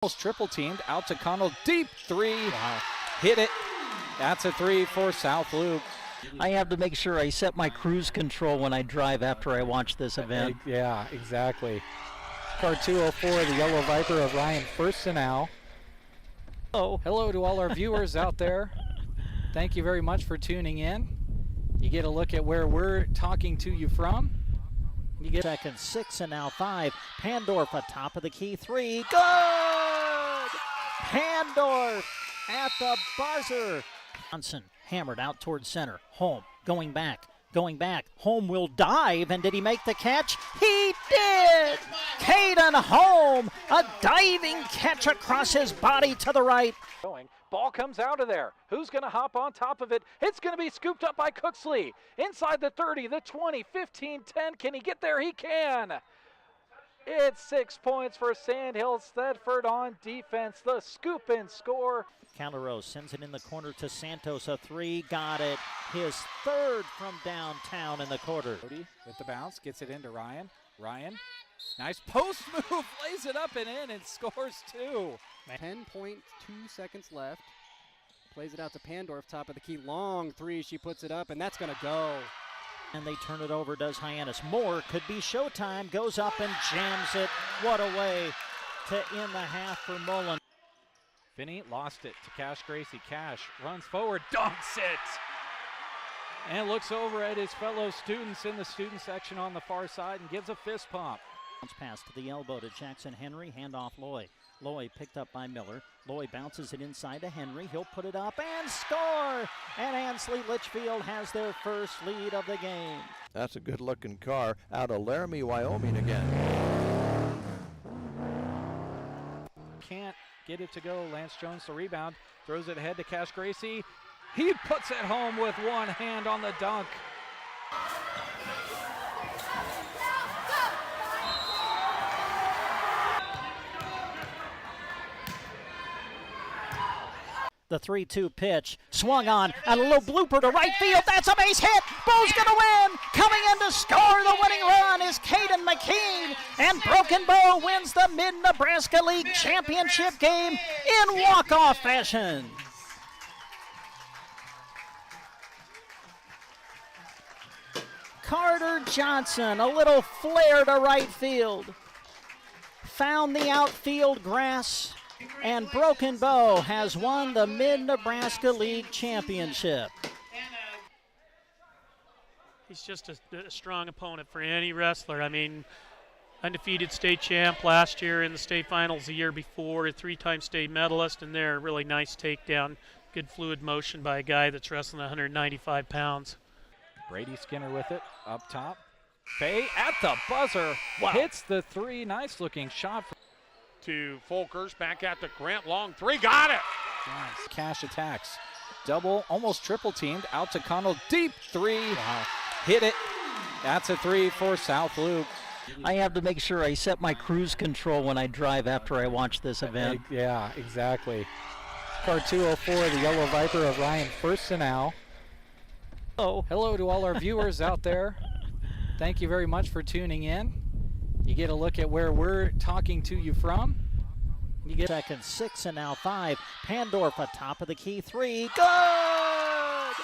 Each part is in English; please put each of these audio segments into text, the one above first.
Almost triple teamed out to Connell, deep three. Wow. Hit it. That's a three for South Loop. I have to make sure I set my cruise control when I drive after I watch this event. Yeah, exactly. Car 204, the Yellow Viper of Ryan Firstenau. Oh. Hello to all our viewers out there. Thank you very much for tuning in. You get a look at where we're talking to you from. You get second, 6 and now 5. Pandorf atop of the key 3. Good! Pandorf at the buzzer. Johnson hammered out towards center. Home going back. Home will dive, and did he make the catch? He did! Caden Home, a diving catch across his body to the right. Ball comes out of there. Who's going to hop on top of it? It's going to be scooped up by Cooksley. Inside the 30, the 20, 15, 10. Can he get there? He can. It's 6 points for Sandhills. Thedford on defense. The scoop and score. Calderos sends it in the corner to Santos. A 3, got it. His third from downtown in the quarter. With the bounce, gets it into Ryan. Nice post move, lays it up and in and scores 2. 10.2 seconds left. Plays it out to Pandorf, top of the key. Long 3, she puts it up, and that's going to go. And they turn it over, does Hyannis. More could be showtime. Goes up and jams it. What a way to end the half for Mullen. Finney lost it to Cash Gracie. Cash runs forward, dunks it. And looks over at his fellow students in the student section on the far side and gives a fist pump. Bounce pass to the elbow to Jackson Henry. Handoff Loy. Loy picked up by Miller. Loy bounces it inside to Henry. He'll put it up and score! And Ansl Litchfield has their first lead of the game. That's a good-looking car out of Laramie, Wyoming again. Can't get it to go. Lance Jones the rebound. Throws it ahead to Cash Gracie. He puts it home with one hand on the dunk. The 3-2 pitch, swung on, and a little blooper to right field. That's a base hit. Bo's gonna win. Coming in to score the winning run is Caden McKean, and Broken Bow wins the Mid-Nebraska League Championship game in walk-off fashion. Carter Johnson, a little flare to right field. Found the outfield grass. And Broken Bow has won the Mid-Nebraska League Championship. He's just a strong opponent for any wrestler. I mean, undefeated state champ last year in the state finals the year before, a 3-time state medalist, and there, a really nice takedown. Good fluid motion by a guy that's wrestling 195 pounds. Brady Skinner with it, up top. Fay at the buzzer, hits the 3, nice looking shot. To Folkers, back at the Grant, long 3, got it! Nice. Cash attacks, double, almost triple teamed, out to Connell, deep 3, wow. Hit it, that's a 3 for South Loop. I have to make sure I set my cruise control when I drive after I watch this event. Yeah, exactly. Car 204, the Yellow Viper of Ryan Firstenau. Oh. Hello to all our viewers out there. Thank you very much for tuning in. You get a look at where we're talking to you from. You get second, 6 and now 5. Pandorf atop of the key 3. Good!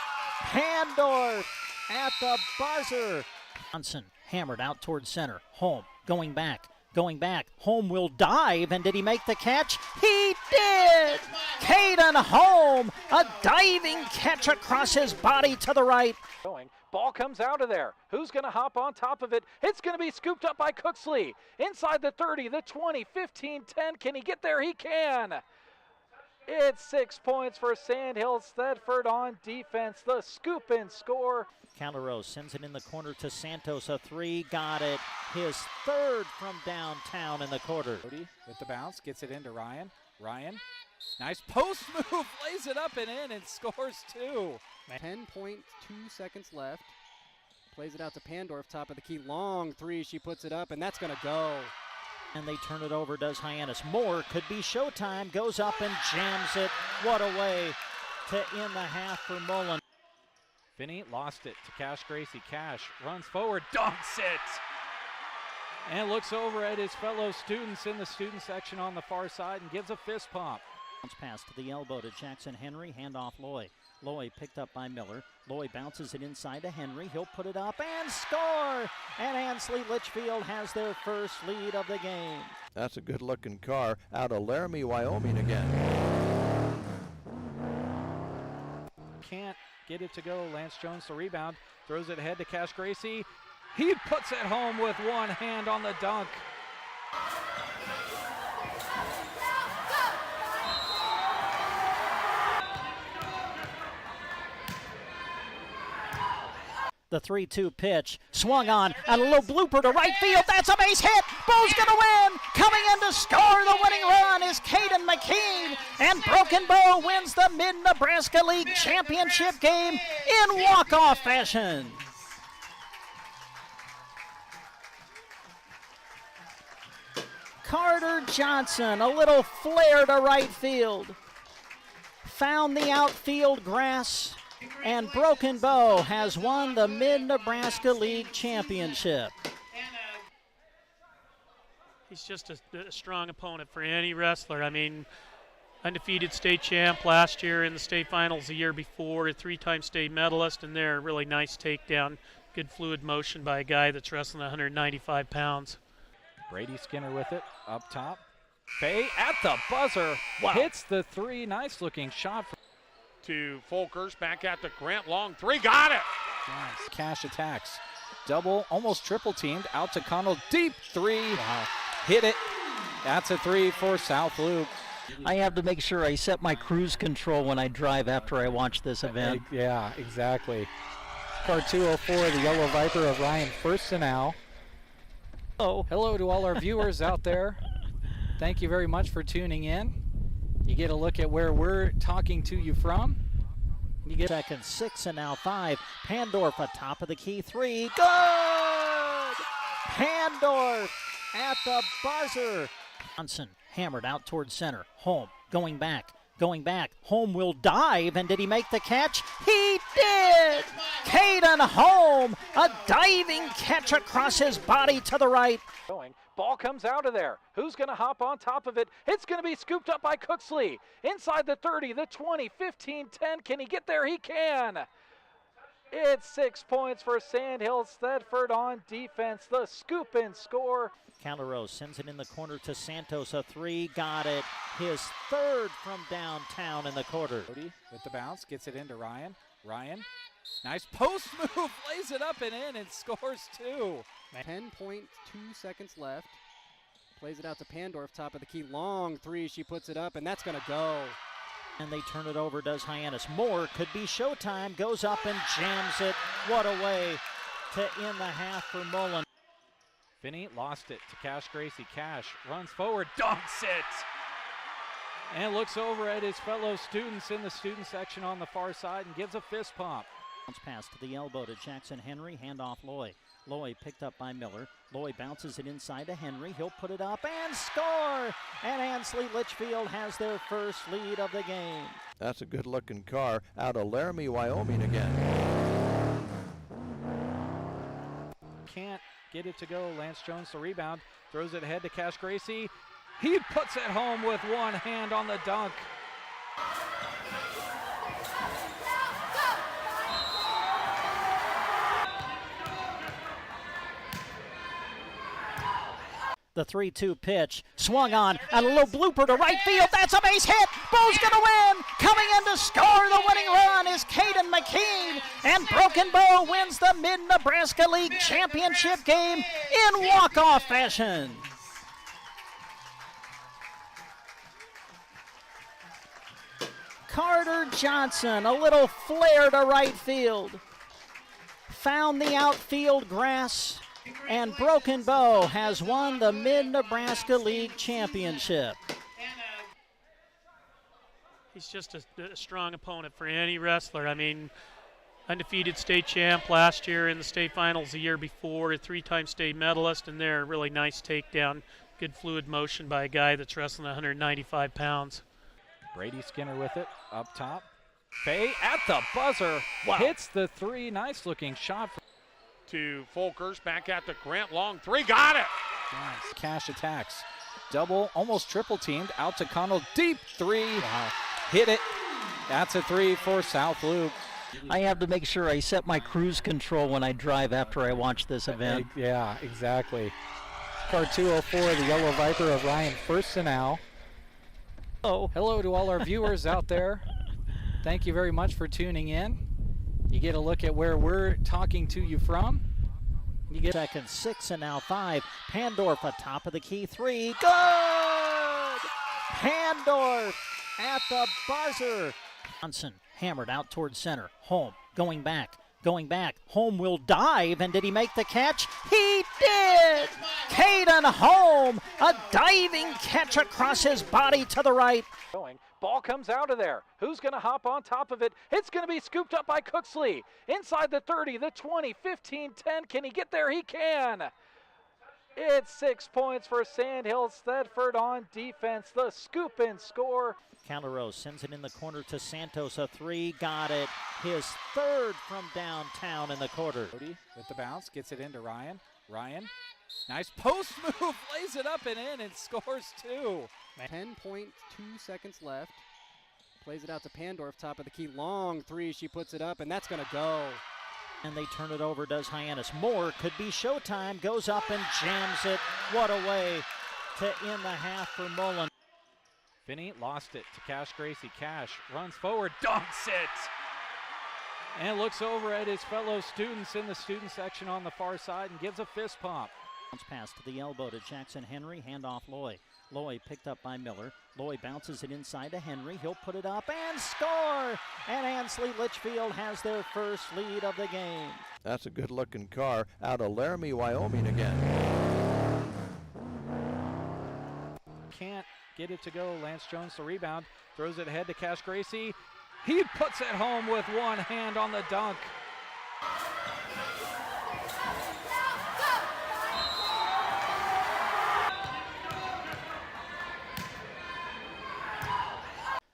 Pandorf at the buzzer. Johnson hammered out towards center. Home going back. Home will dive, and did he make the catch? He did! Caden Home, a diving catch across his body to the right. Ball comes out of there. Who's going to hop on top of it? It's going to be scooped up by Cooksley. Inside the 30, the 20, 15, 10. Can he get there? He can. It's 6 points for Sandhills. Thedford on defense. The scoop and score. Calderos sends it in the corner to Santos. A 3, got it. His third from downtown in the quarter. With the bounce, gets it into Ryan. Nice post move, lays it up and in and scores 2. 10.2 seconds left. Plays it out to Pandorf, top of the key. Long 3, she puts it up, and that's going to go. And they turn it over, does Hyannis. More could be showtime. Goes up and jams it. What a way to end the half for Mullen. Finney lost it to Cash Gracie. Cash runs forward, dunks it. and looks over at his fellow students in the student section on the far side and gives a fist pump. Pass to the elbow to Jackson Henry, handoff Loy. Loy picked up by Miller. Loy bounces it inside to Henry. He'll put it up and score! And Ansl Litchfield has their first lead of the game. That's a good-looking car out of Laramie, Wyoming again. Can't get it to go. Lance Jones the rebound. Throws it ahead to Cash Gracie. He puts it home with one hand on the dunk. The 3-2 pitch, swung on, and a little blooper to right field. That's a base hit. Bo's going to win. Coming in to score the winning run is Caden McKean. And Broken Bow wins the Mid-Nebraska League Championship game in walk-off fashion. Carter Johnson, a little flare to right field. Found the outfield grass. And Broken Bow has won the Mid-Nebraska League Championship. He's just a strong opponent for any wrestler. I mean, undefeated state champ last year in the state finals the year before, a three-time state medalist, and there, really nice takedown. Good fluid motion by a guy that's wrestling 195 pounds. Brady Skinner with it, up top. Fay at the buzzer, hits the three. Nice looking shot. To Folkers, back at the Grant, long three, got it! Nice. Cash attacks. Double, almost triple teamed, out to Connell, deep three. Wow. Hit it. That's a three for South Loop. I have to make sure I set my cruise control when I drive after I watch this event. Yeah, exactly. Car 204, the Yellow Viper of Ryan Firstenau. Hello to all our viewers out there. Thank you very much for tuning in. You get a look at where we're talking to you from. You get second, 6 and now 5. Pandorf atop of the key 3. Good! Pandorf at the buzzer. Johnson hammered out towards center. Home, going back. Home will dive, and did he make the catch? He did! Caden Home, a diving catch across his body to the right. Ball comes out of there. Who's going to hop on top of it? It's going to be scooped up by Cooksley. Inside the 30, the 20, 15, 10. Can he get there? He can. It's 6 points for Sandhills. Thedford on defense. The scoop and score. Calderos sends it in the corner to Santos. A 3. Got it. His third from downtown in the quarter. With the bounce, gets it into Ryan. Nice post move. Lays it up and in and scores 2. 10.2 seconds left. Plays it out to Pandorf, top of the key. Long three, she puts it up, and that's going to go. And they turn it over, does Hyannis. More could be showtime. Goes up and jams it. What a way to end the half for Mullen. Finney lost it to Cash Gracie. Cash runs forward, dunks it. And looks over at his fellow students in the student section on the far side and gives a fist pump. Pass to the elbow to Jackson Henry, handoff Loy. Loy picked up by Miller. Loy bounces it inside to Henry. He'll put it up and score! And Ansl Litchfield has their first lead of the game. That's a good-looking car out of Laramie, Wyoming again. Can't get it to go. Lance Jones the rebound. Throws it ahead to Cash Gracie. He puts it home with one hand on the dunk. The 3-2 pitch, swung on, and a little blooper to right field. That's a base hit. Bo's going to win. Coming in to score the winning run is Caden McKean. And Broken Bow wins the Mid-Nebraska League Championship game in walk-off fashion. Carter Johnson, a little flare to right field. Found the outfield grass. And Broken Bow has won the Mid-Nebraska League Championship. He's just a strong opponent for any wrestler. I mean, undefeated state champ last year in the state finals the year before, a three-time state medalist, and there, really nice takedown. Good fluid motion by a guy that's wrestling 195 pounds. Brady Skinner with it, up top. Fay at the buzzer, hits the 3. Nice looking shot. To Folkers, back at the Grant, long three, got it! Nice. Cash attacks. Double, almost triple teamed. Out to Connell. Deep three. Wow. Hit it. That's a three for South Loop. I have to make sure I set my cruise control when I drive after I watch this event. Yeah, exactly. Car 204, the Yellow Viper of Ryan Firstenau. Oh, Hello to all our viewers out there. Thank you very much for tuning in. You get a look at where we're talking to you from. you get second, 6 and now 5. Pandorf atop of the key 3. Good! Pandorf at the buzzer. Johnson hammered out towards center. Home, going back. Home will dive, and did he make the catch? He did! Caden Home, a diving catch across his body to the right. Ball comes out of there. Who's going to hop on top of it? It's going to be scooped up by Cooksley. Inside the 30, the 20, 15, 10. Can he get there? He can. It's 6 points for Sandhills. Thedford on defense. The scoop and score. Calderos sends it in the corner to Santos. A 3, got it. His 3rd from downtown in the quarter. With the bounce, gets it into Ryan. Nice post move, lays it up and in, and scores 2. 10.2 seconds left. Plays it out to Pandorf, top of the key. Long 3, she puts it up, and that's going to go. And they turn it over, does Hyannis. More could be showtime. Goes up and jams it. What a way to end the half for Mullen. Finney lost it to Cash Gracie. Cash runs forward, dunks it! And looks over at his fellow students in the student section on the far side and gives a fist pump. Bounce pass to the elbow to Jackson Henry. Handoff Loy. Loy picked up by Miller. Loy bounces it inside to Henry. He'll put it up and score! And Ansl Litchfield has their first lead of the game. That's a good-looking car out of Laramie, Wyoming again. Can't get it to go. Lance Jones the rebound. Throws it ahead to Cash Gracie. He puts it home with one hand on the dunk.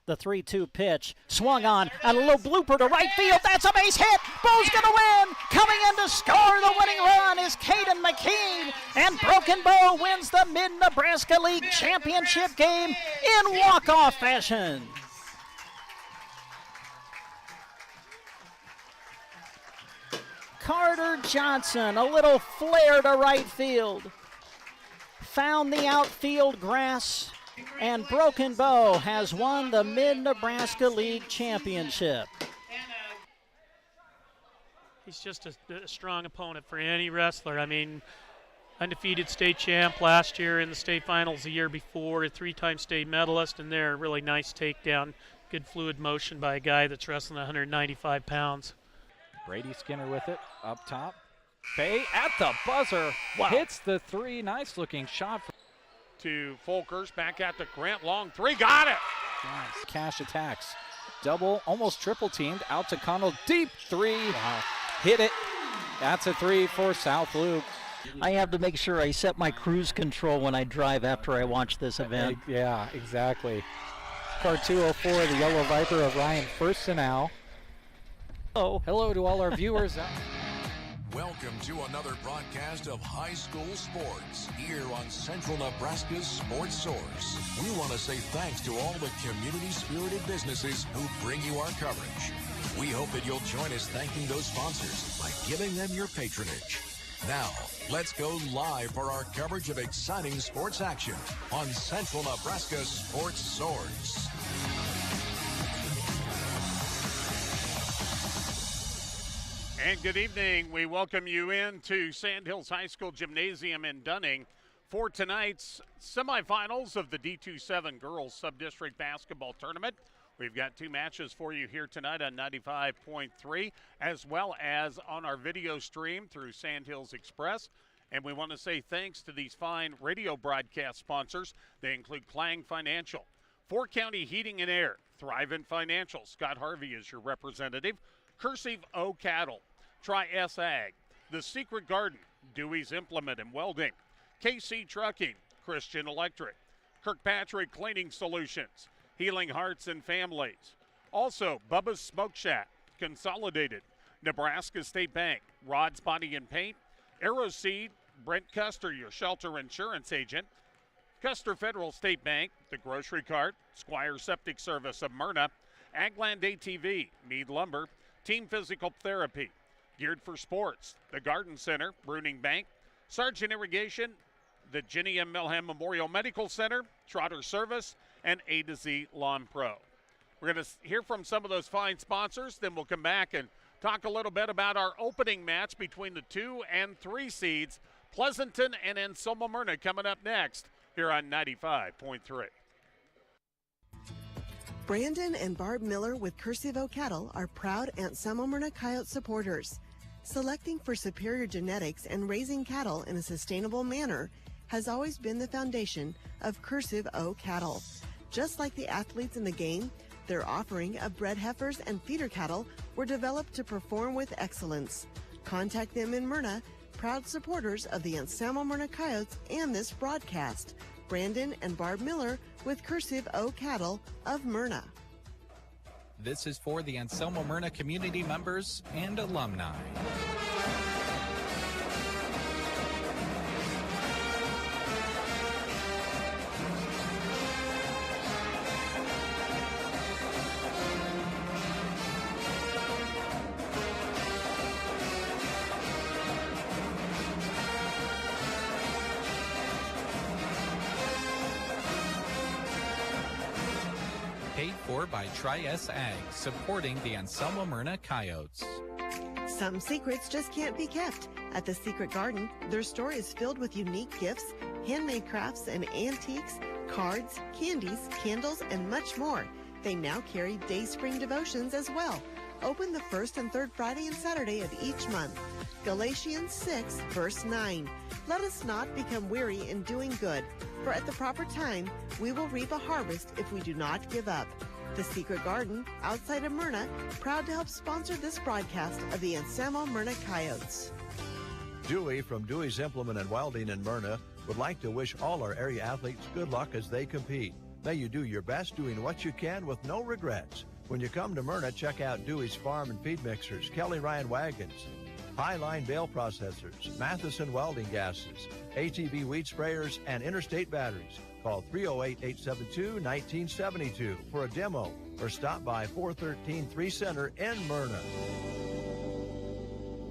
The 3-2 pitch, swung on, and a little blooper to right field. That's a base hit. Bo's going to win. Coming in to score the winning run is Caden McKean. And Broken Bow wins the Mid-Nebraska League Championship game in walk-off fashion. Carter Johnson, a little flare to right field. Found the outfield grass. And Broken Bow has won the Mid-Nebraska League Championship. He's just a strong opponent for any wrestler. I mean, undefeated state champ last year in the state finals the year before, a 3-time state medalist, and there, really nice takedown. Good fluid motion by a guy that's wrestling 195 pounds. Brady Skinner with it, up top. Bay at the buzzer, hits the 3, nice looking shot. To Folkers, back at the Grant, long 3, got it! Nice. Cash attacks. Double, almost triple teamed. Out to Connell. Deep 3. Wow. Hit it. That's a 3 for South Loop. I have to make sure I set my cruise control when I drive after I watch this event. Yeah, exactly. Car 204, the Yellow Viper of Ryan Firstenau. Oh, hello to all our viewers. Welcome to another broadcast of high school sports here on Central Nebraska's Sports Source. We want to say thanks to all the community-spirited businesses who bring you our coverage. We hope that you'll join us thanking those sponsors by giving them your patronage. Now, let's go live for our coverage of exciting sports action on Central Nebraska's Sports Source. And good evening. We welcome you into Sandhills High School Gymnasium in Dunning for tonight's semifinals of the D2-7 Girls Subdistrict Basketball Tournament. We've got 2 matches for you here tonight on 95.3, as well as on our video stream through Sandhills Express. And we want to say thanks to these fine radio broadcast sponsors. They include Clang Financial, 4-County Heating and Air, Thrivent Financial, Scott Harvey is your representative, Cursive O Cattle, Tri-S-Ag, The Secret Garden, Dewey's Implement and Welding, KC Trucking, Christian Electric, Kirkpatrick Cleaning Solutions, Healing Hearts and Families. Also, Bubba's Smoke Shack, Consolidated, Nebraska State Bank, Rod's Body and Paint, AeroSeed, Brent Custer, your shelter insurance agent. Custer Federal State Bank, the Grocery Cart, Squire Septic Service of Merna, Agland ATV, Mead Lumber, Team Physical Therapy, Geared for Sports, the Garden Center, Bruning Bank, Sargent Irrigation, the Ginny M. Melham Memorial Medical Center, Trotter Service, and A to Z Lawn Pro. We're going to hear from some of those fine sponsors, then we'll come back and talk a little bit about our opening match between the 2 and 3 seeds, Pleasanton and Anselmo-Merna, coming up next here on 95.3. Brandon and Barb Miller with Cursive O Cattle are proud Anselmo-Merna Coyote supporters. Selecting for superior genetics and raising cattle in a sustainable manner has always been the foundation of Cursive O Cattle. Just like the athletes in the game, their offering of bred heifers and feeder cattle were developed to perform with excellence. Contact them in Merna, proud supporters of the Anselmo-Merna Coyotes and this broadcast. Brandon and Barb Miller with Cursive O Cattle of Merna. This is for the Anselmo-Merna community members and alumni. Paid for by Tri-S Ag, supporting the Anselmo-Merna Coyotes. Some secrets just can't be kept. At the Secret Garden, their store is filled with unique gifts, handmade crafts and antiques, cards, candies, candles, and much more. They now carry Day Spring devotions as well. Open the first and third Friday and Saturday of each month. Galatians 6, verse 9. Let us not become weary in doing good, for at the proper time we will reap a harvest if we do not give up. The Secret Garden, outside of Merna, proud to help sponsor this broadcast of the Anselmo-Merna Coyotes. Dewey from Dewey's Implement and Welding in Merna would like to wish all our area athletes good luck as they compete. May you do your best doing what you can with no regrets. When you come to Merna, check out Dewey's Farm and Feed Mixers, Kelly Ryan Wagons, Highline Bale Processors, Matheson Welding Gases, ATV Weed Sprayers, and Interstate Batteries. Call 308-872-1972 for a demo or stop by 413 3 Center in Merna.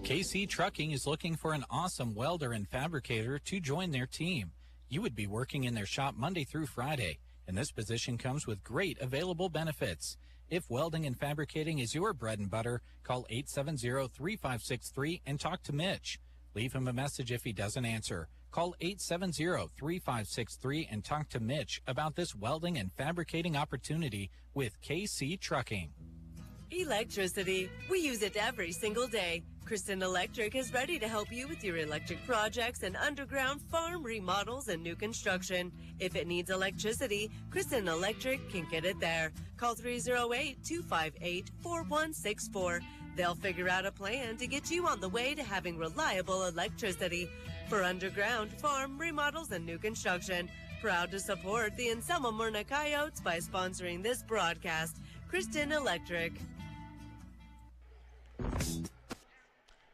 KC Trucking is looking for an awesome welder and fabricator to join their team. You would be working in their shop Monday through Friday, and this position comes with great available benefits. If welding and fabricating is your bread and butter, call 870-3563 and talk to Mitch. Leave him a message if he doesn't answer. Call 870-3563 and talk to Mitch about this welding and fabricating opportunity with KC Trucking. Electricity. We use it every single day. Kristen Electric is ready to help you with your electric projects and underground farm remodels and new construction. If it needs electricity, Kristen Electric can get it there. Call 308-258-4164. They'll figure out a plan to get you on the way to having reliable electricity. For underground farm remodels and new construction, proud to support the Anselmo-Merna Coyotes by sponsoring this broadcast. Kristen Electric.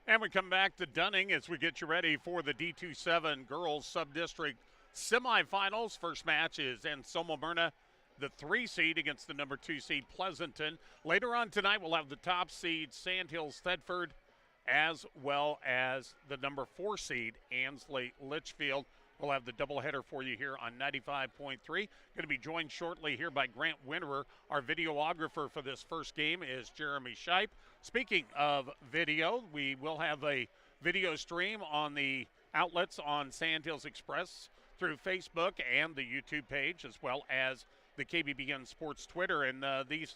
And we come back to Dunning as we get you ready for the D2-7 Girls Subdistrict semifinals. First match is Anselmo-Merna, the 3 seed against the number 2 seed Pleasanton. Later on tonight, we'll have the top seed Sandhills Thedford, as well as the number 4 seed Ansl Litchfield. We'll have the doubleheader for you here on 95.3. Going to be joined shortly here by Grant Winterer. Our videographer for this first game is Jeremy Scheip. Speaking of video, we will have a video stream on the outlets on Sandhills Express through Facebook and the YouTube page, as well as the KBBN Sports Twitter. And these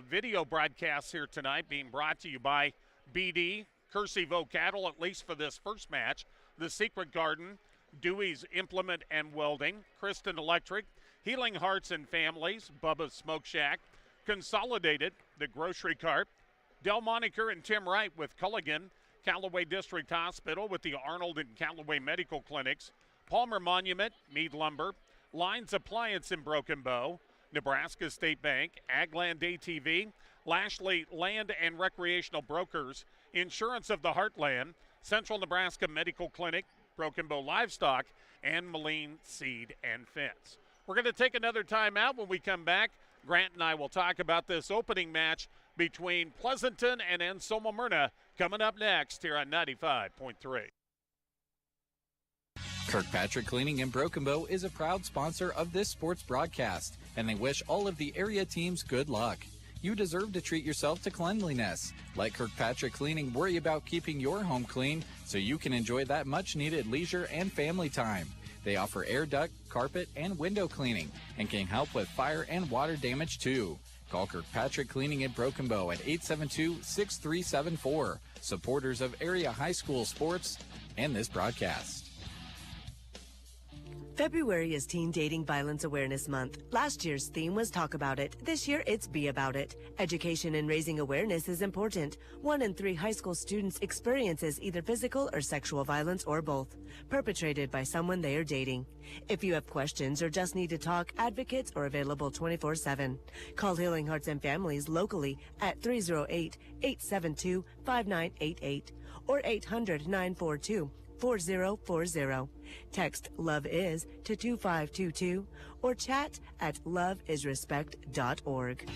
video broadcasts here tonight being brought to you by BD, Cursive O Cattle, at least for this first match, the Secret Garden, Dewey's Implement and Welding, Kristen Electric, Healing Hearts and Families, Bubba's Smoke Shack, Consolidated, the Grocery Cart, Delmoniker and Tim Wright with Culligan, Callaway District Hospital with the Arnold and Callaway Medical Clinics, Palmer Monument, Mead Lumber, Lines Appliance in Broken Bow, Nebraska State Bank, Agland ATV, Lashley Land and Recreational Brokers, Insurance of the Heartland, Central Nebraska Medical Clinic, Broken Bow Livestock, and Moline Seed and Fence. We're going to take another timeout. When we come back, Grant and I will talk about this opening match between Pleasanton and Anselmo-Merna coming up next here on 95.3. Kirkpatrick Cleaning in Broken Bow is a proud sponsor of this sports broadcast, and they wish all of the area teams good luck. You deserve to treat yourself to cleanliness. Let Kirkpatrick Cleaning worry about keeping your home clean so you can enjoy that much-needed leisure and family time. They offer air duct, carpet, and window cleaning and can help with fire and water damage too. Call Kirkpatrick Cleaning in Broken Bow at 872-6374. Supporters of area high school sports and this broadcast. February is Teen Dating Violence Awareness Month. Last year's theme was Talk About It. This year, it's Be About It. Education and raising awareness is important. 1 in 3 high school students experiences either physical or sexual violence or both, perpetrated by someone they are dating. If you have questions or just need to talk, advocates are available 24/7. Call Healing Hearts and Families locally at 308-872-5988 or 800-942-4040. Text Love Is to 2522 or chat at loveisrespect.org.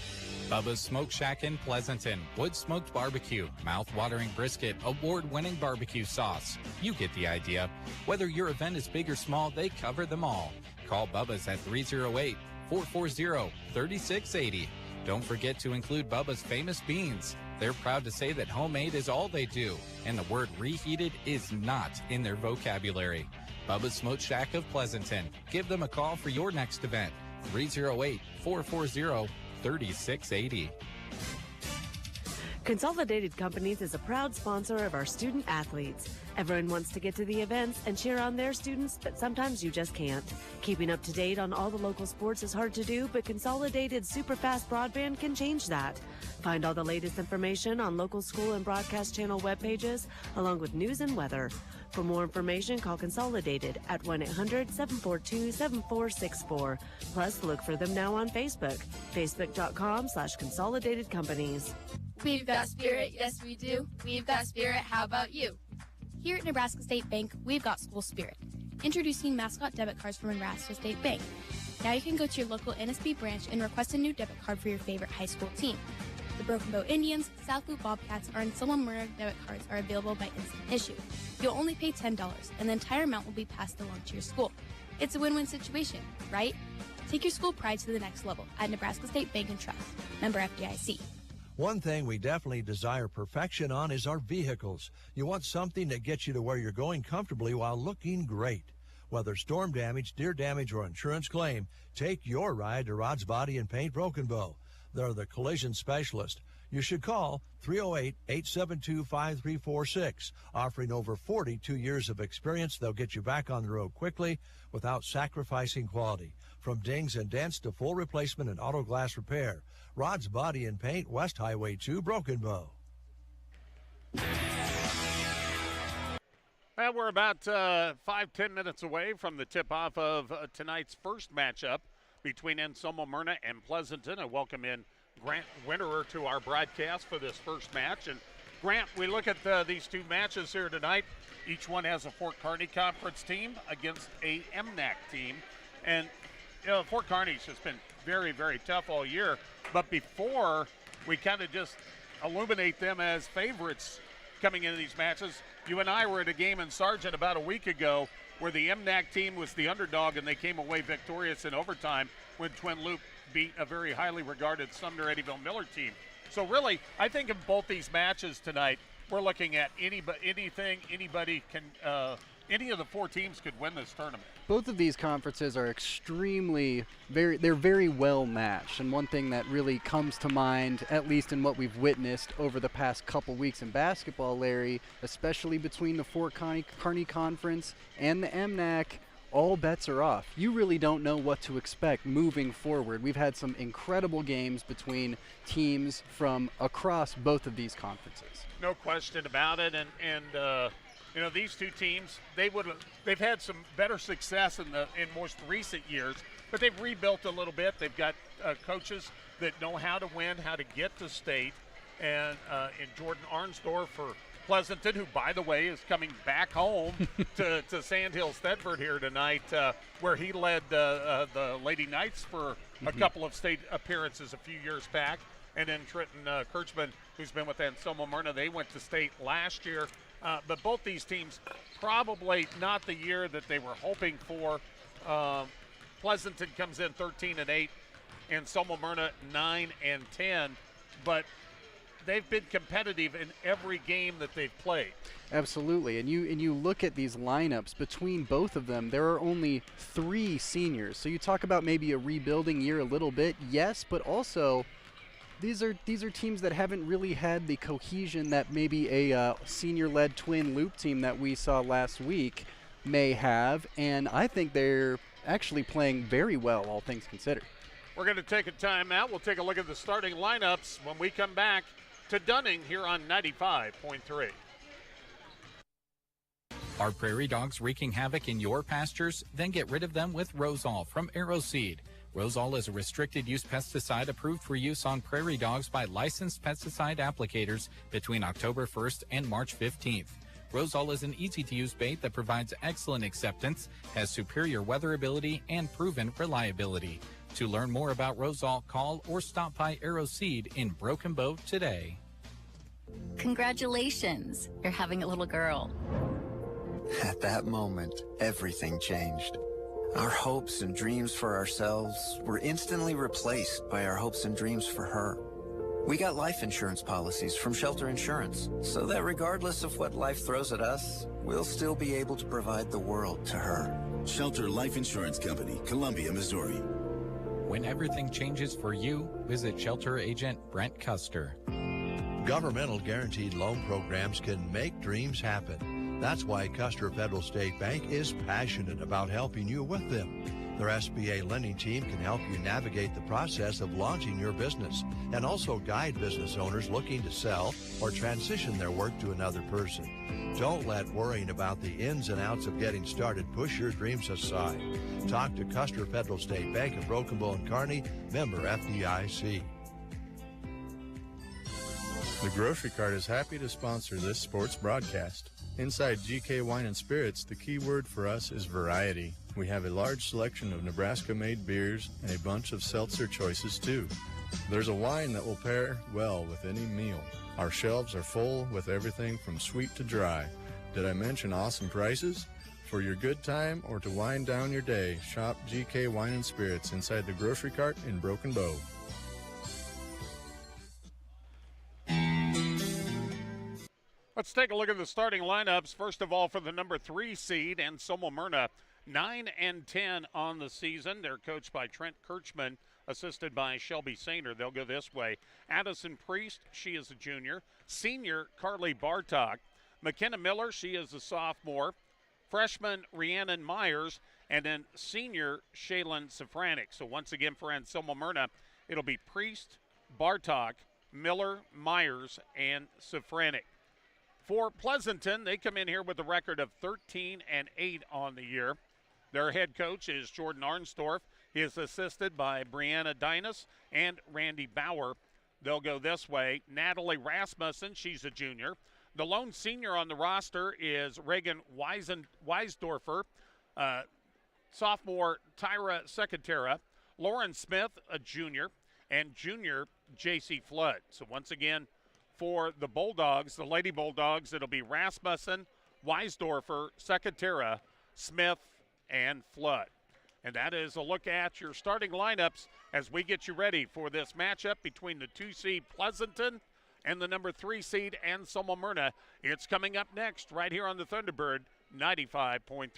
Bubba's Smoke Shack in Pleasanton. Wood smoked barbecue, mouth-watering brisket, award-winning barbecue sauce. You get the idea. Whether your event is big or small, they cover them all. Call Bubba's at 308-440-3680. Don't forget to include Bubba's famous beans. They're proud to say that homemade is all they do, and the word reheated is not in their vocabulary. Bubba's Smoke Shack of Pleasanton. Give them a call for your next event. 308-440-3680. Consolidated Companies is a proud sponsor of our student athletes. Everyone wants to get to the events and cheer on their students, but sometimes you just can't. Keeping up to date on all the local sports is hard to do, but Consolidated Superfast Broadband can change that. Find all the latest information on local school and broadcast channel web pages, along with news and weather. For more information, call Consolidated at 1-800-742-7464. Plus, look for them now on Facebook, facebook.com/Consolidated Companies. We've got spirit, yes we do. We've got spirit, how about you? Here at Nebraska State Bank, we've got school spirit. Introducing mascot debit cards from Nebraska State Bank. Now you can go to your local NSB branch and request a new debit card for your favorite high school team. The Broken Bow Indians, South Loop Bobcats, or Anselmo-Merna debit cards are available by instant issue. You'll only pay $10, and the entire amount will be passed along to your school. It's a win-win situation, right? Take your school pride to the next level at Nebraska State Bank and Trust. Member FDIC. One thing we definitely desire perfection on is our vehicles. You want something that gets you to where you're going comfortably while looking great. Whether storm damage, deer damage, or insurance claim, take your ride to Rod's Body and Paint Broken Bow. They're the collision specialist. You should call 308-872-5346. Offering over 42 years of experience, they'll get you back on the road quickly without sacrificing quality. From dings and dents to full replacement and auto glass repair. Rod's Body and Paint, West Highway 2, Broken Bow. Well, we're about 5-10 minutes away from the tip-off of tonight's first matchup between Anselmo-Merna and Pleasanton. I welcome in Grant Winterer to our broadcast for this first match. And Grant, we look at these two matches here tonight. Each one has a Fort Kearney Conference team against a MNAC team. And Fort Kearney's just been very, very tough all year. But before we kind of just illuminate them as favorites coming into these matches, you and I were at a game in Sargent about a week ago where the MNAC team was the underdog and they came away victorious in overtime when Twin Loup beat a very highly regarded Sumner-Eddyville Miller team. So really, I think in both these matches tonight, we're looking at any of the four teams could win this tournament. Both of these conferences are they're very well matched. And one thing that really comes to mind, at least in what we've witnessed over the past couple weeks in basketball, Larry, especially between the Fort Kearney Conference and the MNAC, all bets are off. You really don't know what to expect moving forward. We've had some incredible games between teams from across both of these conferences. No question about it. And these two teams, they've had some better success in most recent years, but they've rebuilt a little bit. They've got coaches that know how to win, how to get to state, and in Jordan Arnsdorf for Pleasanton, who, by the way, is coming back home to Sandhills Thedford here tonight, where he led the Lady Knights for a couple of state appearances a few years back. And then Trenton Kirchman, who's been with Anselmo-Merna, they went to state last year. But both these teams, probably not the year that they were hoping for. Pleasanton comes in 13-8, Anselmo-Merna 9-10. But they've been competitive in every game that they've played. Absolutely, and you look at these lineups between both of them, there are only 3 seniors. So you talk about maybe a rebuilding year a little bit, yes, but also these are teams that haven't really had the cohesion that maybe a senior-led twin loop team that we saw last week may have, and I think they're actually playing very well, all things considered. We're going to take a timeout. We'll take a look at the starting lineups when we come back to Dunning here on 95.3. Are prairie dogs wreaking havoc in your pastures? Then get rid of them with Rosol from Aeroseed. Rosol is a restricted use pesticide approved for use on prairie dogs by licensed pesticide applicators between October 1st and March 15th. Rosol is an easy-to-use bait that provides excellent acceptance, has superior weatherability, and proven reliability. To learn more about Rosol, call or stop by Aeroseed in Broken Bow today. Congratulations, you're having a little girl. At that moment, everything changed. Our hopes and dreams for ourselves were instantly replaced by our hopes and dreams for her. We got life insurance policies from Shelter Insurance, so that regardless of what life throws at us, we'll still be able to provide the world to her. Shelter Life Insurance Company, Columbia, Missouri. When everything changes for you, visit Shelter Agent Brent Custer. Governmental guaranteed loan programs can make dreams happen. That's why Custer Federal State Bank is passionate about helping you with them. Their SBA lending team can help you navigate the process of launching your business and also guide business owners looking to sell or transition their work to another person. Don't let worrying about the ins and outs of getting started push your dreams aside. Talk to Custer Federal State Bank of Broken Bow and Kearney, member FDIC. The Grocery Cart is happy to sponsor this sports broadcast. Inside GK Wine and Spirits, the key word for us is variety. We have a large selection of Nebraska-made beers and a bunch of seltzer choices too. There's a wine that will pair well with any meal. Our shelves are full with everything from sweet to dry. Did I mention awesome prices? For your good time or to wind down your day, shop GK Wine and Spirits inside the Grocery Cart in Broken Bow. Let's take a look at the starting lineups. First of all, for the number 3 seed, Anselmo-Merna, 9-10 on the season. They're coached by Trent Kirchman, assisted by Shelby Sainer. They'll go this way. Addison Priest, she is a junior. Senior, Carly Bartok. McKenna Miller, she is a sophomore. Freshman, Rhiannon Myers. And then senior, Shaylin Safranik. So once again for Anselmo-Merna, it'll be Priest, Bartok, Miller, Myers, and Safranik. For Pleasanton, they come in here with a record of 13-8 on the year. Their head coach is Jordan Arnsdorf. He is assisted by Brianna Dinas and Randy Bauer. They'll go this way. Natalie Rasmussen, she's a junior. The lone senior on the roster is Reagan Weisdorfer. Sophomore Tyra Secatera. Lauren Smith, a junior. And junior J.C. Flood. So once again, for the Bulldogs, the Lady Bulldogs, it'll be Rasmussen, Weisdorfer, Secatera, Smith, and Flood. And that is a look at your starting lineups as we get you ready for this matchup between the 2 seed Pleasanton and the number 3 seed Anselmo-Merna. It's coming up next right here on the Thunderbird 95.3.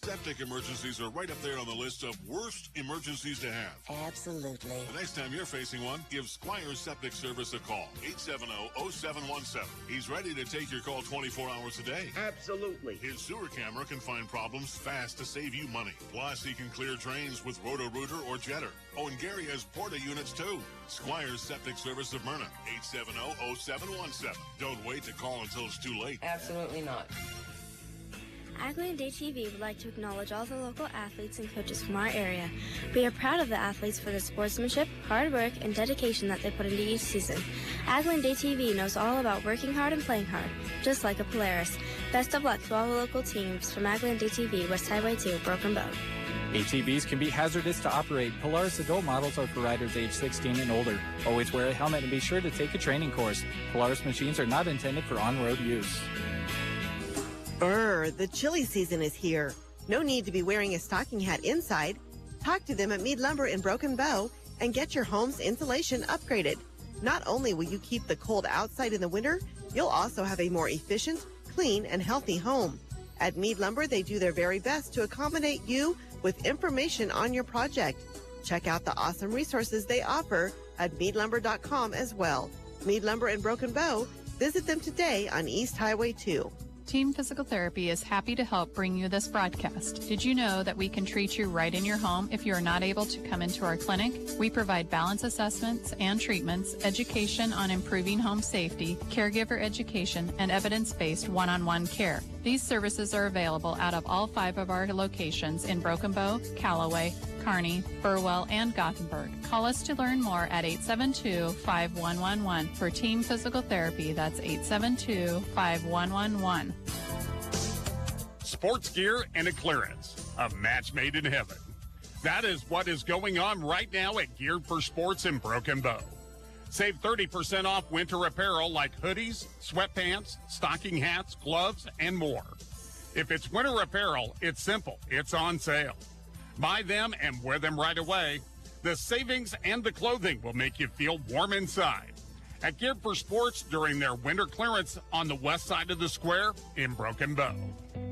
Septic emergencies are right up there on the list of worst emergencies to have. Absolutely. The next time you're facing one, give Squires Septic Service a call. 870-0717. He's ready to take your call 24 hours a day. Absolutely. His sewer camera can find problems fast to save you money. Plus, he can clear drains with Roto-Rooter or Jetter. Oh, and Gary has Porta units too. Squires Septic Service of Myrna. 870-0717. Don't wait to call until it's too late. Absolutely not. Agland ATV would like to acknowledge all the local athletes and coaches from our area. We are proud of the athletes for the sportsmanship, hard work, and dedication that they put into each season. Agland ATV knows all about working hard and playing hard, just like a Polaris. Best of luck to all the local teams from Agland ATV, West Highway 2, Broken Bow. ATVs can be hazardous to operate. Polaris adult models are for riders age 16 and older. Always wear a helmet and be sure to take a training course. Polaris machines are not intended for on-road use. The chilly season is here. No need to be wearing a stocking hat inside. Talk to them at Mead Lumber in Broken Bow and get your home's insulation upgraded. Not only will you keep the cold outside in the winter, you'll also have a more efficient, clean, and healthy home. At Mead Lumber, they do their very best to accommodate you with information on your project. Check out the awesome resources they offer at meadlumber.com as well. Mead Lumber in Broken Bow. Visit them today on East Highway 2. Team Physical Therapy is happy to help bring you this broadcast. Did you know that we can treat you right in your home if you are not able to come into our clinic? We provide balance assessments and treatments, education on improving home safety, caregiver education, and evidence-based one-on-one care. These services are available out of all 5 of our locations in Broken Bow, Callaway, Kearney, Burwell, and Gothenburg. Call us to learn more at 872-5111 for Team Physical Therapy. That's 872-5111. Sports gear and a clearance. A match made in heaven. That is what is going on right now at Geared for Sports in Broken Bow. Save 30% off winter apparel like hoodies, sweatpants, stocking hats, gloves, and more. If it's winter apparel, it's simple. It's on sale. Buy them and wear them right away. The savings and the clothing will make you feel warm inside. At Geared for Sports during their winter clearance on the west side of the square in Broken Bow.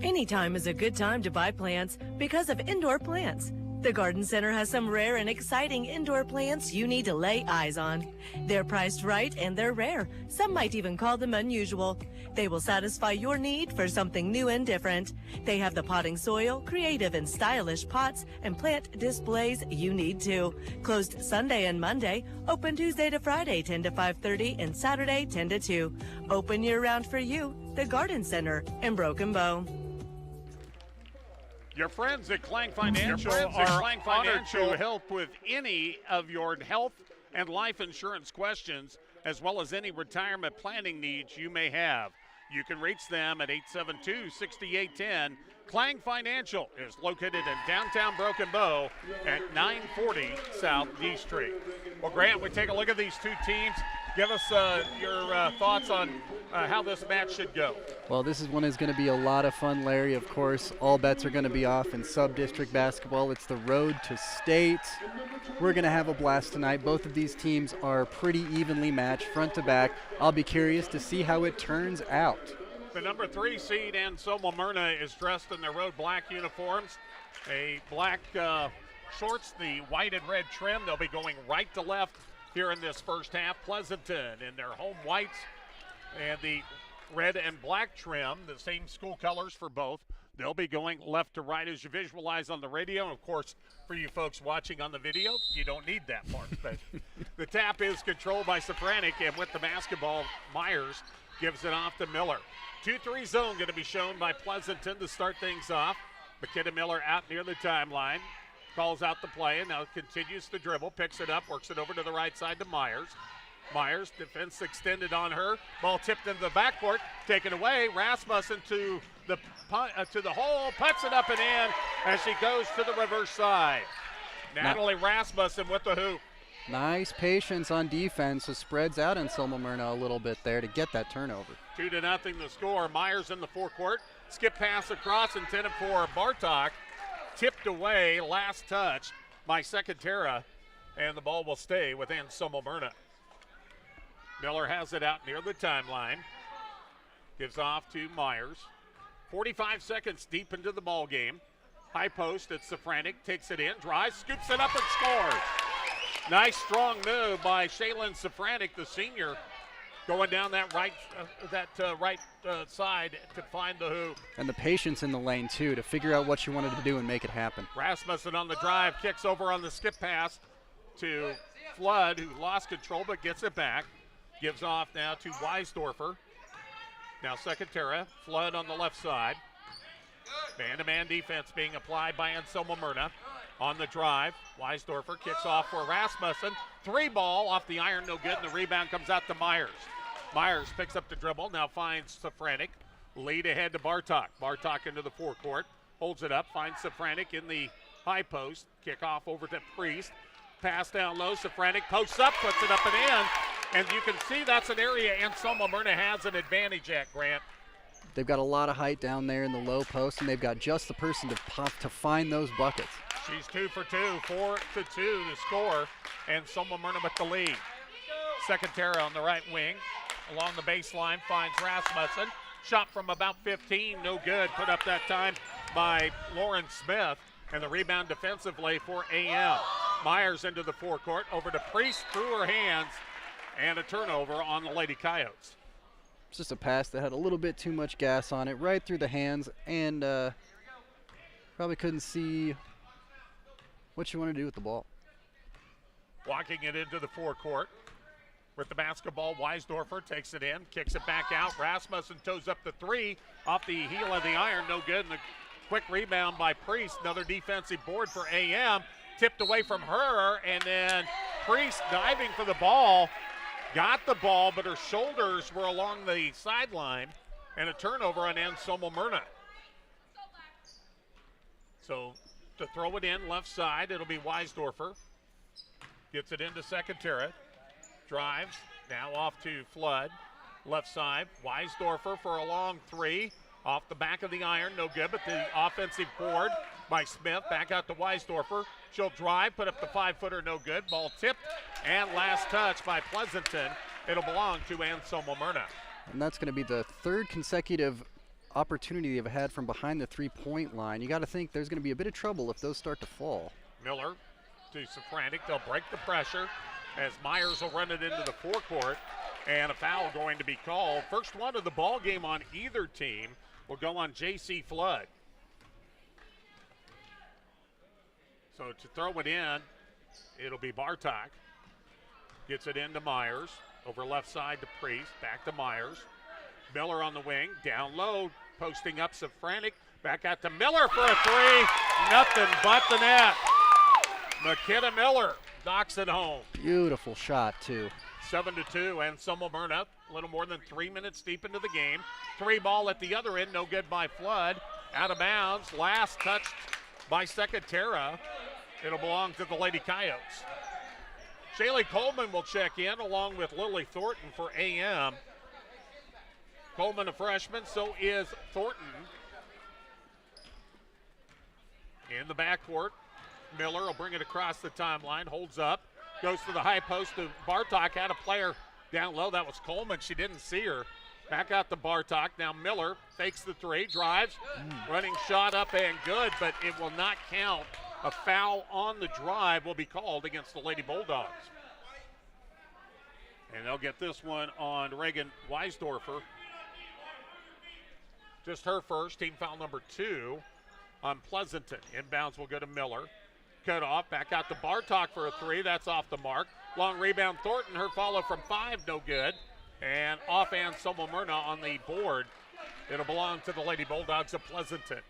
Anytime is a good time to buy plants because of indoor plants. The Garden Center has some rare and exciting indoor plants you need to lay eyes on. They're priced right and they're rare. Some might even call them unusual. They will satisfy your need for something new and different. They have the potting soil, creative and stylish pots, and plant displays you need too. Closed Sunday and Monday, open Tuesday to Friday 10 to 5:30 and Saturday 10 to 2. Open year-round for you. The Garden Center in Broken Bow. Your friends at Clang Financial are honored to help with any of your health and life insurance questions, as well as any retirement planning needs you may have. You can reach them at 872-6810. Clang Financial is located in downtown Broken Bow at 940 South D Street. Well, Grant, we take a look at these two teams. Give us your thoughts on how this match should go. Well, this is one is going to be a lot of fun, Larry. Of course, all bets are going to be off in Subdistrict basketball. It's the road to state. We're going to have a blast tonight. Both of these teams are pretty evenly matched, front to back. I'll be curious to see how it turns out. The number 3 seed, Anselmo-Merna, is dressed in their road black uniforms. A black shorts, the white and red trim. They'll be going right to left here in this first half. Pleasanton in their home whites and the red and black trim, the same school colors for both. They'll be going left to right as you visualize on the radio. And, of course, for you folks watching on the video, you don't need that part. But the tap is controlled by Sofranic, and with the basketball, Myers gives it off to Miller. 2-3 zone going to be shown by Pleasanton to start things off. McKenna Miller out near the timeline. Calls out the play and now continues to dribble, picks it up, works it over to the right side to Myers. Myers, defense extended on her. Ball tipped into the backcourt, taken away. Rasmussen to the hole, puts it up and in as she goes to the reverse side. Natalie Rasmussen with the hoop. Nice patience on defense. So spreads out Anselmo-Merna a little bit there to get that turnover. 2-0 the score. Myers in the forecourt. Skip pass across intended for Bartok. Tipped away, last touch by Secretera, and the ball will stay with Anselmo-Merna. Miller has it out near the timeline. Gives off to Myers. 45 seconds deep into the ball game. High post, it's Sofranic, takes it in, drives, scoops it up and scores. Nice strong move by Shaylin Sofranic, the senior, going down that right side to find the hoop. And the patience in the lane, too, to figure out what you wanted to do and make it happen. Rasmussen on the drive, kicks over on the skip pass to Flood, who lost control but gets it back. Gives off now to Weisdorfer. Now Secretera, Flood on the left side. Man-to-man defense being applied by Anselmo-Merna. On the drive, Weisdorfer kicks off for Rasmussen. 3 ball off the iron, no good, and the rebound comes out to Myers. Myers picks up the dribble, now finds Safranik. Lead ahead to Bartok. Bartok into the forecourt, holds it up, finds Safranik in the high post. Kick off over to Priest. Pass down low, Safranik posts up, puts it up and in. And you can see that's an area Anselmo-Merna has an advantage at, Grant. They've got a lot of height down there in the low post, and they've got just the person to find those buckets. She's 2 for 2, 4 to 2 to score, and Anselmo-Merna with the lead. Secretary on the right wing, along the baseline, finds Rasmussen. Shot from about 15, no good. Put up that time by Lauren Smith, and the rebound defensively for AM. Myers into the forecourt, over to Priest through her hands, and a turnover on the Lady Coyotes. It's just a pass that had a little bit too much gas on it, right through the hands, and probably couldn't see what you want to do with the ball. Walking it into the forecourt with the basketball, Weisdorfer takes it in, kicks it back out. Rasmussen toes up the 3 off the heel of the iron, no good. And the quick rebound by Priest, another defensive board for AM. Tipped away from her, and then Priest diving for the ball. Got the ball, but her shoulders were along the sideline, and a turnover on Anselmo-Merna. So to throw it in left side, it'll be Weisdorfer. Gets it into Secretary. Drives, now off to Flood. Left side, Weisdorfer for a long 3. Off the back of the iron, no good, but the offensive board by Smith. Back out to Weisdorfer. She'll drive, put up the 5-footer, no good. Ball tipped, and last touch by Pleasanton. It'll belong to Anselmo-Merna. And that's going to be the 3rd consecutive opportunity they've had from behind the 3-point line. You got to think there's going to be a bit of trouble if those start to fall. Miller to Safranik. They'll break the pressure as Myers will run it into the forecourt, and a foul going to be called. First one of the ball game on either team will go on J.C. Flood. So to throw it in, it'll be Bartok. Gets it into Myers. Over left side to Priest. Back to Myers. Miller on the wing. Down low. Posting up Safranik. Back out to Miller for a 3. Nothing but the net. McKenna Miller knocks it home. Beautiful shot, too. 7-2, Anselmo-Merna, a little more than 3 minutes deep into the game. 3 ball at the other end, no good by Flood. Out of bounds, last touched by Secretera. It'll belong to the Lady Coyotes. Shaylee Coleman will check in along with Lily Thornton for AM. Coleman a freshman, so is Thornton. In the backcourt, Miller will bring it across the timeline, holds up, goes to the high post to Bartok, had a player down low. That was Coleman. She didn't see her. Back out to Bartok. Now Miller fakes the 3, drives, running shot up and good, but it will not count. A foul on the drive will be called against the Lady Bulldogs. And they'll get this one on Reagan Weisdorfer. Just her first, team foul number 2 on Pleasanton. Inbounds will go to Miller. Cut off, back out to Bartok for a 3. That's off the mark. Long rebound, Thornton. Her follow from 5, no good. And off Anselmo-Merna on the board. It'll belong to the Lady Bulldogs of Pleasanton.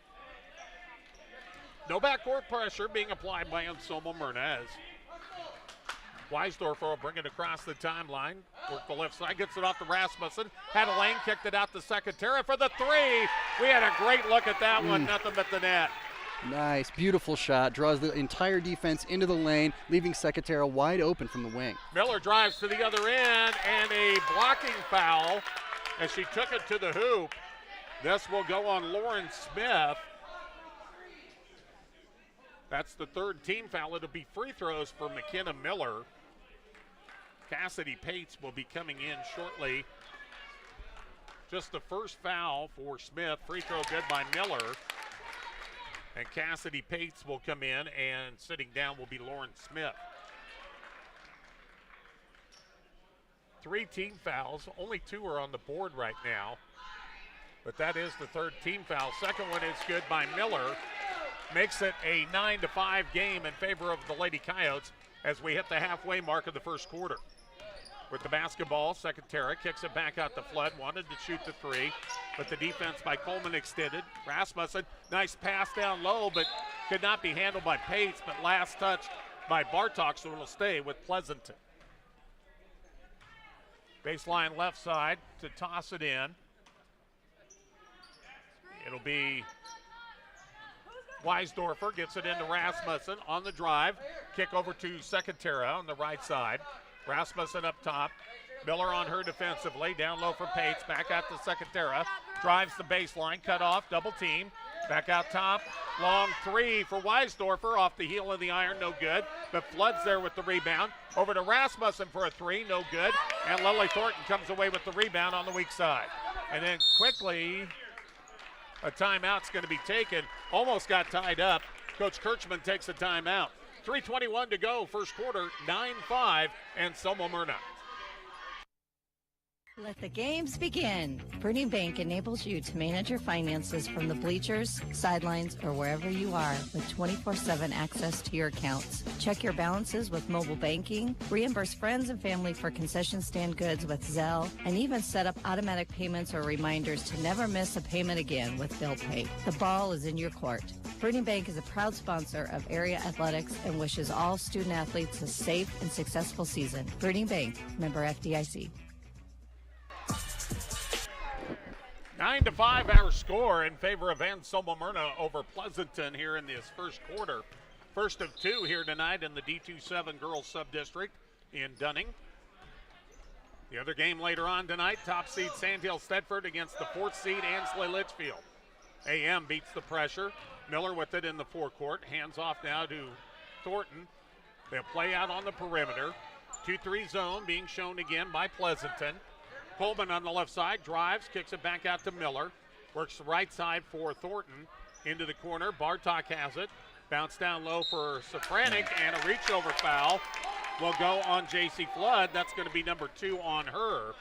No backcourt pressure being applied by Anselmo-Merna as Weisdorfer will bring it across the timeline. Work the left side, gets it off to Rasmussen. Had a lane, kicked it out to Secretary for the 3. We had a great look at that one, nothing but the net. Nice, beautiful shot. Draws the entire defense into the lane, leaving Secretary wide open from the wing. Miller drives to the other end, and a blocking foul as she took it to the hoop. This will go on Lauren Smith. That's the 3rd team foul. It'll be free throws for McKenna Miller. Cassidy Pates will be coming in shortly. Just the first foul for Smith. Free throw good by Miller. And Cassidy Pates will come in, and sitting down will be Lauren Smith. 3 team fouls. Only 2 are on the board right now. But that is the 3rd team foul. Second one is good by Miller. Makes it a 9-5 game in favor of the Lady Coyotes as we hit the halfway mark of the first quarter. With the basketball, Secretary kicks it back out to Flood. Wanted to shoot the 3. but the defense by Coleman extended. Rasmussen, nice pass down low, but could not be handled by Pates, but last touch by Bartok, so it'll stay with Pleasanton. Baseline left side to toss it in. It'll be Weisdorfer, gets it into Rasmussen on the drive. Kick over to Secatera on the right side. Rasmussen up top. Miller on her defensively. Down low for Pates. Back out to Secatera. Drives the baseline. Cut off. Double team. Back out top. Long three for Weisdorfer. Off the heel of the iron. No good. But Flood's there with the rebound. Over to Rasmussen for a three. No good. And Lily Thornton comes away with the rebound on the weak side. And then quickly, a timeout's going to be taken. Almost got tied up. Coach Kirchman takes a timeout. 3:21 to go. First quarter. 9-5. Anselmo-Merna. Let the games begin. Burning Bank enables you to manage your finances from the bleachers, sidelines, or wherever you are with 24/7 access to your accounts. Check your balances with mobile banking, reimburse friends and family for concession stand goods with Zelle, and even set up automatic payments or reminders to never miss a payment again with Bill Pay. The ball is in your court. Burning Bank is a proud sponsor of area athletics and wishes all student athletes a safe and successful season. Burning Bank, member FDIC. 9-5 our score in favor of Anselmo-Merna over Pleasanton here in this first quarter. First of two here tonight in the D2-7 girls sub-district in Dunning. The other game later on tonight, top seed Sandhills Thedford against the fourth seed Ansl Litchfield. AM beats the pressure. Miller with it in the forecourt. Hands off now to Thornton. They'll play out on the perimeter. 2-3 zone being shown again by Pleasanton. Coleman on the left side, drives, kicks it back out to Miller. Works the right side for Thornton. Into the corner, Bartok has it. Bounce down low for Safranek, and a reach over foul will go on J.C. Flood. That's going to be number 2 on her.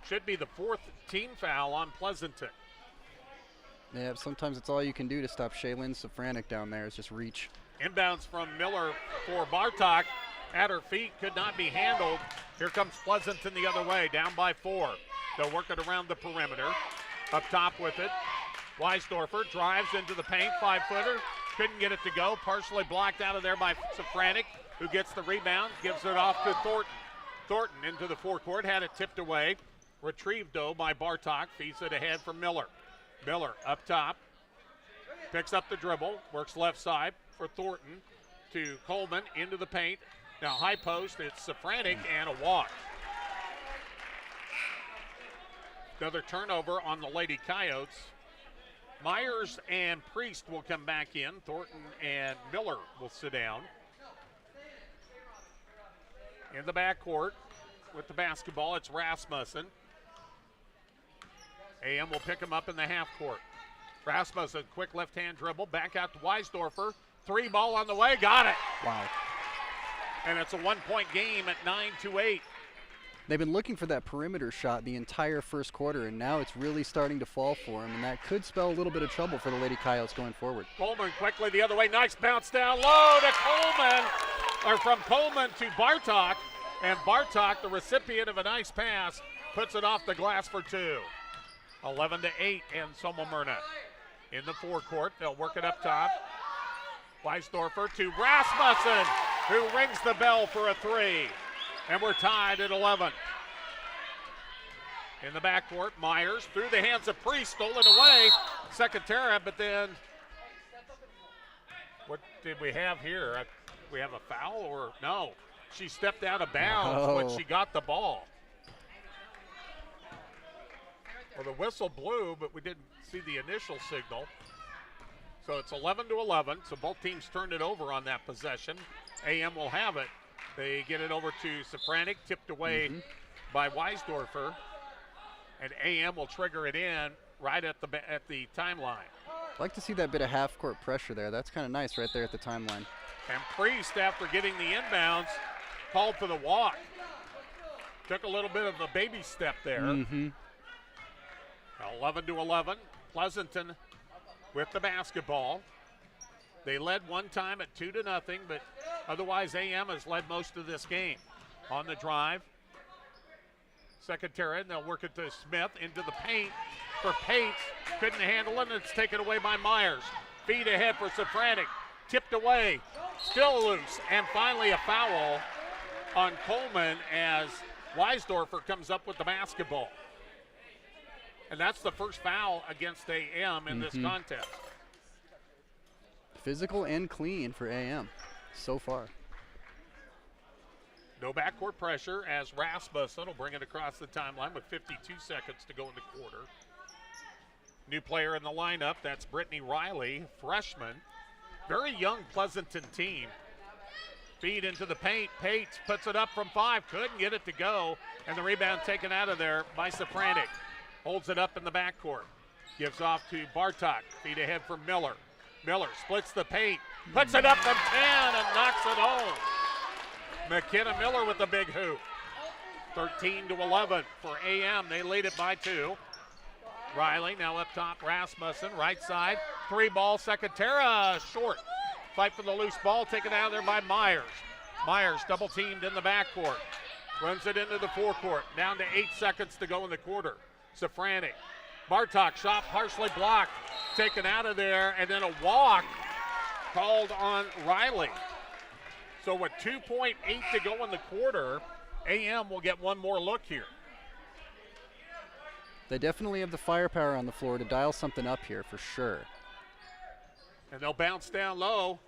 Should be the 4th team foul on Pleasanton. Yeah, sometimes it's all you can do to stop Shaylin Safranek down there is just reach. Inbounds from Miller for Bartok. At her feet, could not be handled. Here comes Pleasanton the other way, down by 4. They'll work it around the perimeter. Up top with it. Weisdorfer drives into the paint, 5-footer. Couldn't get it to go. Partially blocked out of there by Safranek, who gets the rebound, gives it off to Thornton. Thornton into the forecourt, had it tipped away. Retrieved, though, by Bartok. Feeds it ahead for Miller. Miller up top. Picks up the dribble. Works left side for Thornton to Coleman into the paint. Now high post, it's Safranek and a walk. Another turnover on the Lady Coyotes. Myers and Priest will come back in. Thornton and Miller will sit down. In the backcourt with the basketball, it's Rasmussen. AM will pick him up in the half court. Rasmussen, quick left-hand dribble, back out to Weisdorfer. 3 ball on the way, got it. Wow. And it's a 1-point game at 9-8. They've been looking for that perimeter shot the entire first quarter, and now it's really starting to fall for them, and that could spell a little bit of trouble for the Lady Coyotes going forward. Coleman quickly the other way. Nice bounce down low to Coleman, or from Coleman to Bartok, and Bartok, the recipient of a nice pass, puts it off the glass for 2. 11-8, Anselmo-Merna. In the forecourt, they'll work it up top. Weisdorfer to Rasmussen, who rings the bell for a 3. And we're tied at 11. In the backcourt, Myers through the hands of Priest, stolen away. Secatera, but then what did we have here? We have a foul or no? She stepped out of bounds when she got the ball. Well, the whistle blew, but we didn't see the initial signal. So it's 11-11, so both teams turned it over on that possession. AM will have it. They get it over to Safranek, tipped away by Weisdorfer, and AM will trigger it in right at the timeline. I'd like to see that bit of half-court pressure there. That's kind of nice right there at the timeline. And Priest, after getting the inbounds, called for the walk. Took a little bit of a baby step there. 11-11, Pleasanton with the basketball. They led one time at 2-0, but otherwise AM has led most of this game. On the drive, Secatera, and they'll work it to Smith into the paint. for Pates. Couldn't handle it, and it's taken away by Myers. Feed ahead for Safranek. Tipped away. Still loose. And finally a foul on Coleman as Weisdorfer comes up with the basketball. And that's the first foul against AM in this contest. Physical and clean for AM so far. No backcourt pressure as Rasmussen will bring it across the timeline with 52 seconds to go in the quarter. New player in the lineup, that's Brittany Riley, freshman. Very young Pleasanton team. Feed into the paint. Pates puts it up from 5. Couldn't get it to go. And the rebound taken out of there by Safranek. Holds it up in the backcourt. Gives off to Bartok. Feed ahead for Miller. Miller splits the paint. Puts it up from 10 and knocks it home. McKenna Miller with the big hoop. 13-11 for AM. They lead it by 2. Riley now up top. Rasmussen, right side. 3-ball, Secatera short. Fight for the loose ball, taken out of there by Myers. Myers double teamed in the backcourt. Runs it into the forecourt. Down to 8 seconds to go in the quarter. Safranek. Bartok shot partially blocked. Taken out of there, and then a walk called on Riley. So with 2.8 to go in the quarter, AM will get one more look here. They definitely have the firepower on the floor to dial something up here for sure. And they'll bounce down low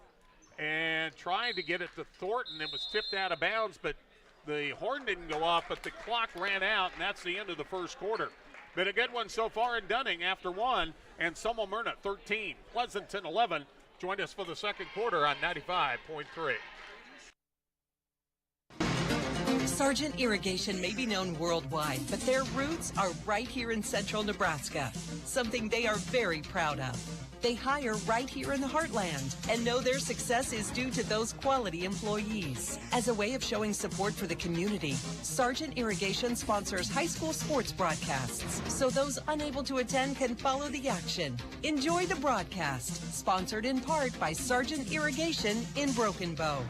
and trying to get it to Thornton. It was tipped out of bounds, but the horn didn't go off, but the clock ran out, and that's the end of the first quarter. Been a good one so far in Dunning after 1, and Anselmo-Merna 13, Pleasanton 11. Join us for the second quarter on 95.3. Sargent Irrigation may be known worldwide, but their roots are right here in central Nebraska, something they are very proud of. They hire right here in the heartland and know their success is due to those quality employees. As a way of showing support for the community, Sargent Irrigation sponsors high school sports broadcasts so those unable to attend can follow the action. Enjoy the broadcast, sponsored in part by Sargent Irrigation in Broken Bow.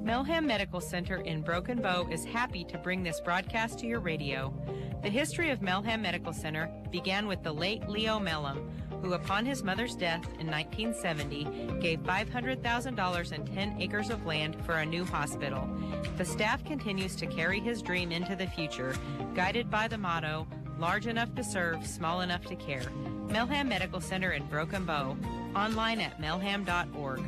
Melham Medical Center in Broken Bow is happy to bring this broadcast to your radio. The history of Melham Medical Center began with the late Leo Melham, who upon his mother's death in 1970 gave $500,000 and 10 acres of land for a new hospital. The staff continues to carry his dream into the future, guided by the motto, large enough to serve, small enough to care. Melham Medical Center in Broken Bow, online at melham.org.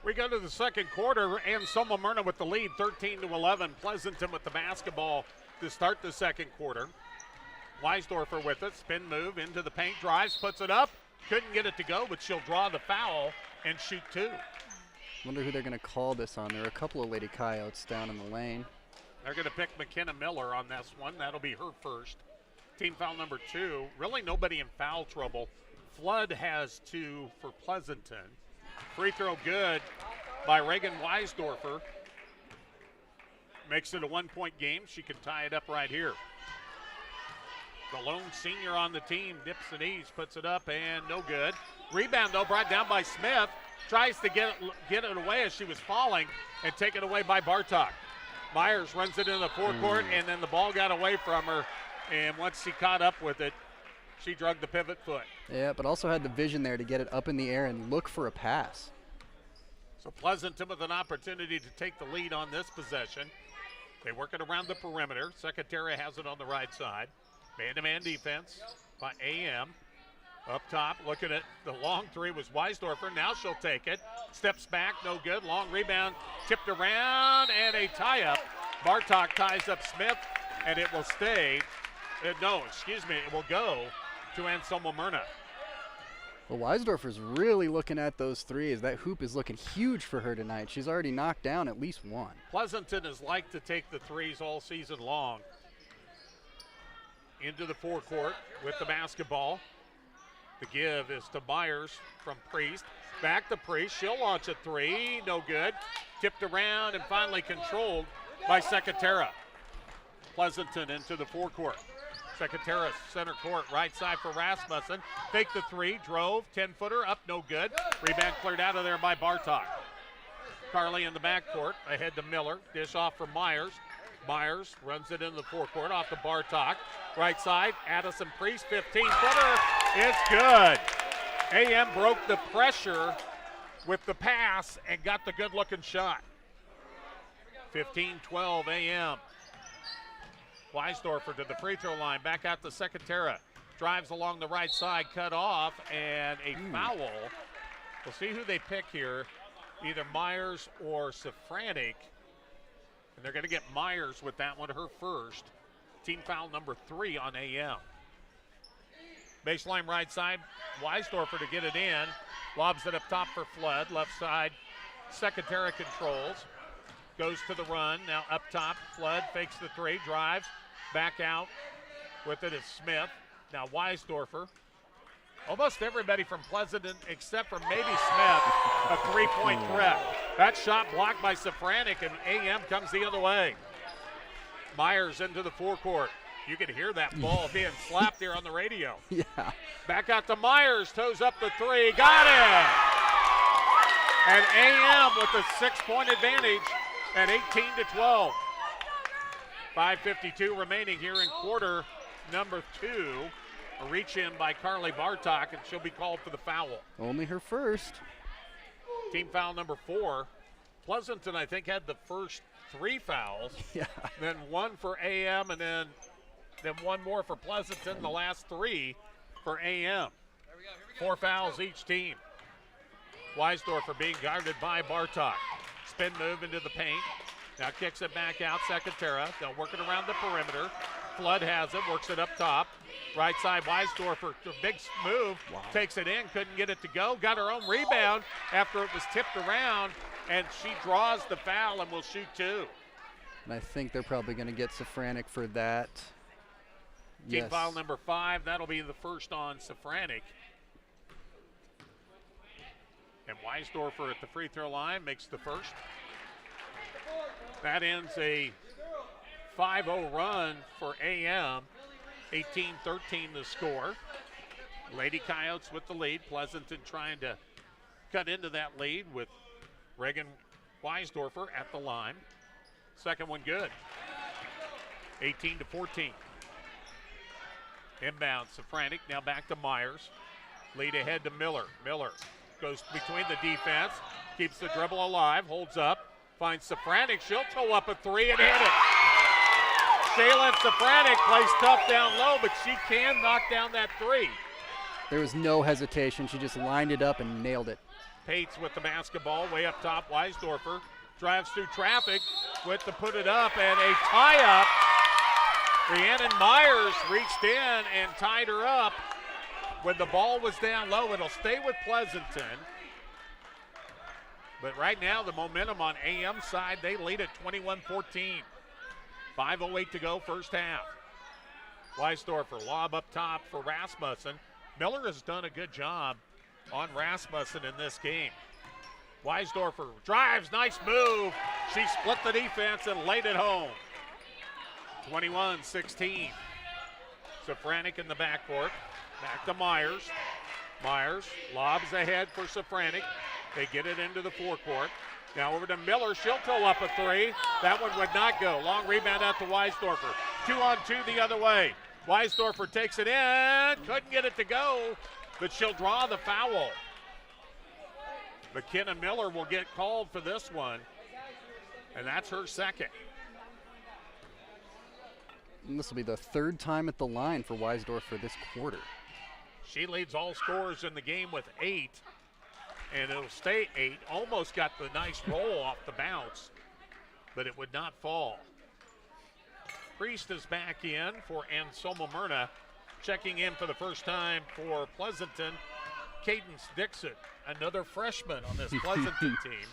We go to the second quarter, and Anselmo-Merna with the lead, 13-11. Pleasanton with the basketball to start the second quarter. Weisdorfer with it, spin move into the paint, drives, puts it up. Couldn't get it to go, but she'll draw the foul and shoot 2. Wonder who they're going to call this on. There are a couple of Lady Coyotes down in the lane. They're going to pick McKenna Miller on this one. That'll be her first. Team foul number 2. Really nobody in foul trouble. Flood has 2 for Pleasanton. Free throw good by Reagan Weisdorfer. Makes it a 1-point game. She can tie it up right here. The lone senior on the team dips the knees, puts it up, and no good. Rebound, though, brought down by Smith. Tries to get it away as she was falling and taken away by Bartok. Myers runs it in the forecourt, and then the ball got away from her. And once she caught up with it, she drug the pivot foot. Yeah, but also had the vision there to get it up in the air and look for a pass. So Pleasanton with an opportunity to take the lead on this possession. They work it around the perimeter. Secatera has it on the right side. Man-to-man defense by AM. Up top, looking at the long 3 was Weisdorfer. Now she'll take it. Steps back, no good. Long rebound, tipped around, and a tie-up. Bartok ties up Smith, and it will stay. It will go to Anselmo-Merna. Well, Weisdorfer's really looking at those threes. That hoop is looking huge for her tonight. She's already knocked down at least 1. Pleasanton has liked to take the threes all season long. Into the forecourt with the basketball. The give is to Myers from Priest. Back to Priest. She'll launch a 3. No good. Tipped around and finally controlled by Secatera. Pleasanton into the forecourt. Secatera center court, right side for Rasmussen. Fake the 3, drove, 10-footer, up, no good. Rebound cleared out of there by Bartok. Carly in the backcourt, ahead to Miller. Dish off from Myers. Myers runs it into the forecourt off the Bartok. Right side, Addison Priest, 15-footer. It's good. AM broke the pressure with the pass and got the good-looking shot. 15-12 AM. Weisdorfer to the free throw line, back out to Secatera. Drives along the right side, cut off, and a foul. We'll see who they pick here, either Myers or Safranek. And they're going to get Myers with that one, her first. Team foul number 3 on AM. Baseline right side, Weisdorfer to get it in. Lobs it up top for Flood. Left side, Secatera controls. Goes to the run. Now up top, Flood fakes the 3, drives. Back out with it is Smith. Now Weisdorfer. Almost everybody from Pleasanton except for maybe Smith, a 3-point threat. That shot blocked by Safranek, and AM comes the other way. Myers into the forecourt. You can hear that ball being slapped here on the radio. Yeah. Back out to Myers, toes up the 3, got it! And AM with a 6-point advantage at 18-12. 5:52 remaining here in quarter number 2. A reach in by Carly Bartok, and she'll be called for the foul. Only her first. Team foul number 4. Pleasanton, I think, had the first 3 fouls. Yeah. Then 1 for AM, and then 1 more for Pleasanton. The last 3 for AM. 4 fouls each team. Weisdorfer being guarded by Bartok. Spin move into the paint. Now kicks it back out, Secatera. They'll work it around the perimeter. Flood has it, works it up top. Right side, Weisdorfer, big move, takes it in, couldn't get it to go. Got her own rebound after it was tipped around, and she draws the foul and will shoot 2. And I think they're probably going to get Safranek for that. Team foul number 5, that'll be the first on Safranek. And Weisdorfer at the free throw line makes the first. That ends a 5-0 run for AM. 18-13 the score. Lady Coyotes with the lead. Pleasanton trying to cut into that lead with Reagan Weisdorfer at the line. Second one good. 18-14. Inbound, Safranek now back to Myers. Lead ahead to Miller. Miller goes between the defense, keeps the dribble alive, holds up, finds Safranek. She'll toe up a 3 and hit it. Shaylin Safranek plays tough down low, but she can knock down that 3. There was no hesitation. She just lined it up and nailed it. Pates with the basketball, way up top. Weisdorfer drives through traffic with the put it up and a tie-up. Rhiannon Myers reached in and tied her up when the ball was down low. It'll stay with Pleasanton. But right now, the momentum on AM side, they lead at 21-14. 5:08 to go, first half. Weisdorfer, lob up top for Rasmussen. Miller has done a good job on Rasmussen in this game. Weisdorfer drives, nice move. She split the defense and laid it home. 21-16. Safranek in the backcourt. Back to Myers. Myers lobs ahead for Safranek. They get it into the forecourt. Now over to Miller. She'll toe up a 3. That one would not go. Long rebound out to Weisdorfer. 2-on-2 the other way. Weisdorfer takes it in. Couldn't get it to go, but she'll draw the foul. McKenna Miller will get called for this one, and that's her second. And this will be the 3rd time at the line for Weisdorfer this quarter. She leads all scorers in the game with 8, and it'll stay 8. Almost got the nice roll off the bounce, but it would not fall. Priest is back in for Anselmo-Merna. Checking in for the first time for Pleasanton, Cadence Dixon, another freshman on this Pleasanton team.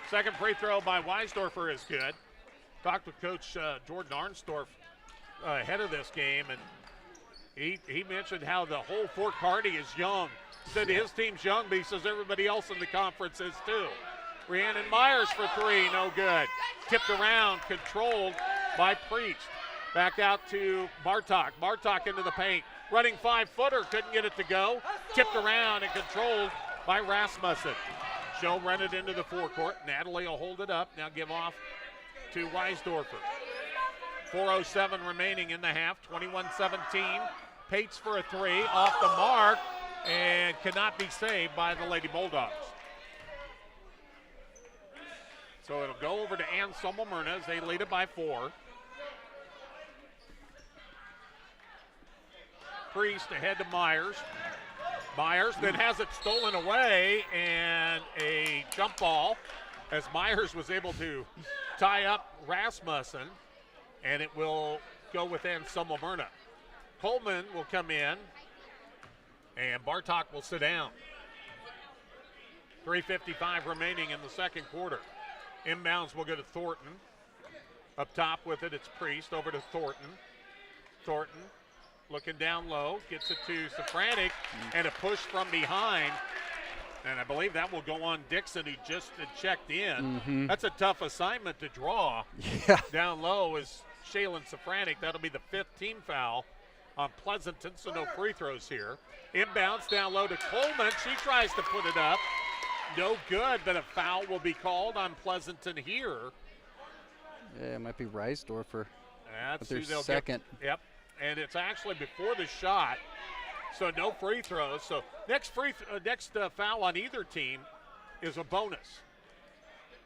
Second free throw by Weisdorfer is good. Talked with Coach Jordan Arnstorff ahead of this game, and he mentioned how the whole Fort Hardy is young. He said his team's young, but he says everybody else in the conference is too. Rhiannon Myers for 3, no good. Tipped around, controlled by Priest. Back out to Bartok. Bartok into the paint. Running 5-footer, couldn't get it to go. Tipped around and controlled by Rasmussen. She'll run it into the forecourt. Natalie will hold it up. Now give off to Weisdorfer. 4:07 remaining in the half, 21-17. Pates for a three, off the mark, and cannot be saved by the Lady Bulldogs. So it'll go over to Anselmo-Merna as they lead it by 4. Priest ahead to Myers. Myers then has it stolen away, and a jump ball as Myers was able to tie up Rasmussen, and it will go with Anselmo-Merna. Coleman will come in, and Bartok will sit down. 3:55 remaining in the second quarter. Inbounds will go to Thornton. Up top with it, it's Priest over to Thornton. Thornton looking down low, gets it to Safranek, and a push from behind. And I believe that will go on Dixon, who just had checked in. That's a tough assignment to draw. Down low is Shaylin Safranek. That'll be the 5th team foul on Pleasanton, so no free throws here. Inbounds down low to Coleman. She tries to put it up. No good, but a foul will be called on Pleasanton here. Yeah, it might be Reisdorfer. That's their who they'll second. Yep, and it's actually before the shot, so no free throws. So next foul on either team is a bonus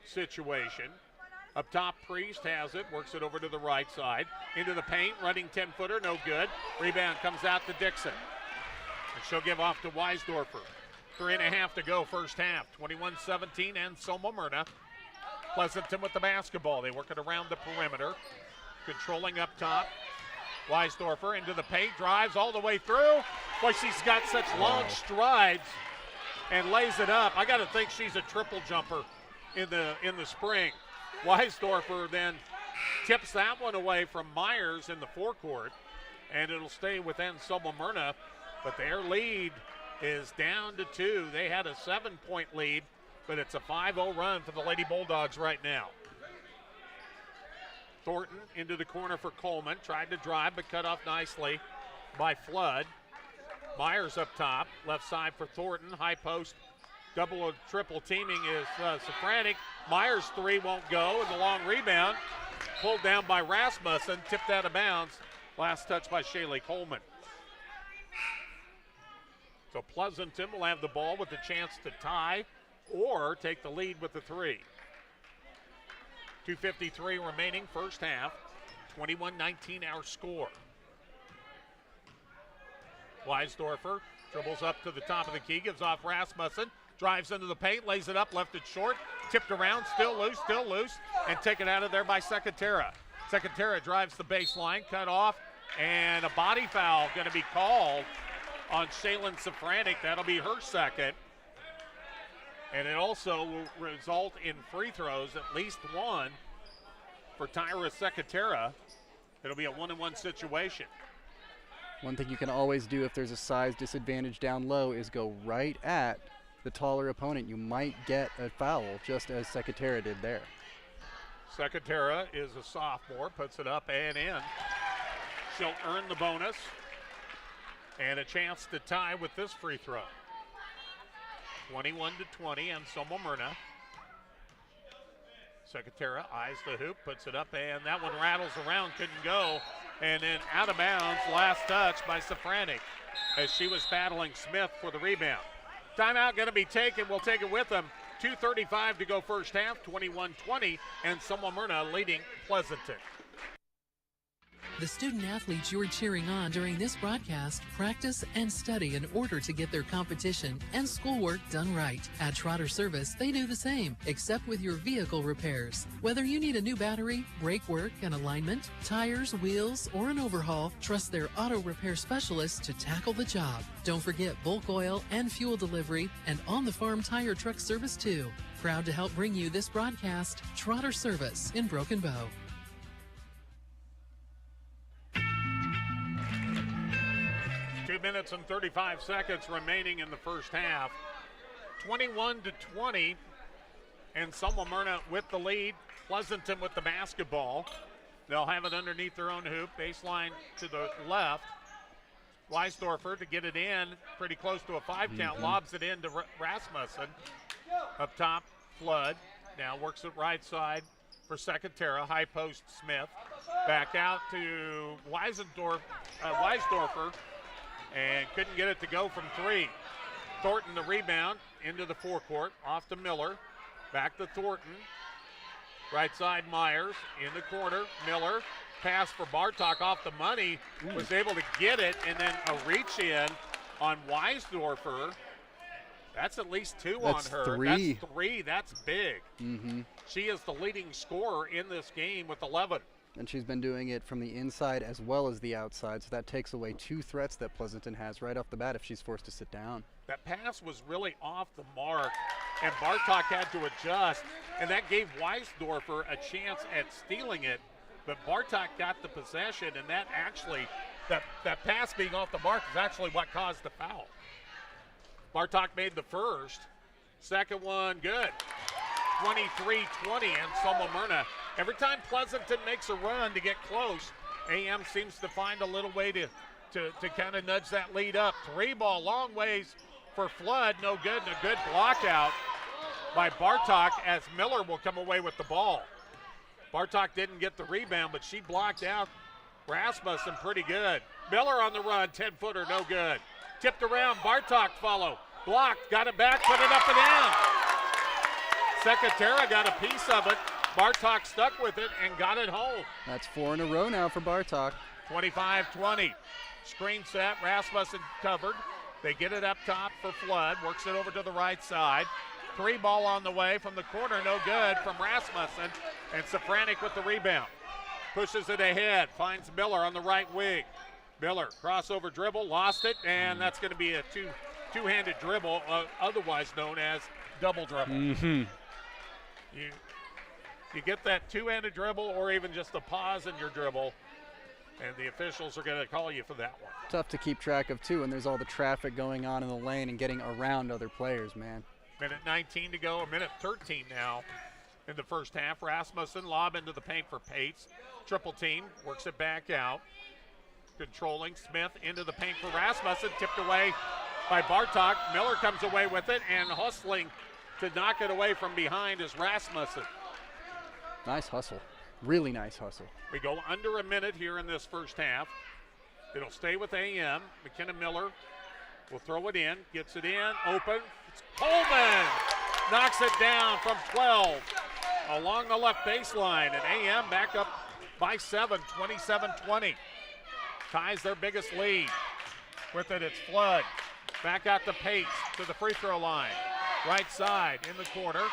situation. Up top, Priest has it, works it over to the right side. Into the paint, running 10-footer, no good. Rebound comes out to Dixon. And she'll give off to Weisdorfer. 3:30 to go first half. 21-17 Anselmo-Merna. Pleasanton with the basketball. They work it around the perimeter. Controlling up top. Weisdorfer into the paint, drives all the way through. Boy, she's got such long strides and lays it up. I got to think she's a triple jumper in the spring. Weisdorfer then tips that one away from Myers in the forecourt, and it'll stay with Anselmo-Merna, but their lead is down to 2. They had a 7-point lead, but it's a 5-0 run for the Lady Bulldogs right now. Thornton into the corner for Coleman, tried to drive but cut off nicely by Flood. Myers up top, left side for Thornton, high post, double or triple teaming is Safranek. Myers' three won't go, and the long rebound pulled down by Rasmussen, tipped out of bounds. Last touch by Shaylee Coleman. So Pleasanton will have the ball with a chance to tie or take the lead with the three. 2:53 remaining first half. 21-19 our score. Weisdorfer dribbles up to the top of the key, gives off Rasmussen, drives into the paint, lays it up, left it short, tipped around, still loose, and taken out of there by Secatera. Secatera drives the baseline, cut off, and a body foul going to be called on Shaylin Safranek. That'll be her second. And it also will result in free throws, at least one, for Tyra Secatera. It'll be a 1-on-1 situation. One thing you can always do if there's a size disadvantage down low is go right at the taller opponent. You might get a foul, just as Secatera did there. Secatera is a sophomore, puts it up and in. She'll earn the bonus and a chance to tie with this free throw. 21-20, Anselmo-Merna. Secatera eyes the hoop, puts it up, and that one rattles around, couldn't go. And then out of bounds, last touch by Safranek as she was battling Smith for the rebound. Timeout going to be taken. We'll take it with them. 2:35 to go first half, 21-20, and Anselmo-Merna leading Pleasanton. The student athletes you're cheering on during this broadcast practice and study in order to get their competition and schoolwork done right. At Trotter Service, they do the same, except with your vehicle repairs. Whether you need a new battery, brake work and alignment, tires, wheels, or an overhaul, trust their auto repair specialists to tackle the job. Don't forget bulk oil and fuel delivery and on-the-farm tire truck service too. Proud to help bring you this broadcast, Trotter Service in Broken Bow. 2 minutes and 35 seconds remaining in the first half. 21-20, and Anselmo-Merna with the lead. Pleasanton with the basketball. They'll have it underneath their own hoop. Baseline to the left. Weisdorfer to get it in, pretty close to a 5-count, lobs it in to Rasmussen. Up top, Flood. Now works it right side for Secretera. High post Smith. Back out to Weisdorfer, and couldn't get it to go from 3. Thornton the rebound into the forecourt. Off to Miller. Back to Thornton. Right side Myers in the corner. Miller. Pass for Bartok off the money. Was able to get it, and then a reach in on Weisdorfer. That's at least 2 on her. 3. That's 3. That's big. She is the leading scorer in this game with 11. And she's been doing it from the inside as well as the outside, so that takes away 2 threats that Pleasanton has right off the bat if she's forced to sit down. That pass was really off the mark, and Bartok had to adjust, and that gave Weisdorfer a chance at stealing it, but Bartok got the possession, and that actually, that pass being off the mark is actually what caused the foul. Bartok made the first. Second one, good. 23-20, Anselmo-Merna. Every time Pleasanton makes a run to get close, AM seems to find a little way to kind of nudge that lead up. 3 ball, long ways for Flood. No good, and a good block out by Bartok as Miller will come away with the ball. Bartok didn't get the rebound, but she blocked out Rasmussen pretty good. Miller on the run, 10-footer, no good. Tipped around, Bartok follow. Blocked, got it back, put it up and in. Secretera got a piece of it. Bartok stuck with it and got it home. That's 4 in a row now for Bartok. 25-20. Screen set, Rasmussen covered. They get it up top for Flood, works it over to the right side. 3 ball on the way from the corner, no good from Rasmussen, and Safranek with the rebound. Pushes it ahead, finds Miller on the right wing. Miller, crossover dribble, lost it, and that's going to be a two-handed dribble, otherwise known as double dribble. You get that two-handed dribble or even just a pause in your dribble, and the officials are going to call you for that one. Tough to keep track of, too, when there's all the traffic going on in the lane and getting around other players, man. Minute 19 to go, a minute 13 now in the first half. Rasmussen lob into the paint for Pates. Triple team, works it back out. Controlling Smith into the paint for Rasmussen, tipped away by Bartok. Miller comes away with it, and hustling to knock it away from behind is Rasmussen. Nice hustle. Really nice hustle. We go under a minute here in this first half. It'll stay with AM. McKenna Miller will throw it in, gets it in, open. It's Coleman knocks it down from 12 along the left baseline, and AM back up by 7, 27-20. Ties their biggest lead. With it, it's Flood. Back out to Pates to the free throw line. Right side in the corner.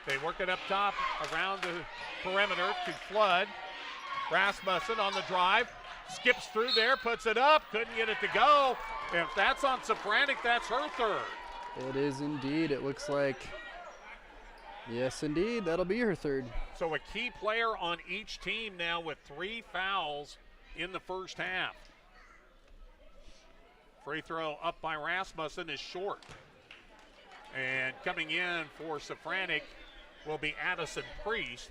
They work it up top around the perimeter to Flood. Rasmussen on the drive. Skips through there, puts it up, couldn't get it to go. If that's on Safranek, that's her third. It is indeed. It looks like, yes, indeed, that'll be her third. So a key player on each team now with 3 fouls in the first half. Free throw up by Rasmussen is short. And coming in for Safranek will be Addison Priest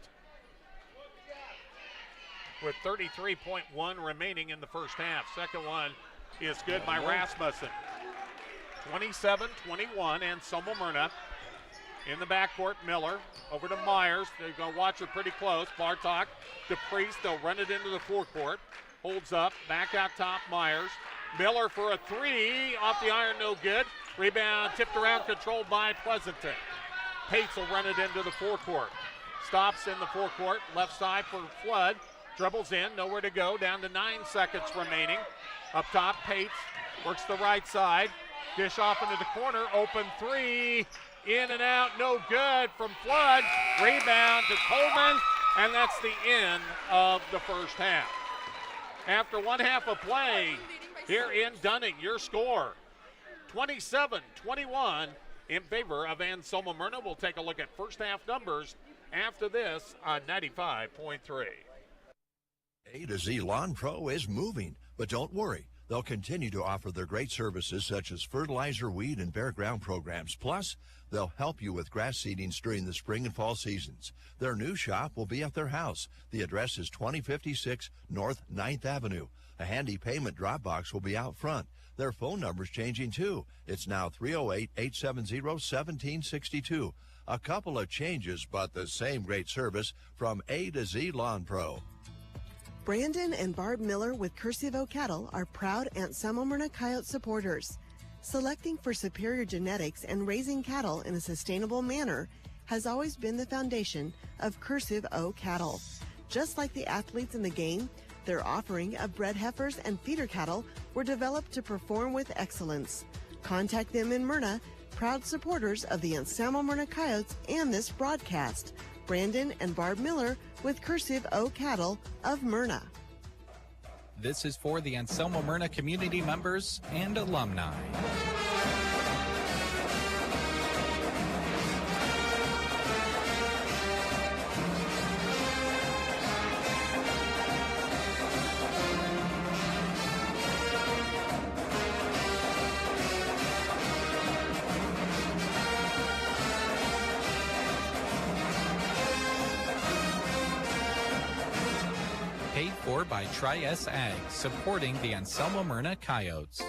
with 33.1 remaining in the first half. Second one is good by Rasmussen. 27-21, Anselmo-Merna in the backcourt. Miller over to Myers. They're going to watch her pretty close. Bartok to Priest. They'll run it into the forecourt. Holds up. Back out top, Myers. Miller for a 3. Off the iron, no good. Rebound tipped around, controlled by Pleasanton. Pates will run it into the forecourt. Stops in the forecourt. Left side for Flood. Dribbles in, nowhere to go. Down to 9 seconds remaining. Up top, Pates works the right side. Dish off into the corner. Open 3. In and out, no good from Flood. Rebound to Coleman, and that's the end of the first half. After one half of play here in Dunning, your score 27-21 in favor of Anselmo-Merna. We'll take a look at first half numbers after this on 95.3. A to Z Lawn Pro is moving, but don't worry. They'll continue to offer their great services such as fertilizer, weed, and bare ground programs. Plus, they'll help you with grass seedings during the spring and fall seasons. Their new shop will be at their house. The address is 2056 North 9th Avenue. A handy payment drop box will be out front. Their phone number's changing too. It's now 308-870-1762. A couple of changes, but the same great service from A to Z Lawn Pro. Brandon and Barb Miller with Cursive O Cattle are proud Anselmo-Merna Coyote supporters. Selecting for superior genetics and raising cattle in a sustainable manner has always been the foundation of Cursive O Cattle. Just like the athletes in the game, their offering of bred heifers and feeder cattle were developed to perform with excellence. Contact them in Myrna, proud supporters of the Anselmo-Merna Coyotes and this broadcast. Brandon and Barb Miller with Cursive O Cattle of Myrna. This is for the Anselmo-Merna community members and alumni. Paid for by Tri-S Ag, supporting the Anselmo-Merna Coyotes.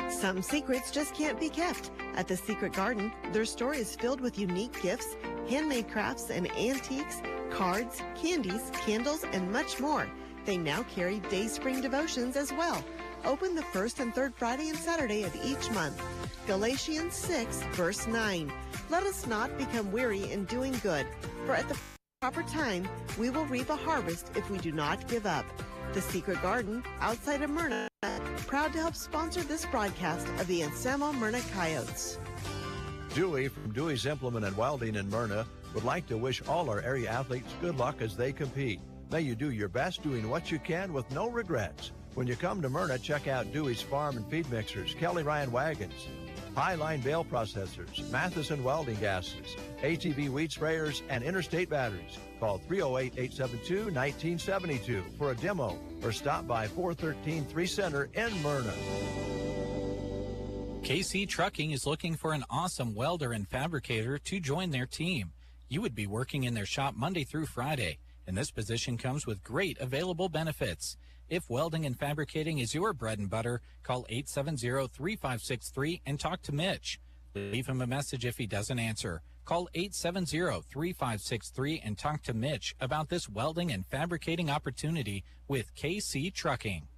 Some secrets just can't be kept. At the Secret Garden, their store is filled with unique gifts, handmade crafts and antiques, cards, candies, candles, and much more. They now carry Day Spring devotions as well. Open the first and third Friday and Saturday of each month. Galatians 6, verse 9. Let us not become weary in doing good, for at the proper time, we will reap a harvest if we do not give up. The Secret Garden, outside of Myrna, proud to help sponsor this broadcast of the Anselmo-Merna Coyotes. Dewey from Dewey's Implement and Welding in Myrna would like to wish all our area athletes good luck as they compete. May you do your best doing what you can with no regrets. When you come to Myrna, check out Dewey's Farm and Feed Mixers, Kelly Ryan Wagons, Highline Bale Processors, Matheson Welding Gases, ATV Weed Sprayers, and Interstate Batteries. Call 308-872-1972 for a demo or stop by 413 3 Center in Myrna. KC Trucking is looking for an awesome welder and fabricator to join their team. You would be working in their shop Monday through Friday, and this position comes with great available benefits. If welding and fabricating is your bread and butter, call 870-3563 and talk to Mitch. Leave him a message if he doesn't answer. Call 870-3563 and talk to Mitch about this welding and fabricating opportunity with KC Trucking.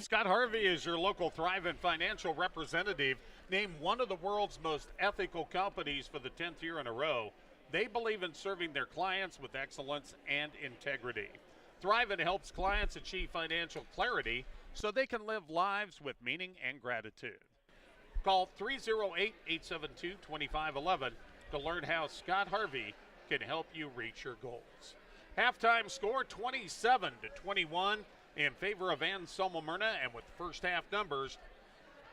Scott Harvey is your local Thrivent financial representative. Named one of the world's most ethical companies for the 10th year in a row. They believe in serving their clients with excellence and integrity. Thrivent helps clients achieve financial clarity so they can live lives with meaning and gratitude. Call 308-872-2511 to learn how Scott Harvey can help you reach your goals. Halftime score 27-21 in favor of Anselmo-Merna, and with first half numbers,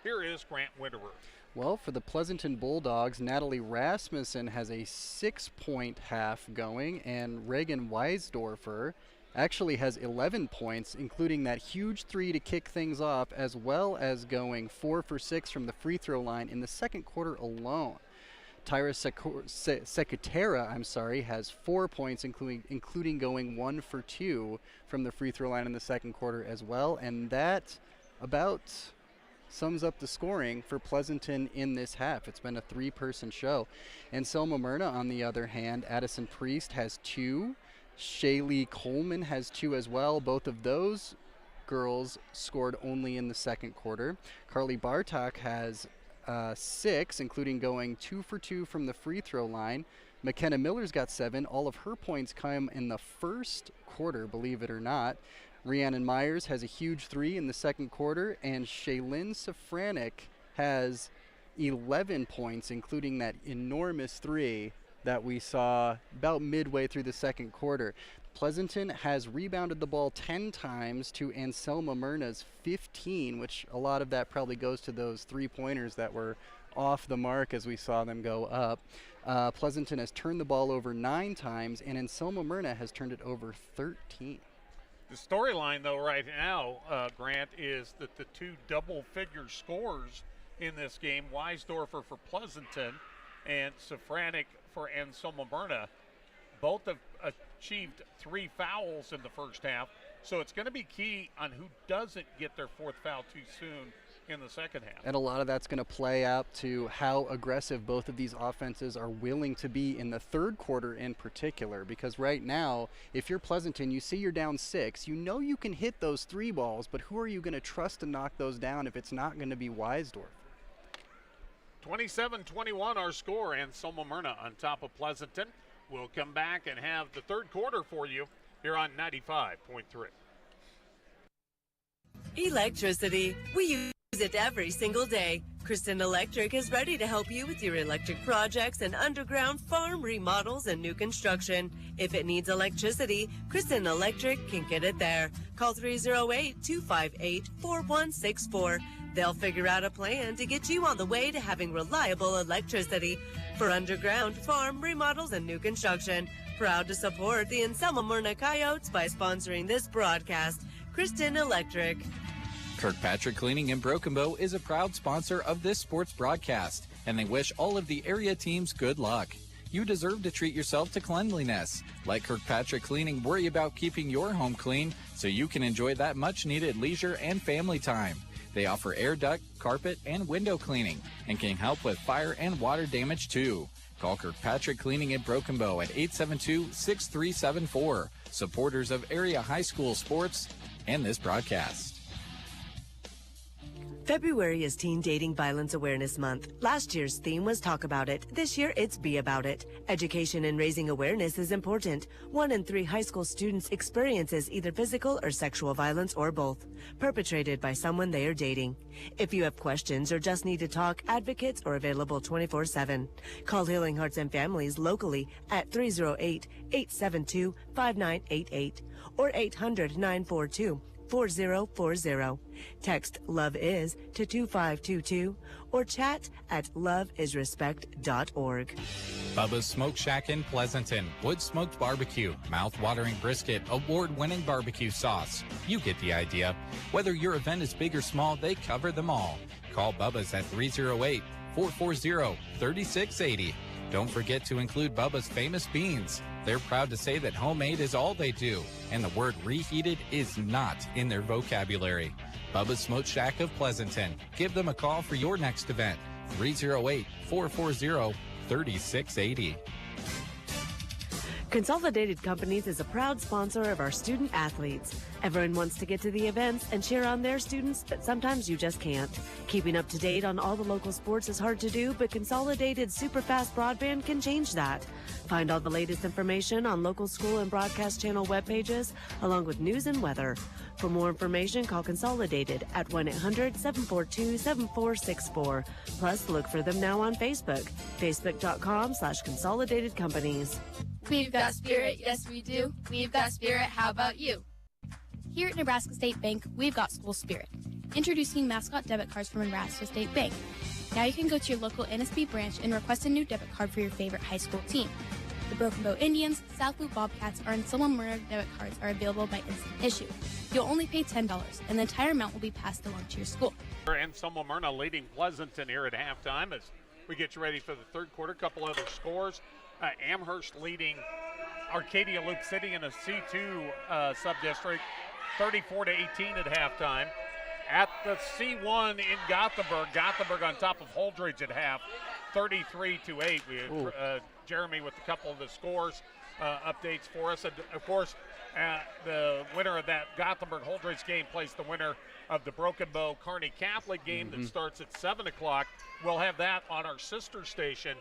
here is Grant Winterer. Well, for the Pleasanton Bulldogs, Natalie Rasmussen has a 6-point half going, and Reagan Weisdorfer actually has 11 points, including that huge 3 to kick things off, as well as going 4 for 6 from the free throw line in the second quarter alone. Tyra Secutera, has 4 points, including going 1 for 2 from the free throw line in the second quarter as well, and that about sums up the scoring for Pleasanton in this half. It's been a 3-person show. Anselmo-Merna, on the other hand, Addison Priest has 2. Shaylee Coleman has 2 as well. Both of those girls scored only in the second quarter. Carly Bartok has 6, including going 2 for 2 from the free throw line. McKenna Miller's got 7. All of her points come in the first quarter, believe it or not. Rhiannon Myers has a huge 3 in the second quarter, and Shaylin Safranik has 11 points, including that enormous 3 that we saw about midway through the second quarter. Pleasanton has rebounded the ball 10 times to Anselmo-Merna's 15, which a lot of that probably goes to those 3-pointers that were off the mark as we saw them go up. Pleasanton has turned the ball over 9 times, and Anselmo-Merna has turned it over 13. The storyline, though, right now, Grant, is that the 2 double-figure scores in this game, Weisdorfer for Pleasanton and Safranik for Anselmo-Merna, both have achieved 3 fouls in the first half. So it's going to be key on who doesn't get their fourth foul too soon in the second half. And a lot of that's going to play out to how aggressive both of these offenses are willing to be in the third quarter in particular, because right now, if you're Pleasanton, you see you're down 6, you know you can hit those 3 balls, but who are you going to trust to knock those down if it's not going to be Weisdorf? 27-21 our score, Anselmo-Merna on top of Pleasanton. We'll come back and have the third quarter for you here on 95.3. Electricity. We use it every single day. Kristen Electric is ready to help you with your electric projects and underground farm remodels and new construction. If it needs electricity, Kristen Electric can get it there. Call 308-258-4164. They'll figure out a plan to get you on the way to having reliable electricity. For underground farm remodels and new construction, proud to support the Anselmo-Merna Coyotes by sponsoring this broadcast. Kristen Electric. Kirkpatrick Cleaning in Broken Bow is a proud sponsor of this sports broadcast, and they wish all of the area teams good luck. You deserve to treat yourself to cleanliness. Let Kirkpatrick Cleaning worry about keeping your home clean so you can enjoy that much-needed leisure and family time. They offer air duct, carpet, and window cleaning and can help with fire and water damage too. Call Kirkpatrick Cleaning in Broken Bow at 872-6374. Supporters of area high school sports and this broadcast. February is Teen Dating Violence Awareness Month. Last year's theme was Talk About It. This year, it's Be About It. Education and raising awareness is important. 1 in 3 high school students experiences either physical or sexual violence or both, perpetrated by someone they are dating. If you have questions or just need to talk, advocates are available 24/7. Call Healing Hearts and Families locally at 308-872-5988 or 800-942-4040. Text Love Is to 2522 or chat at loveisrespect.org. Bubba's Smoke Shack in Pleasanton. Wood smoked barbecue, mouth-watering brisket, award-winning barbecue sauce. You get the idea. Whether your event is big or small, they cover them all. Call Bubba's at 308-440-3680. Don't forget to include Bubba's famous beans. They're proud to say that homemade is all they do, and the word reheated is not in their vocabulary. Bubba's Smoke Shack of Pleasanton. Give them a call for your next event. 308-440-3680. Consolidated Companies is a proud sponsor of our student athletes. Everyone wants to get to the events and cheer on their students, but sometimes you just can't. Keeping up to date on all the local sports is hard to do, but Consolidated Superfast Broadband can change that. Find all the latest information on local school and broadcast channel web pages, along with news and weather. For more information, call Consolidated at 1-800-742-7464. Plus, look for them now on Facebook, facebook.com/Consolidated Companies. We've got spirit, yes we do. We've got spirit, how about you? Here at Nebraska State Bank, we've got school spirit. Introducing mascot debit cards from Nebraska State Bank. Now you can go to your local NSB branch and request a new debit card for your favorite high school team. The Broken Bow Indians, South Blue Bobcats, or Anselmo-Merna debit cards are available by instant issue. You'll only pay $10, and the entire amount will be passed along to your school. Anselmo-Merna leading Pleasanton here at halftime as we get you ready for the third quarter. Couple other scores. Amherst leading Arcadia Luke City in a C2 subdistrict, 34-18 at halftime. At the C1 in Gothenburg on top of Holdridge at half, 33-8. We have Jeremy with a couple of the scores updates for us. And of course, the winner of that Gothenburg-Holdridge game plays the winner of the Broken Bow Kearney Catholic game that starts at 7 o'clock. We'll have that on our sister station,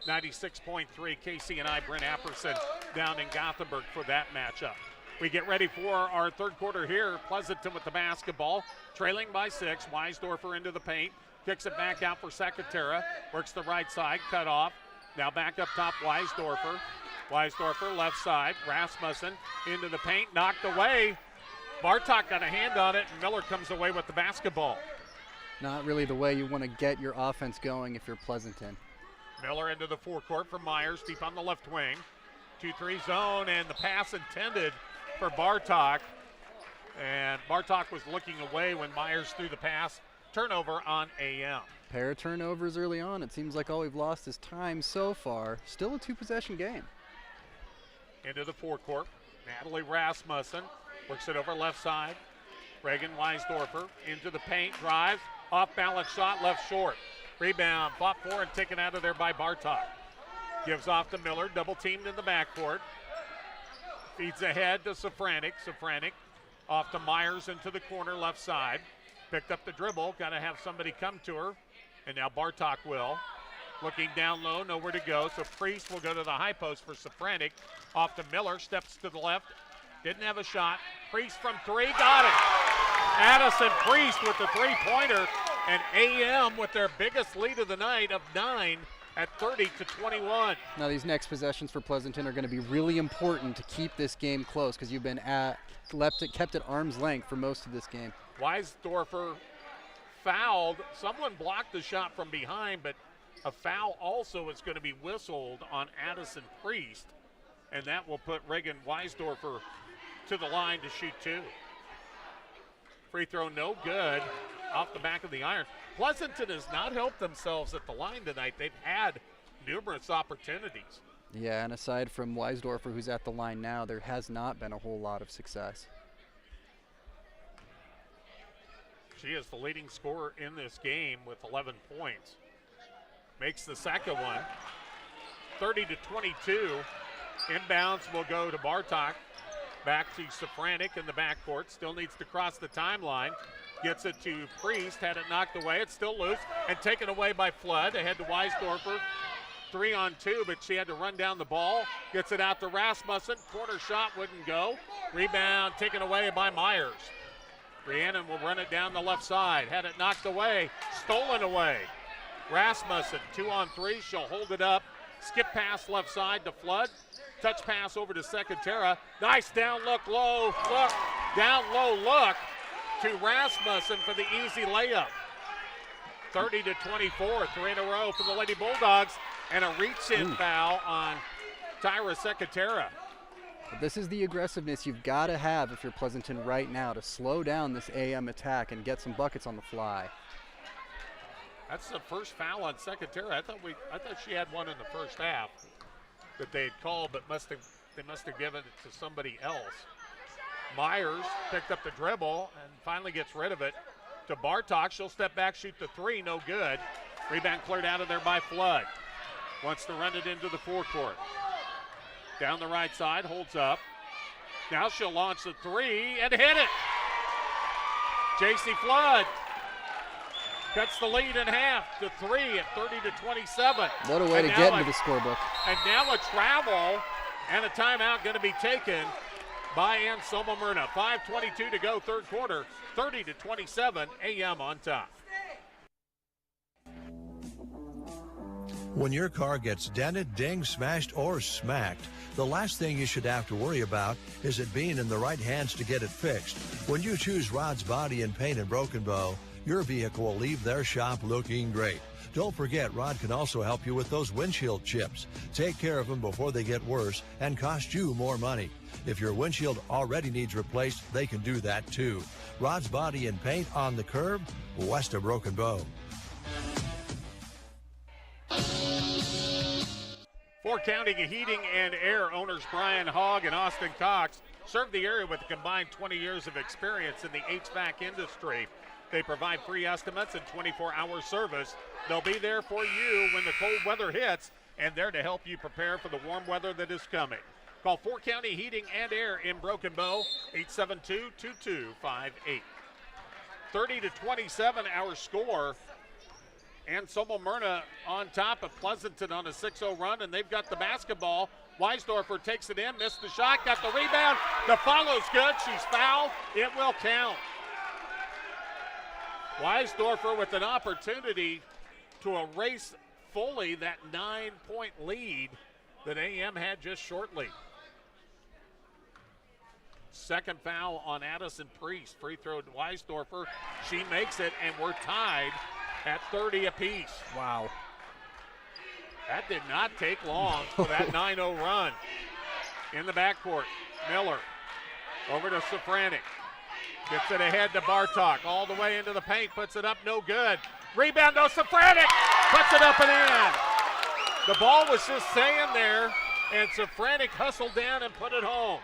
96.3 KCNI Brent Apperson down in Gothenburg for that matchup. We get ready for our third quarter here. Pleasanton with the basketball, trailing by 6. Weisdorfer into the paint, kicks it back out for Secretera, works the right side, cut off. Now back up top, Weisdorfer. Weisdorfer left side, Rasmussen into the paint, knocked away. Bartok got a hand on it, and Miller comes away with the basketball. Not really the way you want to get your offense going if you're Pleasanton. Miller into the forecourt for Myers, deep on the left wing. 2-3 zone, and the pass intended for Bartok. And Bartok was looking away when Myers threw the pass. Turnover on AM. Pair of turnovers early on. It seems like all we've lost is time so far. Still a 2-possession game. Into the forecourt. Natalie Rasmussen Works it over left side. Reagan Weisdorfer into the paint, drives, off-balance shot, left short. Rebound, fought for and taken out of there by Bartok. Gives off to Miller, double teamed in the backcourt. Feeds ahead to Safranik. Safranik off to Myers into the corner, left side. Picked up the dribble, got to have somebody come to her. And now Bartok will. Looking down low, nowhere to go. So Priest will go to the high post for Safranik. Off to Miller, steps to the left. Didn't have a shot. Priest from three, got it. Addison Priest with the three-pointer. And AM with their biggest lead of the night of 9 at 30-21. Now these next possessions for Pleasanton are going to be really important to keep this game close because you've been kept at arm's length for most of this game. Weisdorfer fouled. Someone blocked the shot from behind, but a foul also is going to be whistled on Addison Priest, and that will put Reagan Weisdorfer to the line to shoot 2. Free throw no good, off the back of the iron. Pleasanton has not helped themselves at the line tonight. They've had numerous opportunities. Yeah, and aside from Weisdorfer, who's at the line now, there has not been a whole lot of success. She is the leading scorer in this game with 11 points. Makes the second one. 30-22. Inbounds will go to Bartok. Back to Safranik in the backcourt. Still needs to cross the timeline. Gets it to Priest. Had it knocked away. It's still loose and taken away by Flood. Ahead to Weisdorfer. 3-on-2, but she had to run down the ball. Gets it out to Rasmussen. Corner shot wouldn't go. Rebound taken away by Myers. Rhiannon will run it down the left side. Had it knocked away. Stolen away. Rasmussen, 2-on-3. She'll hold it up. Skip pass left side to Flood. Touch pass over to Secatera. Nice down look, low look. Down low look to Rasmussen for the easy layup. 30-24, 3 in a row for the Lady Bulldogs. And a reach-in foul on Tyra Secatera. This is the aggressiveness you've got to have if you're Pleasanton right now to slow down this AM attack and get some buckets on the fly. That's the first foul on Secatera. I thought she had one in the first half that they had called, but they must have given it to somebody else. Myers picked up the dribble and finally gets rid of it to Bartok. She'll step back, shoot the 3, no good. Rebound cleared out of there by Flood. Wants to run it into the forecourt. Down the right side, holds up. Now she'll launch the 3 and hit it. JC Flood cuts the lead in half to 3 at 30-27. What a way to get into the scorebook. And now a travel and a timeout going to be taken by Anselmo-Merna. 5:22 to go, third quarter. 30-27, AM on top. When your car gets dented, dinged, smashed, or smacked, the last thing you should have to worry about is it being in the right hands to get it fixed. When you choose Rod's Body and Paint in Broken Bow, your vehicle will leave their shop looking great. Don't forget, Rod can also help you with those windshield chips. Take care of them before they get worse and cost you more money. If your windshield already needs replaced, they can do that too. Rod's Body and Paint on the curb, west of Broken Bow. Four County Heating and Air owners Brian Hogg and Austin Cox serve the area with a combined 20 years of experience in the HVAC industry. They provide free estimates and 24-hour service. They'll be there for you when the cold weather hits and there to help you prepare for the warm weather that is coming. Call Four County Heating and Air in Broken Bow, 872-2258. 30-27 our score. Anselmo-Merna on top of Pleasanton on a 6-0 run, and they've got the basketball. Weisdorfer takes it in, missed the shot, got the rebound. The follow's good. She's fouled. It will count. Weisdorfer with an opportunity to erase fully that 9-point lead that AM had just shortly. Second foul on Addison Priest. Free throw to Weisdorfer. She makes it, and we're tied at 30 apiece. Wow. That did not take long for that 9-0 run. In the backcourt, Miller over to Safranik. Gets it ahead to Bartok, all the way into the paint, puts it up, no good. Rebound to Safranik, puts it up and in. The ball was just staying there, and Safranik hustled down and put it home.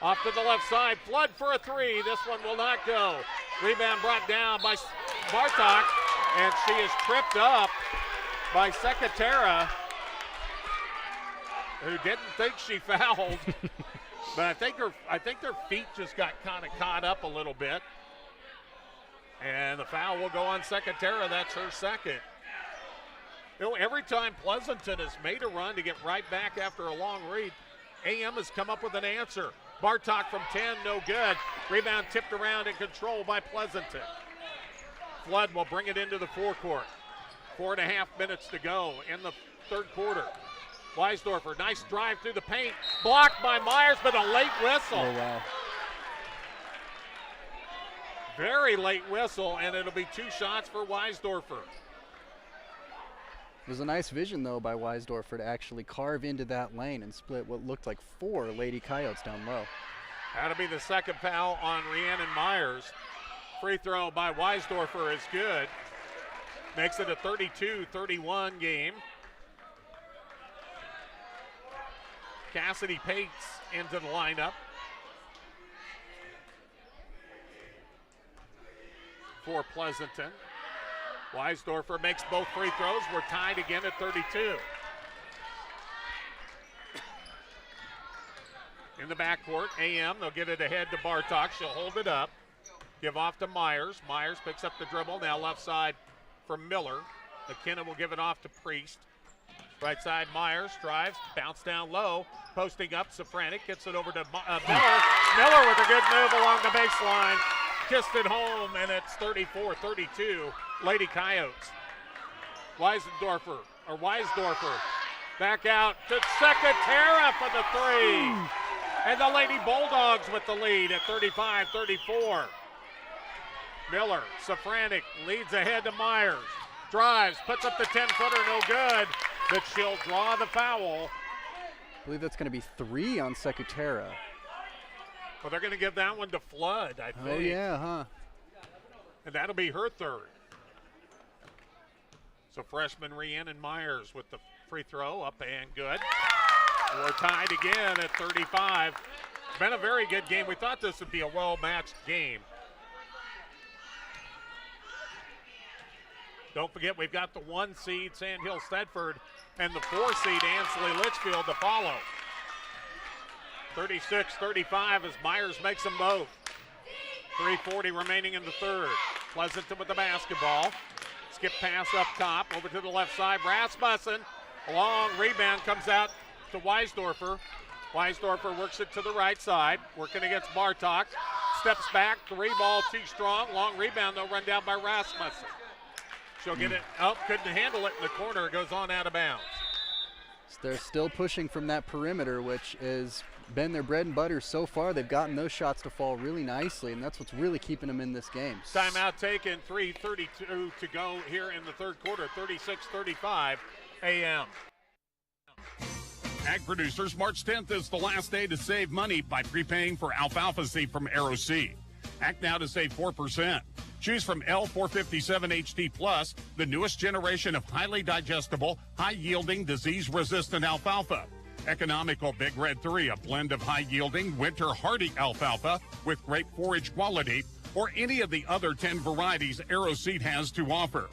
Off to the left side, Flood for a three. This one will not go. Rebound brought down by Bartok, and she is tripped up by Secatera, who didn't think she fouled. But I think their feet just got kind of caught up a little bit. And the foul will go on Secatera. That's her second. You know, every time Pleasanton has made a run to get right back after a long read, AM has come up with an answer. Bartok from 10, no good. Rebound tipped around and controlled by Pleasanton. Flood will bring it into the forecourt. 4.5 minutes to go in the third quarter. Weisdorfer, nice drive through the paint. Blocked by Myers, but a late whistle. Oh, wow. Very late whistle, and it'll be 2 shots for Weisdorfer. It was a nice vision, though, by Weisdorfer to actually carve into that lane and split what looked like 4 Lady Coyotes down low. That'll be the second foul on Rhiannon Myers. Free throw by Weisdorfer is good. Makes it a 32-31 game. Cassidy Pates into the lineup for Pleasanton. Weisdorfer makes both free throws. We're tied again at 32. In the backcourt, AM, they'll get it ahead to Bartok. She'll hold it up. Give off to Myers. Myers picks up the dribble. Now left side for Miller. McKenna will give it off to Priest. Right side, Myers drives, bounce down low. Posting up, Safranik gets it over to Miller. Miller with a good move along the baseline. Kissed it home, and it's 34-32. Lady Coyotes. Weisdorfer back out to Secatera for the three. And the Lady Bulldogs with the lead at 35-34. Miller, Safranik leads ahead to Myers. Drives, puts up the 10-footer, no good, but she'll draw the foul. I believe that's going to be 3 on Secatera. Well, they're going to give that one to Flood, I think. Oh, yeah, huh? And that'll be her third. So freshman Rhiannon Myers with the free throw, up and good. We're tied again at 35. It's been a very good game. We thought this would be a well-matched game. Don't forget, we've got the 1 seed Sandhills Thedford and the 4 seed Ansl Litchfield to follow. 36-35 as Myers makes them both. 3:40 remaining in the third. Pleasanton with the basketball. Skip pass up top, over to the left side. Rasmussen, a long rebound comes out to Weisdorfer. Weisdorfer works it to the right side, working against Bartok. Steps back, 3 ball too strong. Long rebound, though, run down by Rasmussen. She'll get it up, couldn't handle it in the corner. It goes on out of bounds. So they're still pushing from that perimeter, which has been their bread and butter so far. They've gotten those shots to fall really nicely, and that's what's really keeping them in this game. Timeout taken, 3:32 to go here in the third quarter, 36-35 AM. Ag producers, March 10th is the last day to save money by prepaying for alfalfa seed from Arrow Seed. Act now to save 4%. Choose from L457 HT Plus, the newest generation of highly digestible, high-yielding, disease-resistant alfalfa. Economical Big Red 3, a blend of high-yielding, winter-hardy alfalfa with great forage quality, or any of the other 10 varieties Arrow Seed has to offer.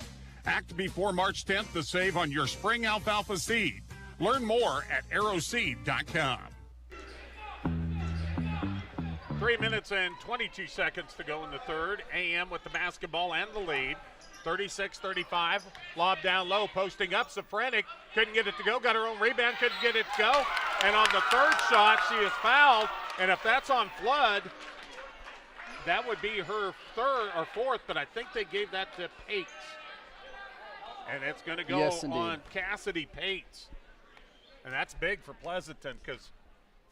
Act before March 10th to save on your spring alfalfa seed. Learn more at arrowseed.com. 3 minutes and 22 seconds to go in the third. AM with the basketball and the lead. 36-35. Lob down low, posting up. Safranik couldn't get it to go. Got her own rebound, couldn't get it to go. And on the third shot, she is fouled. And if that's on Flood, that would be her third or fourth, but I think they gave that to Pates. And it's going to go on Cassidy Pates. And that's big for Pleasanton because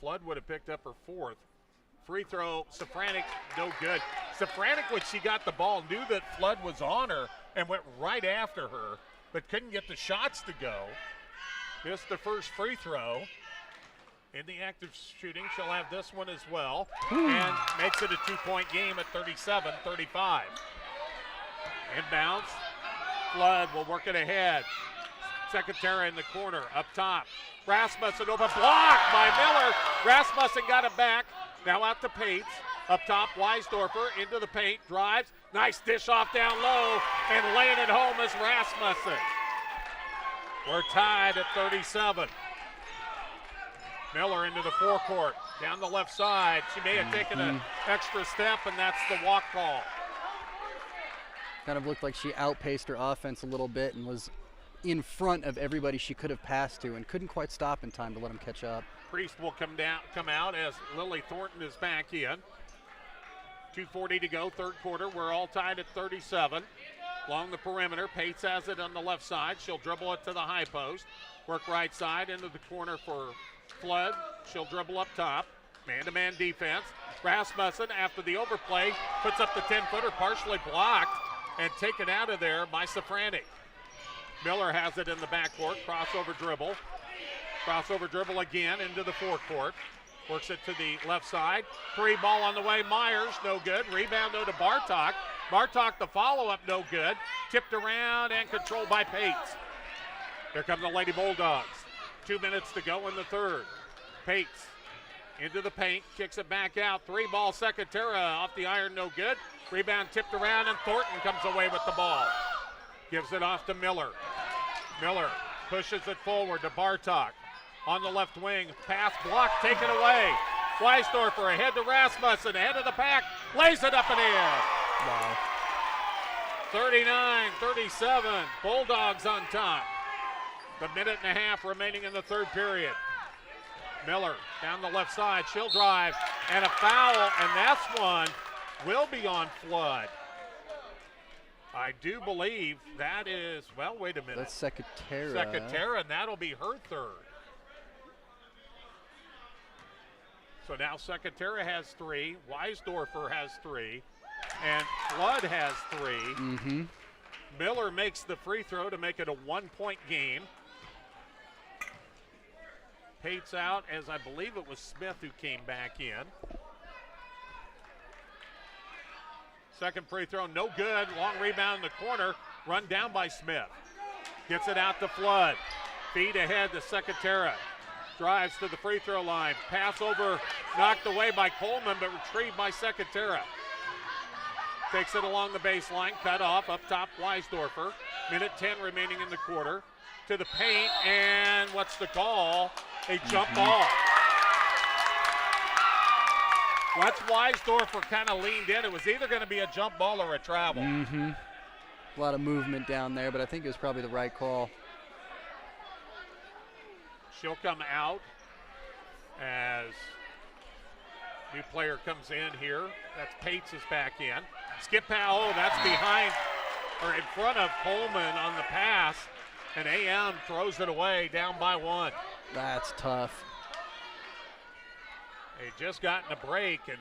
Flood would have picked up her fourth. Free throw, Safranik, no good. Safranik, when she got the ball, knew that Flood was on her and went right after her, but couldn't get the shots to go. Missed the first free throw. In the active shooting, she'll have this one as well. And makes it a 2-point game at 37-35. Inbounds. Flood will work it ahead. Secatera in the corner, up top. Rasmussen over, blocked by Miller. Rasmussen got it back. Now out to Pates. Up top, Weisdorfer into the paint, drives. Nice dish off down low, and laying it home is Rasmussen. We're tied at 37. Miller into the forecourt, down the left side. She may have taken an extra step, and that's the walk call. Kind of looked like she outpaced her offense a little bit and was in front of everybody she could have passed to and couldn't quite stop in time to let him catch up. Priest will come out as Lily Thornton is back in. 2:40 to go, third quarter. We're all tied at 37. Along the perimeter, Pates has it on the left side. She'll dribble it to the high post. Work right side into the corner for Flood. She'll dribble up top. Man-to-man defense. Rasmussen, after the overplay, puts up the 10-footer, partially blocked and taken out of there by Safrani. Miller has it in the backcourt. Crossover dribble. Crossover dribble again into the forecourt. Works it to the left side. Three ball on the way. Myers, no good. Rebound though to Bartok. Bartok, the follow-up, no good. Tipped around and controlled by Pates. Here come the Lady Bulldogs. 2 minutes to go in the third. Pates into the paint, kicks it back out. Three ball, Secretera off the iron, no good. Rebound tipped around, and Thornton comes away with the ball. Gives it off to Miller. Miller pushes it forward to Bartok. On the left wing, pass blocked, taken away. Weisdorfer ahead to Rasmussen, ahead of the pack, lays it up and in. Wow. 39-37, Bulldogs on top. The minute and a half remaining in the third period. Miller down the left side, she'll drive, and a foul, and that's one will be on Flood. I do believe that is, well, wait a minute. That's Secretera. Secretera, and that'll be her third. So now Secretera has three, Weisdorfer has three, and Flood has three. Miller makes the free throw to make it a 1-point game. Pates out, as I believe it was Smith who came back in. Second free throw, no good. Long rebound in the corner, run down by Smith. Gets it out to Flood. Feed ahead to Secretera. Drives to the free throw line. Pass over, knocked away by Coleman, but retrieved by Secretera. Takes it along the baseline, cut off, up top, Weisdorfer. Minute 10 remaining in the quarter. To the paint, and what's the call? A jump ball. Once Weisdorfer kind of leaned in, it was either going to be a jump ball or a travel. A lot of movement down there, but I think it was probably the right call. She'll come out as new player comes in here. That's Pates is back in. Skip Powell, that's behind or in front of Coleman on the pass, and AM throws it away down by one. That's tough. They just gotten a break and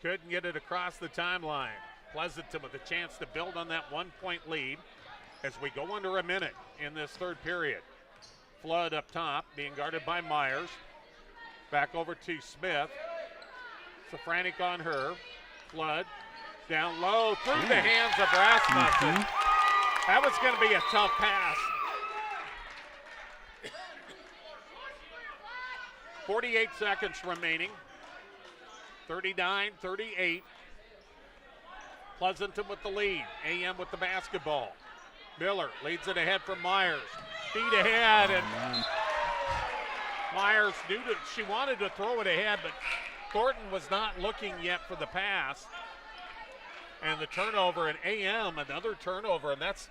couldn't get it across the timeline. Pleasanton with a chance to build on that 1-point lead as we go under a minute in this third period. Flood up top, being guarded by Myers. Back over to Smith. Safranik on her. Flood down low through the hands of Rasmussen. That was going to be a tough pass. 48 seconds remaining. 39-38. Pleasanton with the lead. AM with the basketball. Miller leads it ahead from Myers. Feed ahead, and Myers knew that she wanted to throw it ahead, but Thornton was not looking yet for the pass. And the turnover, and AM, another turnover, and that's,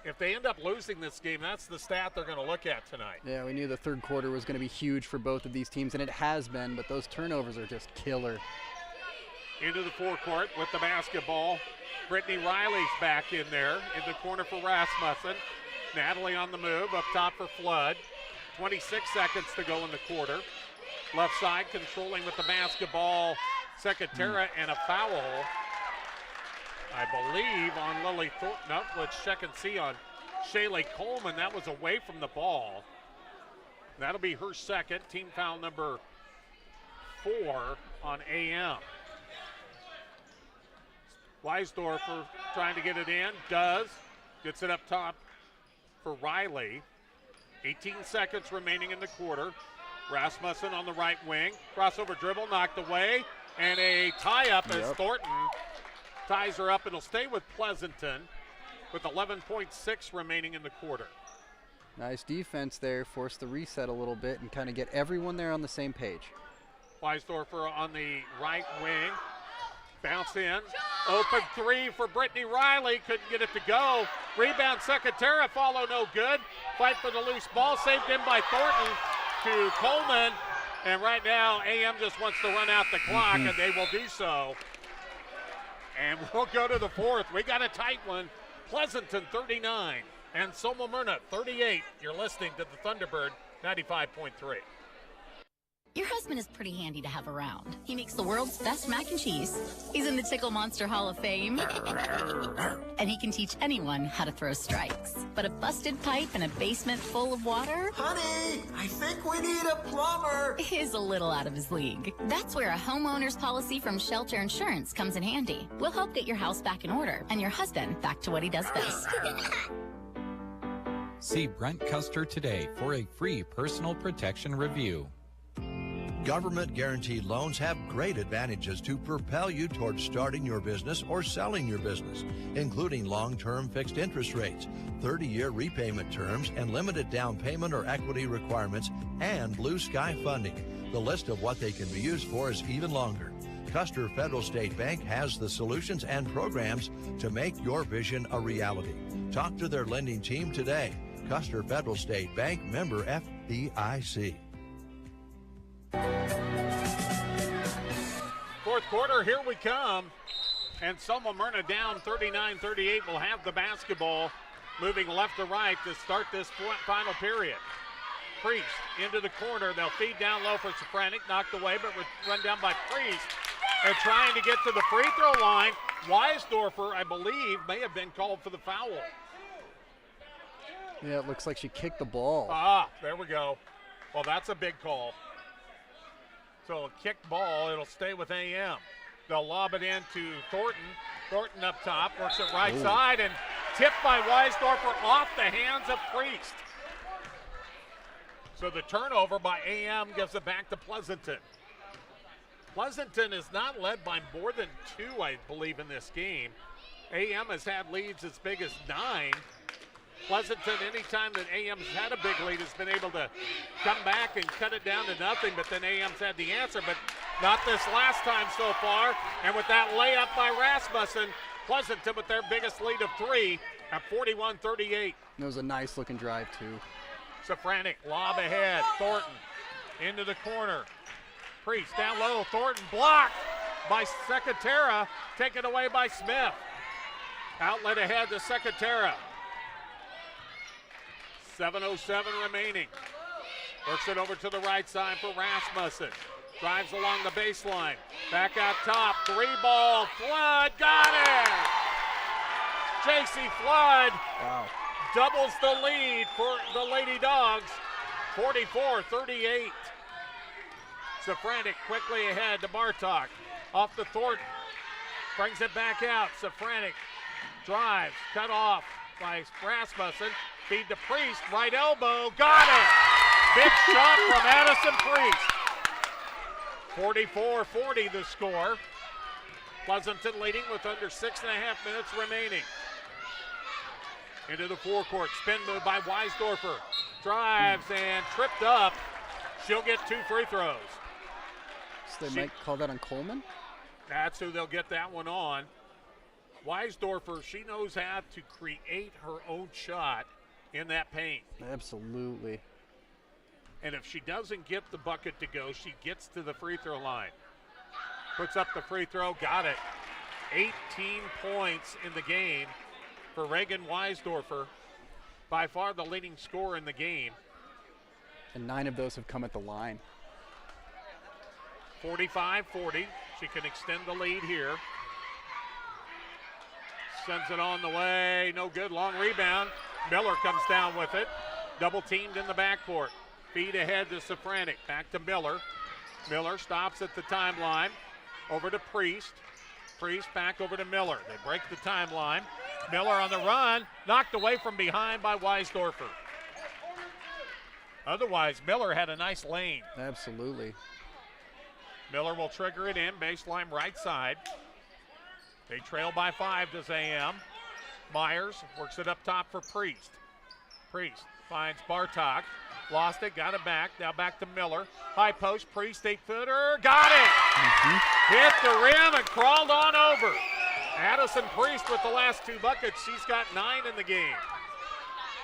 if they end up losing this game, that's the stat they're going to look at tonight. Yeah, we knew the third quarter was going to be huge for both of these teams, and it has been, but those turnovers are just killer. Into the forecourt with the basketball. Brittany Riley's back in there in the corner for Rasmussen. Natalie on the move, up top for Flood. 26 seconds to go in the quarter. Left side controlling with the basketball. Secretera and a foul, I believe, on Lily Thornton. No, let's check and see on Shaylee Coleman. That was away from the ball. That'll be her second. Team foul number 4 on AM. Weisdorfer trying to get it in. Does. Gets it up top for Riley. 18 seconds remaining in the quarter. Rasmussen on the right wing. Crossover dribble knocked away. And a tie-up as Thornton ties her up. It'll stay with Pleasanton with 11.6 remaining in the quarter. Nice defense there. Forced the reset a little bit and kind of get everyone there on the same page. Weisdorfer on the right wing. Bounce in. Open three for Brittany Riley. Couldn't get it to go. Rebound Secatera. Follow no good. Fight for the loose ball. Saved in by Thornton to Coleman. And right now, AM just wants to run out the clock, and they will do so. And we'll go to the fourth. We got a tight one. Pleasanton 39. Anselmo-Merna 38. You're listening to the Thunderbird 95.3. Your husband is pretty handy to have around. He makes the world's best mac and cheese. He's in the Tickle Monster Hall of Fame. And he can teach anyone how to throw strikes. But a busted pipe in a basement full of water? Honey, I think we need a plumber. Is a little out of his league. That's where a homeowner's policy from Shelter Insurance comes in handy. We'll help get your house back in order and your husband back to what he does best. See Brent Custer today for a free personal protection review. Government-guaranteed loans have great advantages to propel you towards starting your business or selling your business, including long-term fixed interest rates, 30-year repayment terms, and limited down payment or equity requirements, and blue sky funding. The list of what they can be used for is even longer. Custer Federal State Bank has the solutions and programs to make your vision a reality. Talk to their lending team today. Custer Federal State Bank, member FDIC. Fourth quarter, here we come. And Anselmo-Merna down 39-38 will have the basketball, moving left to right to start this final period. Priest into the corner. They'll feed down low for Safranek, knocked away, but run down by Priest. And trying to get to the free throw line. Weisdorfer, I believe, may have been called for the foul. Yeah, it looks like she kicked the ball. There we go. Well, that's a big call. So a kicked ball, it'll stay with AM. They'll lob it into Thornton. Thornton up top, works it right side, and tipped by Weisdorfer off the hands of Priest. So the turnover by AM gives it back to Pleasanton. Pleasanton is not led by more than 2, I believe, in this game. AM has had leads as big as 9. Pleasanton, anytime that AM's had a big lead, has been able to come back and cut it down to nothing, but then AM's had the answer, but not this last time so far. And with that layup by Rasmussen, Pleasanton with their biggest lead of 3 at 41-38. It was a nice-looking drive, too. Safranek, lob ahead. Thornton into the corner. Priest down low. Thornton blocked by Secatera, taken away by Smith. Outlet ahead to Secatera. 7:07 remaining. Works it over to the right side for Rasmussen. Drives along the baseline. Back out top. 3-ball. Flood got it! J.C. Flood doubles the lead for the Lady Dogs. 44-38. Safranek quickly ahead to Bartok. Off to Thornton. Brings it back out. Safranek drives. Cut off by Rasmussen. Feed to Priest, right elbow, got it! Big shot from Addison Priest. 44-40 the score. Pleasanton leading with under 6.5 minutes remaining. Into the forecourt, spin move by Weisdorfer. Drives and tripped up. She'll get 2 free throws. So they might call that on Coleman? That's who they'll get that one on. Weisdorfer, she knows how to create her own shot in that paint. Absolutely. And if she doesn't get the bucket to go, she gets to the free throw line. Puts up the free throw, got it. 18 points in the game for Reagan Weisdorfer. By far the leading scorer in the game. And 9 of those have come at the line. 45-40. She can extend the lead here. Sends it on the way. No good. Long rebound. Miller comes down with it. Double teamed in the backcourt. Feed ahead to Safranek. Back to Miller. Miller stops at the timeline. Over to Priest. Priest back over to Miller. They break the timeline. Miller on the run. Knocked away from behind by Weisdorfer. Otherwise, Miller had a nice lane. Absolutely. Miller will trigger it in, baseline right side. They trail by 5, does AM. Myers works it up top for Priest. Priest finds Bartok. Lost it, got it back. Now back to Miller. High post, Priest, 8-footer. Got it! Hit the rim and crawled on over. Addison Priest with the last 2 buckets. She's got 9 in the game.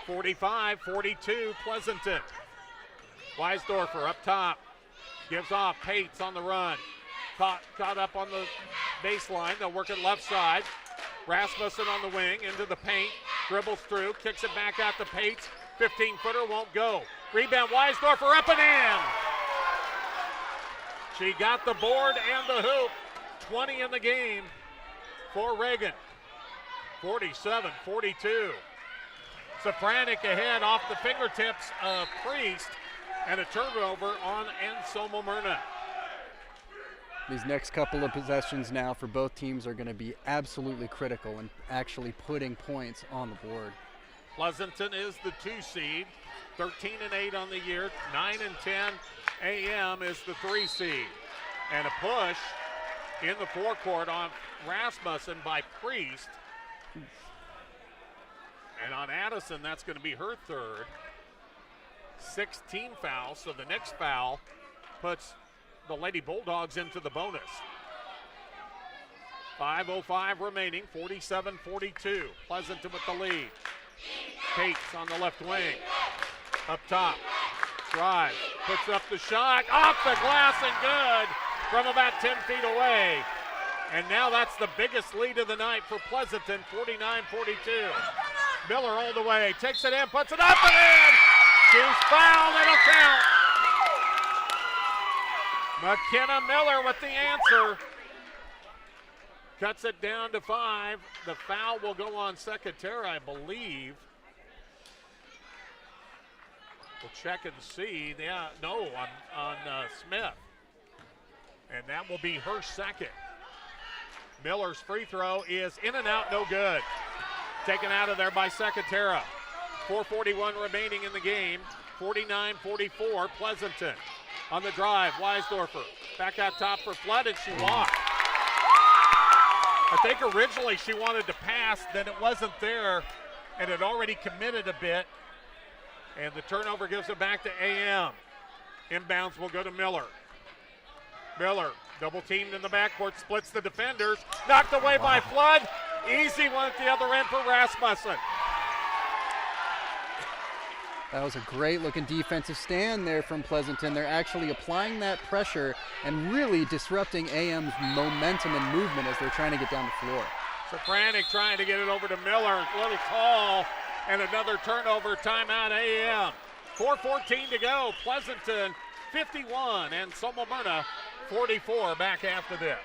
45-42, Pleasanton. Weisdorfer up top. Gives off. Pates on the run. Caught up on the baseline. They'll work it left side. Rasmussen on the wing into the paint. Dribbles through. Kicks it back out to Pates. 15-footer won't go. Rebound Weisdorfer up and in. She got the board and the hoop. 20 in the game for Reagan. 47-42. Safranik ahead off the fingertips of Priest. And a turnover on Anselmo-Merna. These next couple of possessions now for both teams are going to be absolutely critical in actually putting points on the board. Pleasanton is the 2 seed, 13-8 on the year, 9-10. AM is the 3 seed. And a push in the forecourt on Rasmussen by Priest. And on Addison, that's going to be her 3rd. 16 fouls, so the next foul puts the Lady Bulldogs into the bonus. 5:05 remaining, 47-42. Pleasanton with the lead. Pates on the left wing. Up top, drive, puts up the shot, off the glass and good from about 10 feet away. And now that's the biggest lead of the night for Pleasanton, 49-42. Miller all the way, takes it in, puts it up and in. She's fouled, it'll count. McKenna Miller with the answer. Cuts it down to 5. The foul will go on Secretary, I believe. We'll check and see. Yeah, no, on Smith. And that will be her 2nd. Miller's free throw is in and out, no good. Taken out of there by Secretary. 4:41 remaining in the game. 49-44, Pleasanton. On the drive, Weisdorfer. Back out top for Flood, and she walked. I think originally she wanted to pass, then it wasn't there, and had already committed a bit. And the turnover gives it back to AM. Inbounds will go to Miller. Miller, double teamed in the backcourt, splits the defenders. Knocked away by Flood. Easy one at the other end for Rasmussen. That was a great-looking defensive stand there from Pleasanton. They're actually applying that pressure and really disrupting AM's momentum and movement as they're trying to get down the floor. Safranik trying to get it over to Miller. A little tall, and another turnover. Timeout AM. 4:14 to go. Pleasanton 51 and Anselmo-Merna 44 back after this.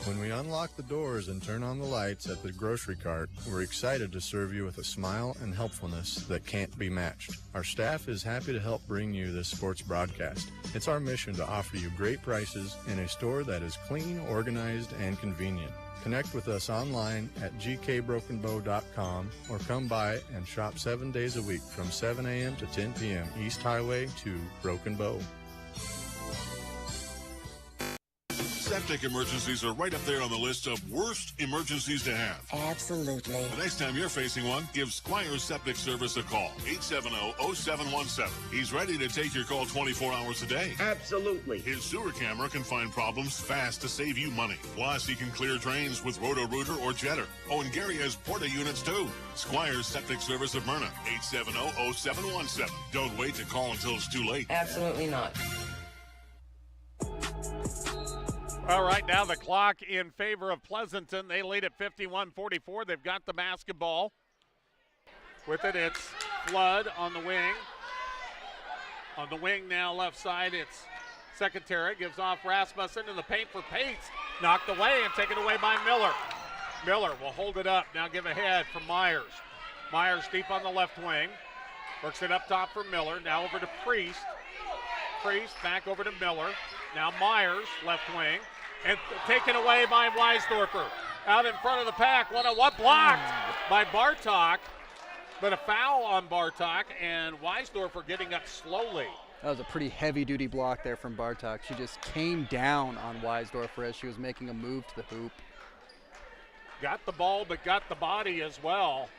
When we unlock the doors and turn on the lights at the grocery cart, we're excited to serve you with a smile and helpfulness that can't be matched. Our staff is happy to help bring you this sports broadcast. It's our mission to offer you great prices in a store that is clean, organized, and convenient. Connect with us online at gkbrokenbow.com or come by and shop 7 days a week from 7 a.m. to 10 p.m. East Highway to Broken Bow. Septic emergencies are right up there on the list of worst emergencies to have. Absolutely. The next time you're facing one, give Squires Septic Service a call. 870-0717. He's ready to take your call 24 hours a day. Absolutely. His sewer camera can find problems fast to save you money. Plus, he can clear drains with Roto-Rooter or Jetter. Oh, and Gary has Porta units, too. Squires Septic Service of Myrna. 870-0717. Don't wait to call until it's too late. Absolutely not. All right, now the clock in favor of Pleasanton. They lead at 51-44. They've got the basketball. With it, it's Flood on the wing. On the wing now, left side, it's Secretary. Gives off Rasmussen in the paint for Pates. Knocked away and taken away by Miller. Miller will hold it up. Now give ahead for Myers. Myers deep on the left wing. Works it up top for Miller. Now over to Priest. Priest back over to Miller. Now Myers, left wing. And taken away by Weisdorfer. Out in front of the pack. What blocked by Bartok. But a foul on Bartok, and Weisdorfer getting up slowly. That was a pretty heavy-duty block there from Bartok. She just came down on Weisdorfer as she was making a move to the hoop. Got the ball, but got the body as well.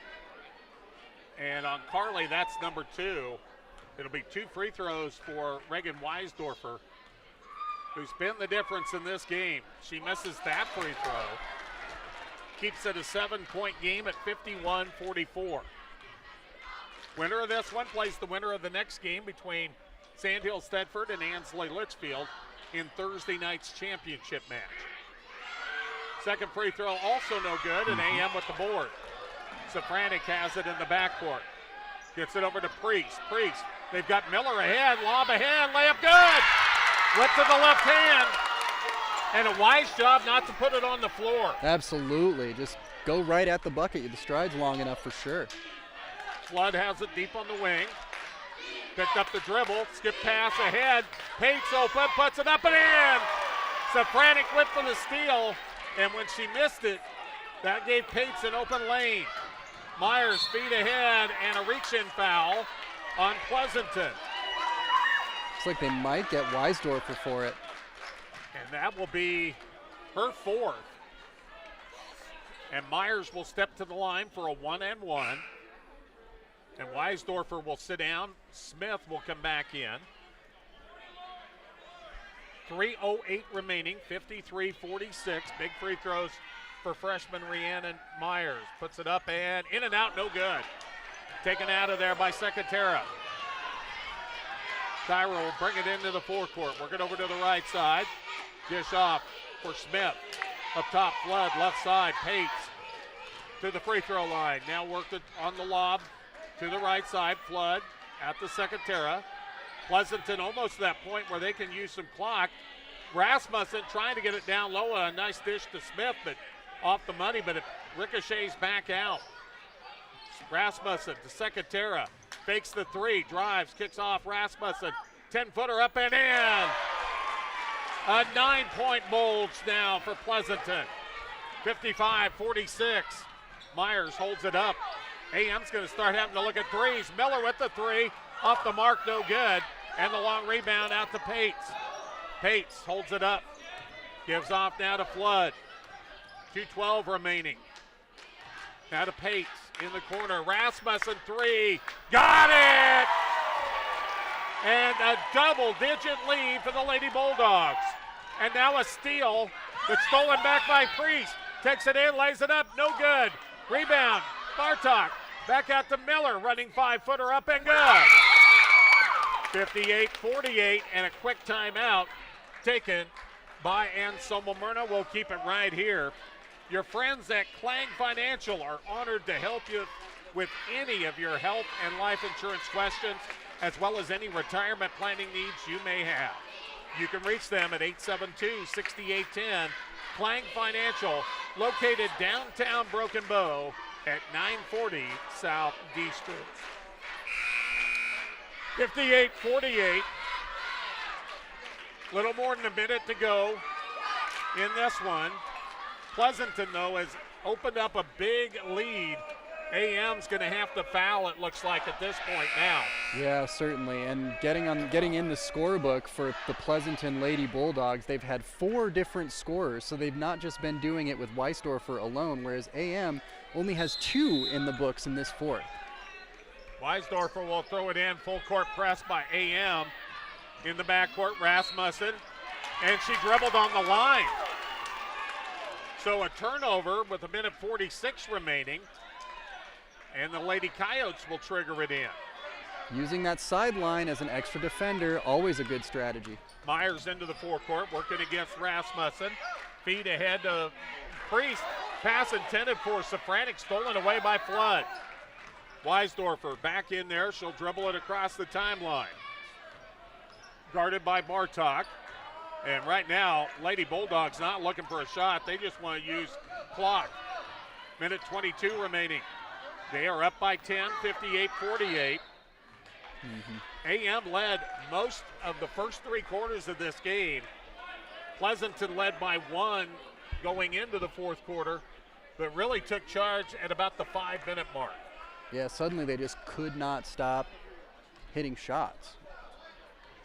And on Carly, that's number 2. It'll be 2 free throws for Reagan Weisdorfer, who's been the difference in this game. She misses that free throw. Keeps it a 7-point game at 51-44. Winner of this one plays the winner of the next game between Sandhills Thedford and Ansl Litchfield in Thursday night's championship match. Second free throw also no good, and AM with the board. Safranek has it in the backcourt. Gets it over to Priest. Priest, they've got Miller ahead, lob ahead, layup good. Went to the left hand, and a wise job not to put it on the floor. Absolutely, just go right at the bucket. The stride's long enough for sure. Flood has it deep on the wing. Picked up the dribble, skip pass ahead. Pates open, puts it up and in. Safranek went for the steal, and when she missed it, that gave Pates an open lane. Myers feet ahead and a reach-in foul on Pleasanton. Looks like they might get Weisdorfer for it. And that will be her 4th. And Myers will step to the line for a 1-and-1. And Weisdorfer will sit down. Smith will come back in. 3:08 remaining, 53-46. Big free throws for freshman Rhiannon Myers. Puts it up and in and out, no good. Taken out of there by Secatera. Tyra will bring it into the forecourt. Work it over to the right side. Dish off for Smith. Up top, Flood, left side. Pates to the free throw line. Now worked it on the lob to the right side. Flood at the Secatera. Pleasanton almost to that point where they can use some clock. Rasmussen trying to get it down low. A nice dish to Smith, but off the money, but it ricochets back out. Rasmussen to Secatera. Fakes the 3, drives, kicks off Rasmussen. 10-footer up and in. A 9-point bulge now for Pleasanton. 55-46. Myers holds it up. AM's going to start having to look at threes. Miller with the 3. Off the mark, no good. And the long rebound out to Pates. Pates holds it up. Gives off now to Flood. 2:12 remaining. Now to Pates in the corner. Rasmussen 3. Got it! And a double-digit lead for the Lady Bulldogs. And now a steal that's stolen back by Priest. Takes it in, lays it up, no good. Rebound, Bartok. Back out to Miller, running 5-footer up and good. 58-48, and a quick timeout taken by Anselmo-Merna. We'll keep it right here. Your friends at Clang Financial are honored to help you with any of your health and life insurance questions, as well as any retirement planning needs you may have. You can reach them at 872-6810. Clang Financial, located downtown Broken Bow at 940 South D Street. 58-48. Little more than a minute to go in this one. Pleasanton, though, has opened up a big lead. AM's going to have to foul, it looks like, at this point now. Yeah, certainly. And getting in the scorebook for the Pleasanton Lady Bulldogs, they've had 4 different scorers, so they've not just been doing it with Weisdorfer alone, whereas AM only has 2 in the books in this 4th. Weisdorfer will throw it in, full court press by AM. In the backcourt, Rasmussen, and she dribbled on the line. So a turnover with a minute 46 remaining, and the Lady Coyotes will trigger it in. Using that sideline as an extra defender, always a good strategy. Myers into the forecourt, working against Rasmussen. Feed ahead to Priest. Pass intended for Safranek, stolen away by Flood. Weisdorfer back in there. She'll dribble it across the timeline. Guarded by Bartok. And right now, Lady Bulldogs not looking for a shot. They just want to use clock. Minute 22 remaining. They are up by 10, 58-48. AM led most of the first 3 quarters of this game. Pleasanton led by 1 going into the 4th quarter, but really took charge at about the 5-minute mark. Yeah, suddenly they just could not stop hitting shots.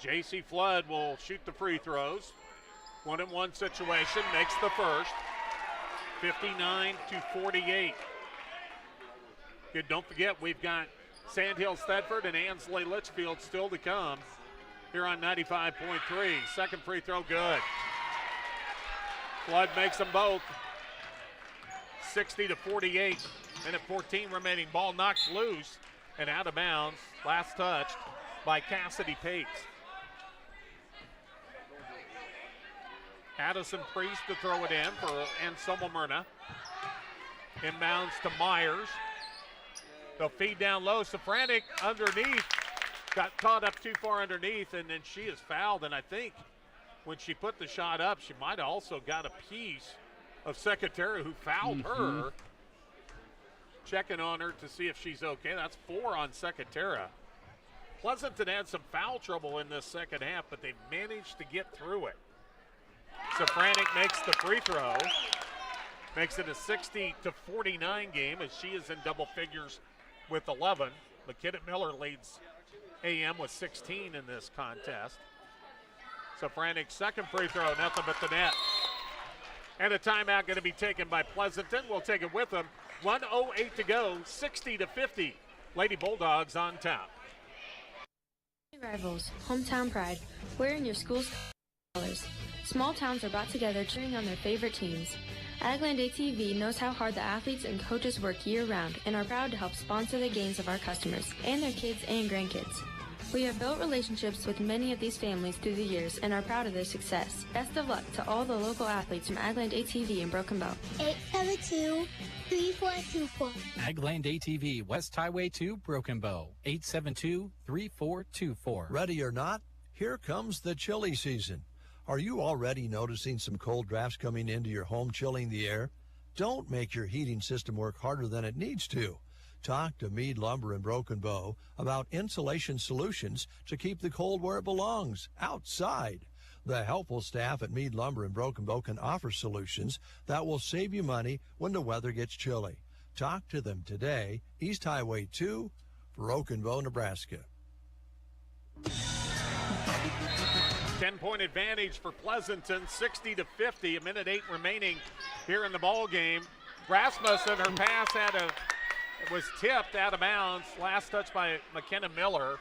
J.C. Flood will shoot the free throws. 1-and-1 situation, makes the first. 59-48. Good, don't forget, we've got Sandhills, Thedford, and Ansl Litchfield still to come here on 95.3. Second free throw, good. Flood makes them both. 60-48. Minute 14 remaining. Ball knocked loose and out of bounds. Last touched by Cassidy Pates. Addison Priest to throw it in for Anselmo-Merna. Inbounds to Myers. They'll feed down low. Safranek underneath. Got caught up too far underneath, and then she is fouled. And I think when she put the shot up, she might have also got a piece of Secretary who fouled her. Checking on her to see if she's okay. That's 4 on Secretera. Pleasanton had some foul trouble in this second half, but they managed to get through it. Safranek makes the free throw. Makes it a 60-49 game as she is in double figures with 11. McKinnon Miller leads AM with 16 in this contest. Safranek's second free throw, nothing but the net. And a timeout going to be taken by Pleasanton. We'll take it with them. 1:08 to go, 60-50. Lady Bulldogs on top. Rivals, hometown pride, wearing your school's colors. Small towns are brought together cheering on their favorite teams. Agland ATV knows how hard the athletes and coaches work year-round and are proud to help sponsor the games of our customers and their kids and grandkids. We have built relationships with many of these families through the years and are proud of their success. Best of luck to all the local athletes from Agland ATV in Broken Bow. 872-3424. Agland ATV, West Highway 2, Broken Bow. 872-3424. Ready or not, here comes the chilly season. Are you already noticing some cold drafts coming into your home, chilling the air? Don't make your heating system work harder than it needs to. Talk to Mead Lumber in Broken Bow about insulation solutions to keep the cold where it belongs, outside. The helpful staff at Mead Lumber in Broken Bow can offer solutions that will save you money when the weather gets chilly. Talk to them today, East Highway 2, Broken Bow, Nebraska. 10-point advantage for Pleasanton, 60-50. A minute 8 remaining here in the ball game. Rasmussen, her pass was tipped out of bounds. Last touch by McKenna Miller.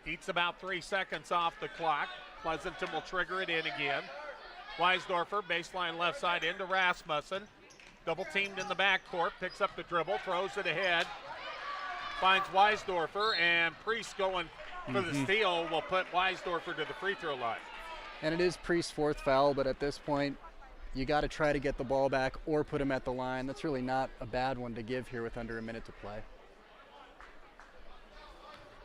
Eats about 3 seconds off the clock. Pleasanton will trigger it in again. Weisdorfer, baseline left side into Rasmussen. Double teamed in the backcourt. Picks up the dribble, throws it ahead. Finds Weisdorfer, and Priest going for the steal will put Weisdorfer to the free throw line. And it is Priest's 4th foul, but at this point, you got to try to get the ball back or put him at the line. That's really not a bad one to give here with under a minute to play.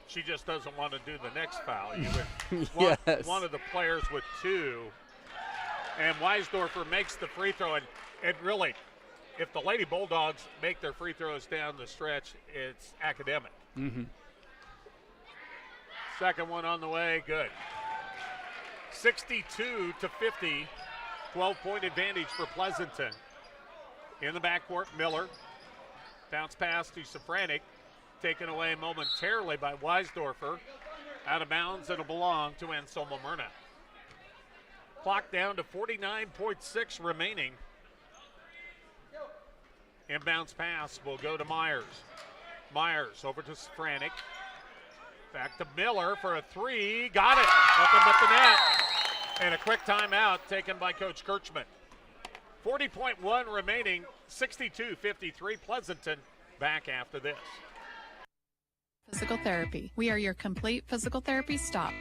She just doesn't want to do the next foul. You would want one of the players with 2. And Weisdorfer makes the free throw. And really, if the Lady Bulldogs make their free throws down the stretch, it's academic. Second one on the way, good. 62-50. 12-point advantage for Pleasanton. In the backcourt, Miller. Bounce pass to Safranek. Taken away momentarily by Weisdorfer. Out of bounds, it'll belong to Anselmo-Merna. Clock down to 49.6 remaining. Inbounds pass will go to Myers. Myers over to Safranek. Back to Miller for a 3. Got it. Nothing but the net. And a quick timeout taken by Coach Kirchman. 40.1 remaining, 62-53. Pleasanton back after this. Physical therapy. We are your complete physical therapy stop.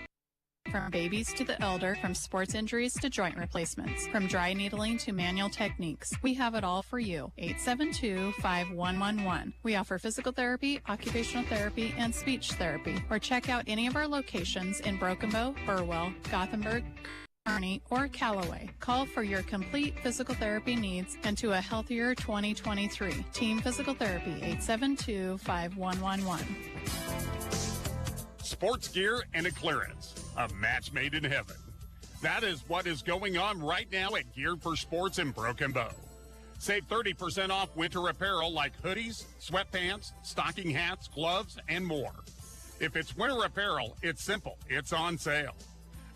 From babies to the elder, from sports injuries to joint replacements, from dry needling to manual techniques, we have it all for you. 872-5111. We offer physical therapy, occupational therapy, and speech therapy. Or check out any of our locations in Broken Bow, Burwell, Gothenburg, Kearney, or Callaway. Call for your complete physical therapy needs and to a healthier 2023. Team Physical Therapy, 872-5111. Sports gear and a clearance. A match made in heaven. That is what is going on right now at Geared for Sports in Broken Bow. Save 30% off winter apparel like hoodies, sweatpants, stocking hats, gloves, and more. If it's winter apparel, it's simple. It's on sale.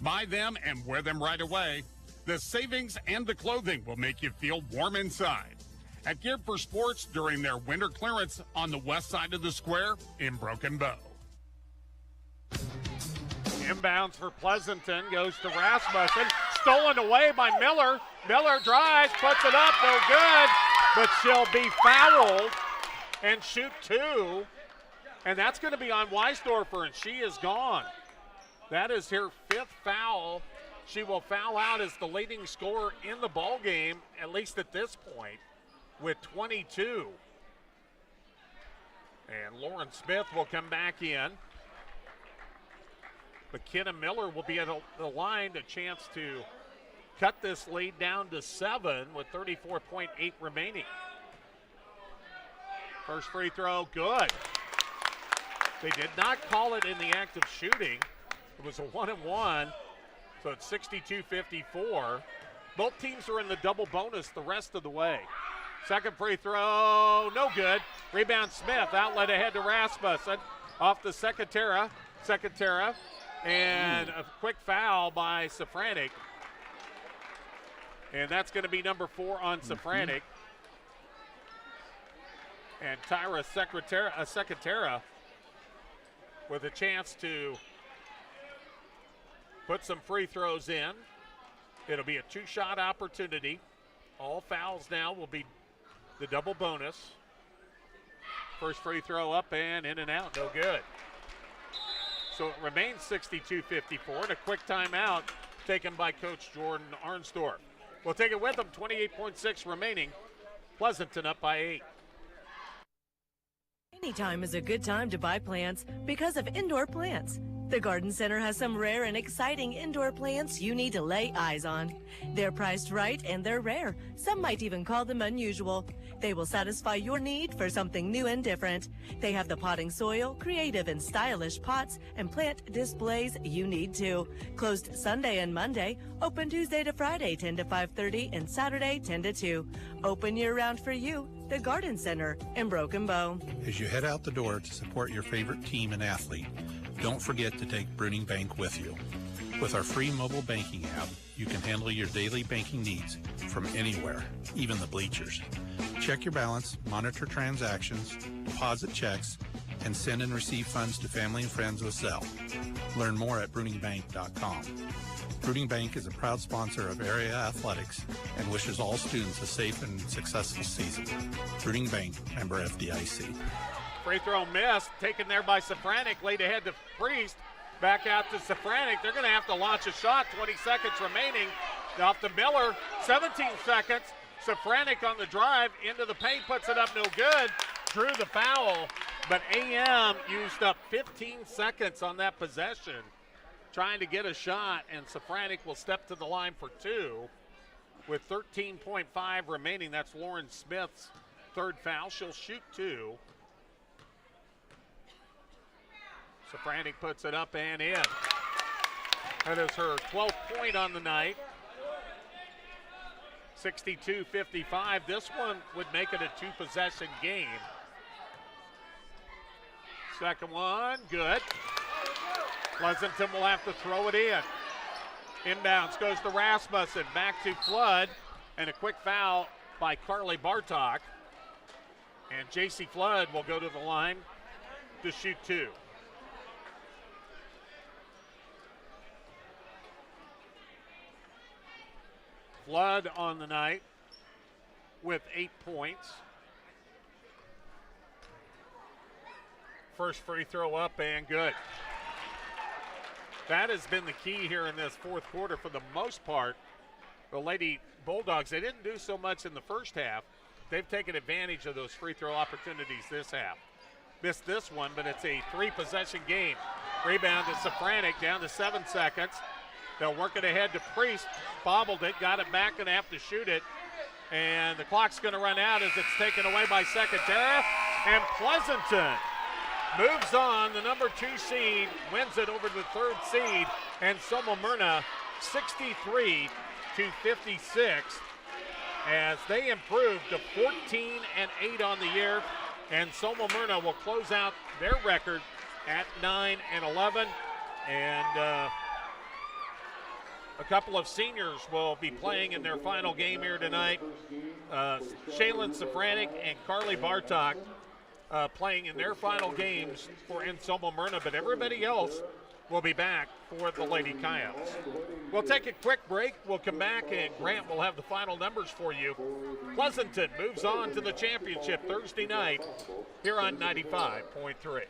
Buy them and wear them right away. The savings and the clothing will make you feel warm inside. At Geared for Sports during their winter clearance on the west side of the square in Broken Bow. Inbounds for Pleasanton goes to Rasmussen. Stolen away by Miller. Miller drives, puts it up, no good. But she'll be fouled and shoot two. And that's going to be on Weisdorfer, and she is gone. That is her fifth foul. She will foul out as the leading scorer in the ball game, at least at this point, with 22. And Lauren Smith will come back in. McKenna Miller will be at the line, a chance to cut this lead down to 7 with 34.8 remaining. First free throw, good. They did not call it in the act of shooting. It was a 1-and-1, so it's 62-54. Both teams are in the double bonus the rest of the way. Second free throw, no good. Rebound Smith, outlet ahead to Rasmussen. Off the Secretera, and a quick foul by Safranek. And that's going to be number 4 on Safranek. And Tyra Secretera with a chance to put some free throws in. It'll be a 2-shot opportunity. All fouls now will be the double bonus. First free throw up and in and out, no good. So it remains 62-54, and a quick timeout taken by Coach Jordan Arnsdorf. We'll take it with them, 28.6 remaining. Pleasanton up by 8. Anytime is a good time to buy plants because of indoor plants. The Garden Center has some rare and exciting indoor plants you need to lay eyes on. They're priced right and they're rare. Some might even call them unusual. They will satisfy your need for something new and different. They have the potting soil, creative and stylish pots, and plant displays you need too. Closed Sunday and Monday, open Tuesday to Friday 10 to 5:30 and Saturday 10 to 2. Open year-round for you, the Garden Center in Broken Bow. As you head out the door to support your favorite team and athlete, don't forget to take Bruning Bank with you. With our free mobile banking app, you can handle your daily banking needs from anywhere, even the bleachers. Check your balance, monitor transactions, deposit checks, and send and receive funds to family and friends with Zelle. Learn more at bruningbank.com. Bruning Bank is a proud sponsor of area athletics and wishes all students a safe and successful season. Bruning Bank, member FDIC. Free throw missed, taken there by Safranek, laid ahead to Priest. Back out to Safranek. They're going to have to launch a shot. 20 seconds remaining. Off to Miller. 17 seconds. Safranek on the drive. Into the paint. Puts it up. No good. Drew the foul. But AM used up 15 seconds on that possession. Trying to get a shot. And Safranek will step to the line for 2. With 13.5 remaining. That's Lauren Smith's third foul. She'll shoot 2. Safranek puts it up and in. That is her 12th point on the night. 62-55. This one would make it a 2-possession game. Second one, good. Pleasanton will have to throw it in. Inbounds goes to Rasmussen. Back to Flood. And a quick foul by Carly Bartok. And J.C. Flood will go to the line to shoot 2. Flood on the night with 8 points. First free throw up and good. That has been the key here in this fourth quarter for the most part. The Lady Bulldogs, they didn't do so much in the first half. They've taken advantage of those free throw opportunities this half. Missed this one, but it's a 3-possession game. Rebound to Safranek, down to 7 seconds. They'll work it ahead to Priest. Bobbled it, got it back, gonna have to shoot it. And the clock's gonna run out as it's taken away by Secretera. And Pleasanton moves on. The number 2 seed wins it over the 3rd seed. Anselmo-Merna 63-56. as they improved to 14-8 on the year. And Anselmo-Merna will close out their record at 9-11. And a couple of seniors will be playing in their final game here tonight. Shaylin Safranek and Carly Bartok playing in their final games for Anselmo-Merna, but everybody else will be back for the Lady Coyotes. We'll take a quick break. We'll come back, and Grant will have the final numbers for you. Pleasanton moves on to the championship Thursday night here on 95.3.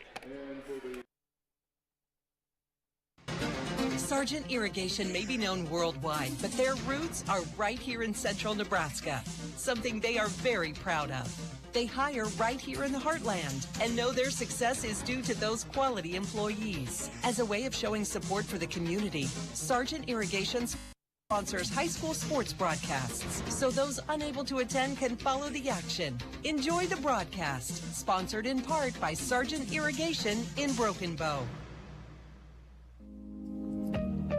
Sargent Irrigation may be known worldwide, but their roots are right here in central Nebraska, something they are very proud of. They hire right here in the heartland and know their success is due to those quality employees. As a way of showing support for the community, Sargent Irrigation sponsors high school sports broadcasts so those unable to attend can follow the action. Enjoy the broadcast, sponsored in part by Sargent Irrigation in Broken Bow.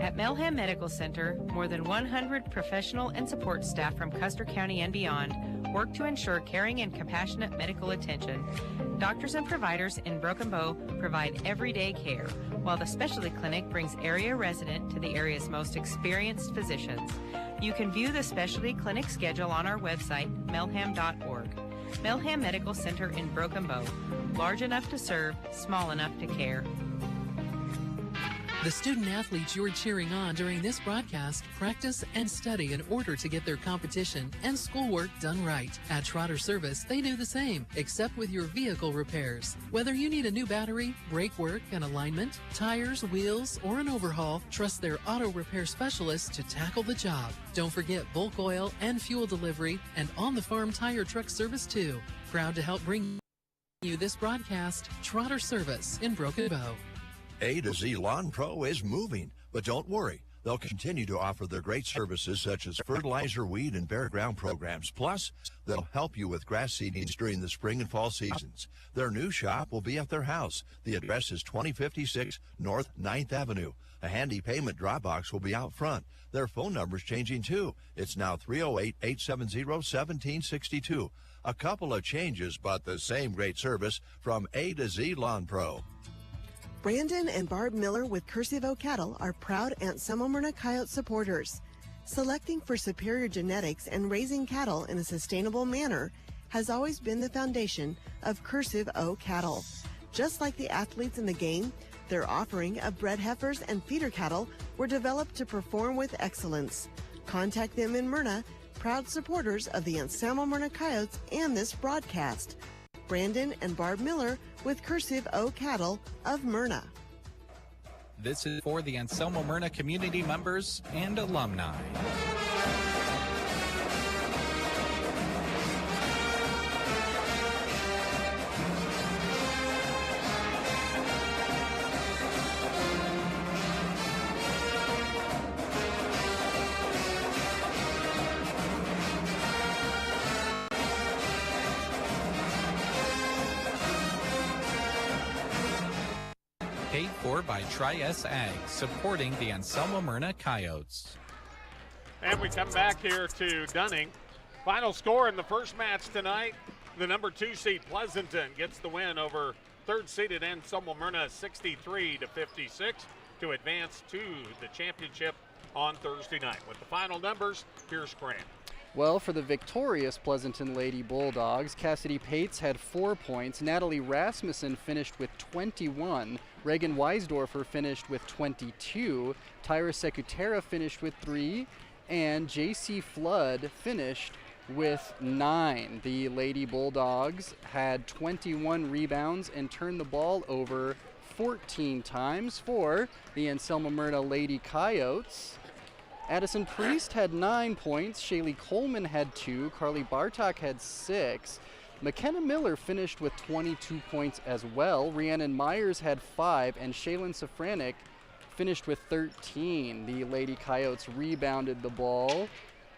At Melham Medical Center, more than 100 professional and support staff from Custer County and beyond work to ensure caring and compassionate medical attention. Doctors and providers in Broken Bow provide everyday care, while the specialty clinic brings area resident to the area's most experienced physicians. You can view the specialty clinic schedule on our website, melham.org. Melham Medical Center in Broken Bow, large enough to serve, small enough to care. The student athletes you're cheering on during this broadcast practice and study in order to get their competition and schoolwork done right. At Trotter Service, they do the same, except with your vehicle repairs. Whether you need a new battery, brake work and alignment, tires, wheels, or an overhaul, trust their auto repair specialists to tackle the job. Don't forget bulk oil and fuel delivery and on-the-farm tire truck service too. Proud to help bring you this broadcast, Trotter Service in Broken Bow. A to Z Lawn Pro is moving, but don't worry. They'll continue to offer their great services such as fertilizer, weed, and bare ground programs. Plus, they'll help you with grass seedings during the spring and fall seasons. Their new shop will be at their house. The address is 2056 North 9th Avenue. A handy payment drop box will be out front. Their phone number's changing too. It's now 308-870-1762. A couple of changes, but the same great service from A to Z Lawn Pro. Brandon and Barb Miller with Cursive O Cattle are proud Anselmo-Merna Coyote supporters. Selecting for superior genetics and raising cattle in a sustainable manner has always been the foundation of Cursive O Cattle. Just like the athletes in the game, their offering of bred heifers and feeder cattle were developed to perform with excellence. Contact them in Myrna, proud supporters of the Anselmo-Merna Coyotes and this broadcast. Brandon and Barb Miller with Cursive O Cattle of Myrna. This is for the Anselmo-Merna community members and alumni. Paid for by Tri-S Ag, supporting the Anselmo-Merna Coyotes. And we come back here to Dunning. Final score in the first match tonight, the number 2 seed Pleasanton gets the win over third-seeded Anselmo-Merna 63-56 to advance to the championship on Thursday night. With the final numbers, here's Grant. Well, for the victorious Pleasanton Lady Bulldogs, Cassidy Pates had 4 points, Natalie Rasmussen finished with 21, Reagan Weisdorfer finished with 22, Tyra Secutera finished with 3, and JC Flood finished with 9. The Lady Bulldogs had 21 rebounds and turned the ball over 14 times for the Anselmo-Merna Lady Coyotes. Addison Priest had 9 points, Shaylee Coleman had 2, Carly Bartok had 6, McKenna Miller finished with 22 points as well, Rhiannon Myers had 5, and Shaylin Safranek finished with 13. The Lady Coyotes rebounded the ball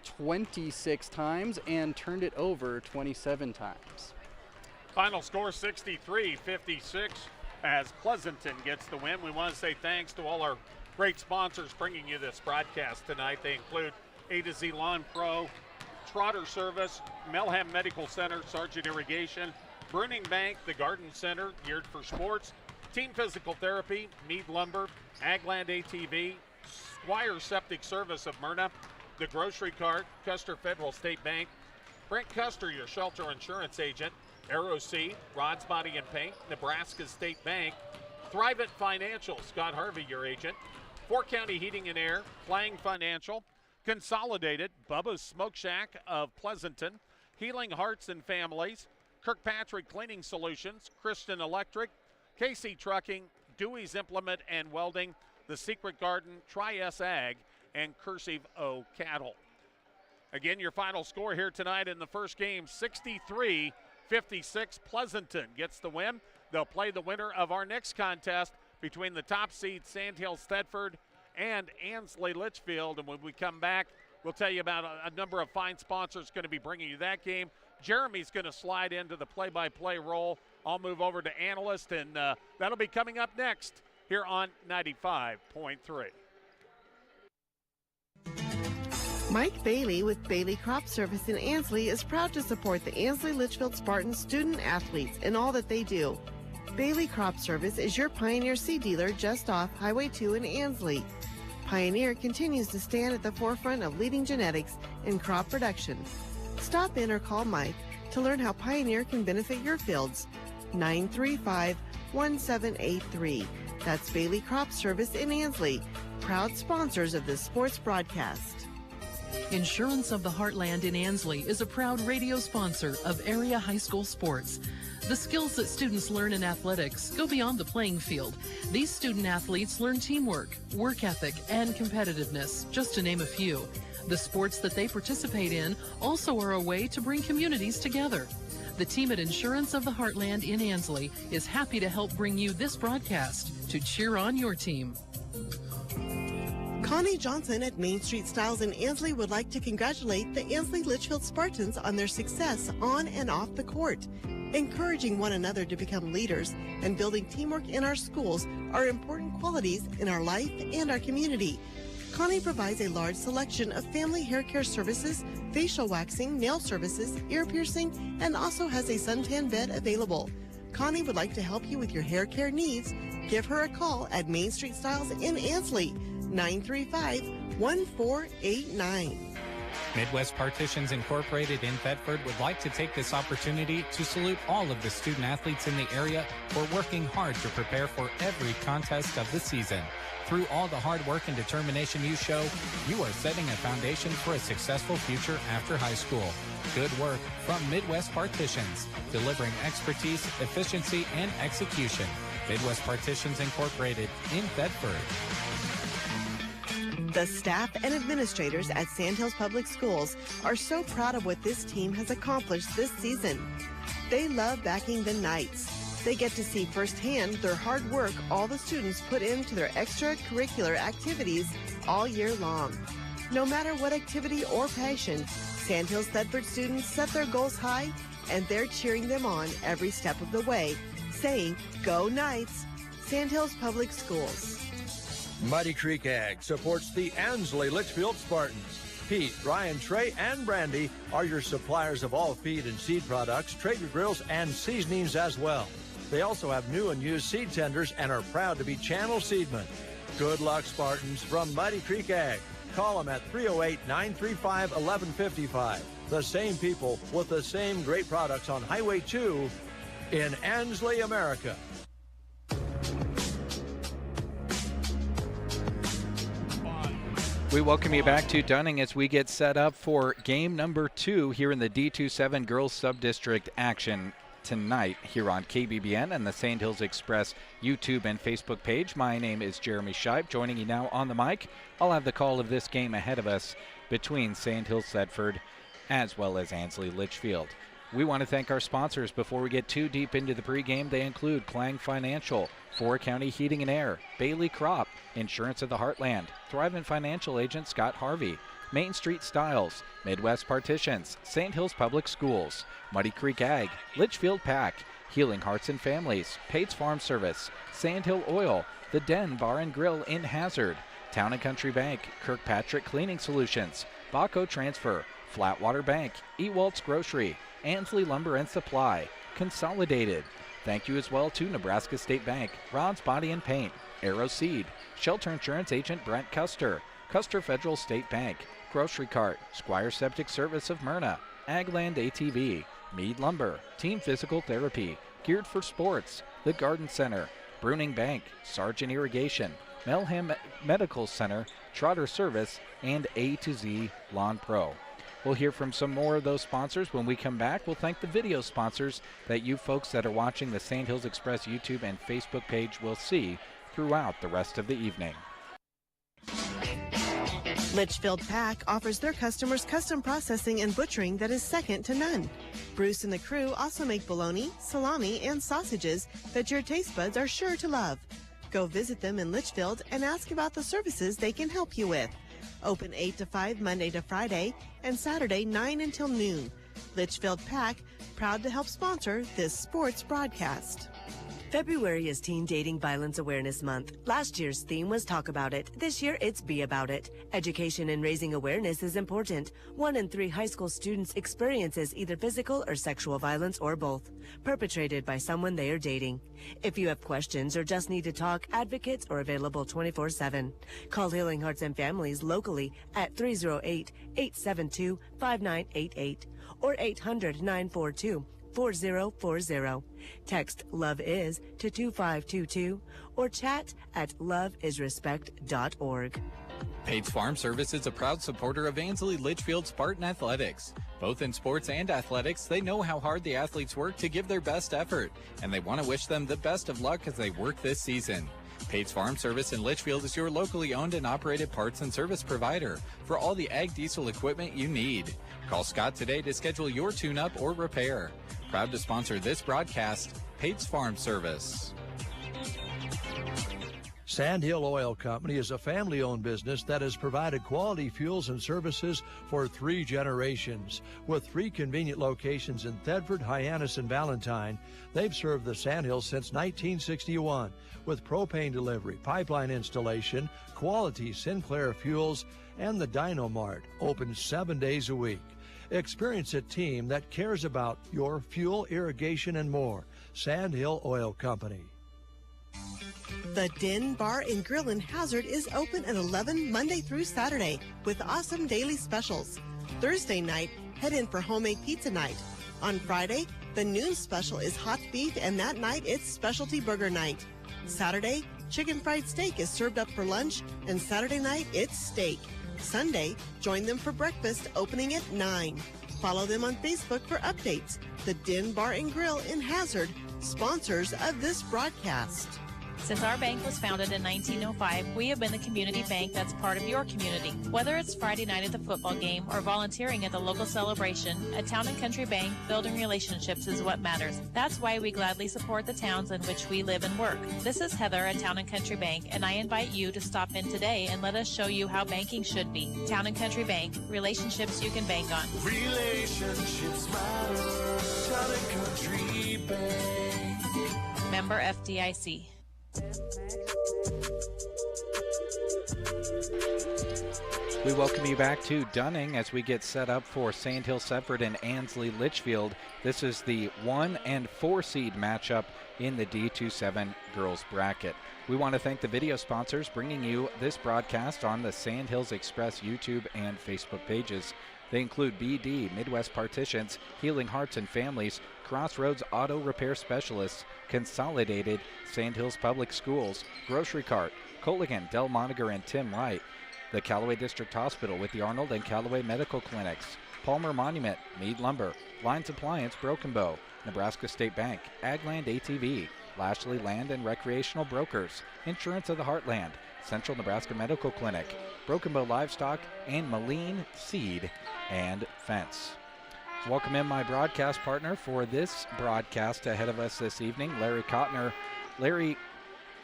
26 times and turned it over 27 times. Final score 63-56 as Pleasanton gets the win. We want to say thanks to all our great sponsors bringing you this broadcast tonight. They include A to Z Lawn Pro, Trotter Service, Melham Medical Center, Sargent Irrigation, Bruning Bank, the Garden Center, geared for sports, Team Physical Therapy, Mead Lumber, Agland ATV, Squire Septic Service of Merna, the Grocery Cart, Custer Federal State Bank, Brent Custer, your shelter insurance agent, AeroC, Rods Body and Paint, Nebraska State Bank, Thrivent Financial, Scott Harvey, your agent, Four County Heating and Air, Flying Financial, Consolidated, Bubba's Smoke Shack of Pleasanton, Healing Hearts and Families, Kirkpatrick Cleaning Solutions, Christian Electric, KC Trucking, Dewey's Implement and Welding, The Secret Garden, Tri-S Ag, and Cursive O Cattle. Again, your final score here tonight in the first game, 63-56. Pleasanton gets the win. They'll play the winner of our next contest between the top seed Sandhills Thedford and Ansl Litchfield. And when we come back, we'll tell you about a number of fine sponsors going to be bringing you that game. Jeremy's going to slide into the play-by-play role. I'll move over to analyst, and that'll be coming up next here on 95.3. Mike Bailey with Bailey Crop Service in Ansl is proud to support the Ansl Litchfield Spartans student athletes in all that they do. Bailey Crop Service is your Pioneer seed dealer just off Highway 2 in Ansl. Pioneer continues to stand at the forefront of leading genetics in crop production. Stop in or call Mike to learn how Pioneer can benefit your fields. 935-1783. That's Bailey Crop Service in Ansl, proud sponsors of this sports broadcast. Insurance of the Heartland in Ansl is a proud radio sponsor of area high school sports. The skills that students learn in athletics go beyond the playing field. These student athletes learn teamwork, work ethic, and competitiveness, just to name a few. The sports that they participate in also are a way to bring communities together. The team at Insurance of the Heartland in Ansl is happy to help bring you this broadcast to cheer on your team. Connie Johnson at Main Street Styles in Ansl would like to congratulate the Ansl Litchfield Spartans on their success on and off the court. Encouraging one another to become leaders and building teamwork in our schools are important qualities in our life and our community. Connie provides a large selection of family hair care services, facial waxing, nail services, ear piercing, and also has a suntan bed available. Connie would like to help you with your hair care needs. Give her a call at Main Street Styles in Ansl, 935-1489. Midwest Partitions Incorporated in Thedford would like to take this opportunity to salute all of the student athletes in the area for working hard to prepare for every contest of the season. Through all the hard work and determination you show, you are setting a foundation for a successful future after high school. Good work from Midwest Partitions, delivering expertise, efficiency, and execution. Midwest Partitions Incorporated in Thedford. The staff and administrators at Sandhills Public Schools are so proud of what this team has accomplished this season. They love backing the Knights. They get to see firsthand their hard work all the students put into their extracurricular activities all year long. No matter what activity or passion, Sandhills Thedford students set their goals high, and they're cheering them on every step of the way, saying, "Go Knights!" Sandhills Public Schools. Muddy Creek Ag supports the Ansl Litchfield Spartans. Pete, Ryan, Trey, and Brandy are your suppliers of all feed and seed products, Traeger grills, and seasonings as well. They also have new and used seed tenders and are proud to be channel seedmen. Good luck, Spartans, from Muddy Creek Ag. Call them at 308-935-1155. The same people with the same great products on Highway 2 in Ansl, America. We welcome you back to Dunning as we get set up for game number 2 here in the D2-7 Girls Subdistrict action tonight here on KBBN and the Sandhills Express YouTube and Facebook page. My name is Jeremy Scheib, joining you now on the mic. I'll have the call of this game ahead of us between Sandhills Thedford as well as Ansl Litchfield. We want to thank our sponsors before we get too deep into the pregame. They include Clang Financial, Four County Heating and Air, Bailey Crop, Insurance of the Heartland, Thrivent Financial Agent Scott Harvey, Main Street Styles, Midwest Partitions, Sandhills Public Schools, Muddy Creek Ag, Litchfield Pack, Healing Hearts and Families, Pates Farm Service, Sandhill Oil, The Den Bar and Grill in Hazard, Town and Country Bank, Kirkpatrick Cleaning Solutions, Baco Transfer, Flatwater Bank, Ewalt's Grocery, Ansl Lumber and Supply, Consolidated. Thank you as well to Nebraska State Bank, Rod's Body and Paint, Arrow Seed, Shelter Insurance Agent Brent Custer, Custer Federal State Bank, Grocery Cart, Squire Septic Service of Merna, Agland ATV, Mead Lumber, Team Physical Therapy, Geared for Sports, The Garden Center, Bruning Bank, Sargent Irrigation, Melham Medical Center, Trotter Service, and A to Z Lawn Pro. We'll hear from some more of those sponsors when we come back. We'll thank the video sponsors that you folks that are watching the Sandhills Express YouTube and Facebook page will see throughout the rest of the evening. Litchfield Pack offers their customers custom processing and butchering that is second to none. Bruce and the crew also make bologna, salami, and sausages that your taste buds are sure to love. Go visit them in Litchfield and ask about the services they can help you with. Open 8 to 5 Monday to Friday and Saturday 9 until noon. Litchfield Pack, proud to help sponsor this sports broadcast. February is Teen Dating Violence Awareness Month. Last year's theme was Talk About It. This year, it's Be About It. Education and raising awareness is important. 1 in 3 high school students experiences either physical or sexual violence or both, perpetrated by someone they are dating. If you have questions or just need to talk, advocates are available 24/7. Call Healing Hearts and Families locally at 308-872-5988 or 800-942-4040. Text Love Is to 2522 or chat at loveisrespect.org. Pates Farm Service is a proud supporter of Ansl Litchfield Spartan Athletics. Both in sports and athletics, they know how hard the athletes work to give their best effort, and they want to wish them the best of luck as they work this season. Pates Farm Service in Litchfield is your locally owned and operated parts and service provider for all the ag diesel equipment you need. Call Scott today to schedule your tune-up or repair. Proud to sponsor this broadcast, Pates Farm Service. Sandhill Oil Company is a family-owned business that has provided quality fuels and services for 3 generations. With 3 convenient locations in Thedford, Hyannis, and Valentine, they've served the Sandhills since 1961 with propane delivery, pipeline installation, quality Sinclair fuels, and the Dino-Mart, open 7 days a week. Experience a team that cares about your fuel, irrigation, and more. Sandhill Oil Company. The Den Bar and Grill in Hazard is open at 11 Monday through Saturday with awesome daily specials. Thursday night, head in for homemade pizza night. On Friday, the noon special is hot beef, and that night it's specialty burger night. Saturday, chicken fried steak is served up for lunch, and Saturday night it's steak. Sunday, join them for breakfast opening at 9. Follow them on Facebook for updates. The Den Bar and Grill in Hazard, sponsors of this broadcast. Since our bank was founded in 1905, we have been the community bank that's part of your community. Whether it's Friday night at the football game or volunteering at the local celebration, at Town & Country Bank, building relationships is what matters. That's why we gladly support the towns in which we live and work. This is Heather at Town & Country Bank, and I invite you to stop in today and let us show you how banking should be. Town & Country Bank, relationships you can bank on. Relationships matter. Town & Country Bank. Member FDIC. We welcome you back to Dunning as we get set up for Sandhills Thedford and Ansl Litchfield. This is the 1 and 4 seed matchup in the D2-7 girls bracket. We want to thank the video sponsors bringing you this broadcast on the Sandhills Express YouTube and Facebook pages. They include BD, Midwest Partitions, Healing Hearts and Families, Crossroads Auto Repair Specialists, Consolidated, Sandhills Public Schools, Grocery Cart, Colligan, Del Moniger and Tim Wright, the Callaway District Hospital with the Arnold and Callaway Medical Clinics, Palmer Monument, Mead Lumber, Lines Appliance, Broken Bow, Nebraska State Bank, Agland ATV, Lashley Land and Recreational Brokers, Insurance of the Heartland, Central Nebraska Medical Clinic, Broken Bow Livestock, and Moline Seed and Fence. Welcome in my broadcast partner for this broadcast ahead of us this evening, Larry Kottner. Larry,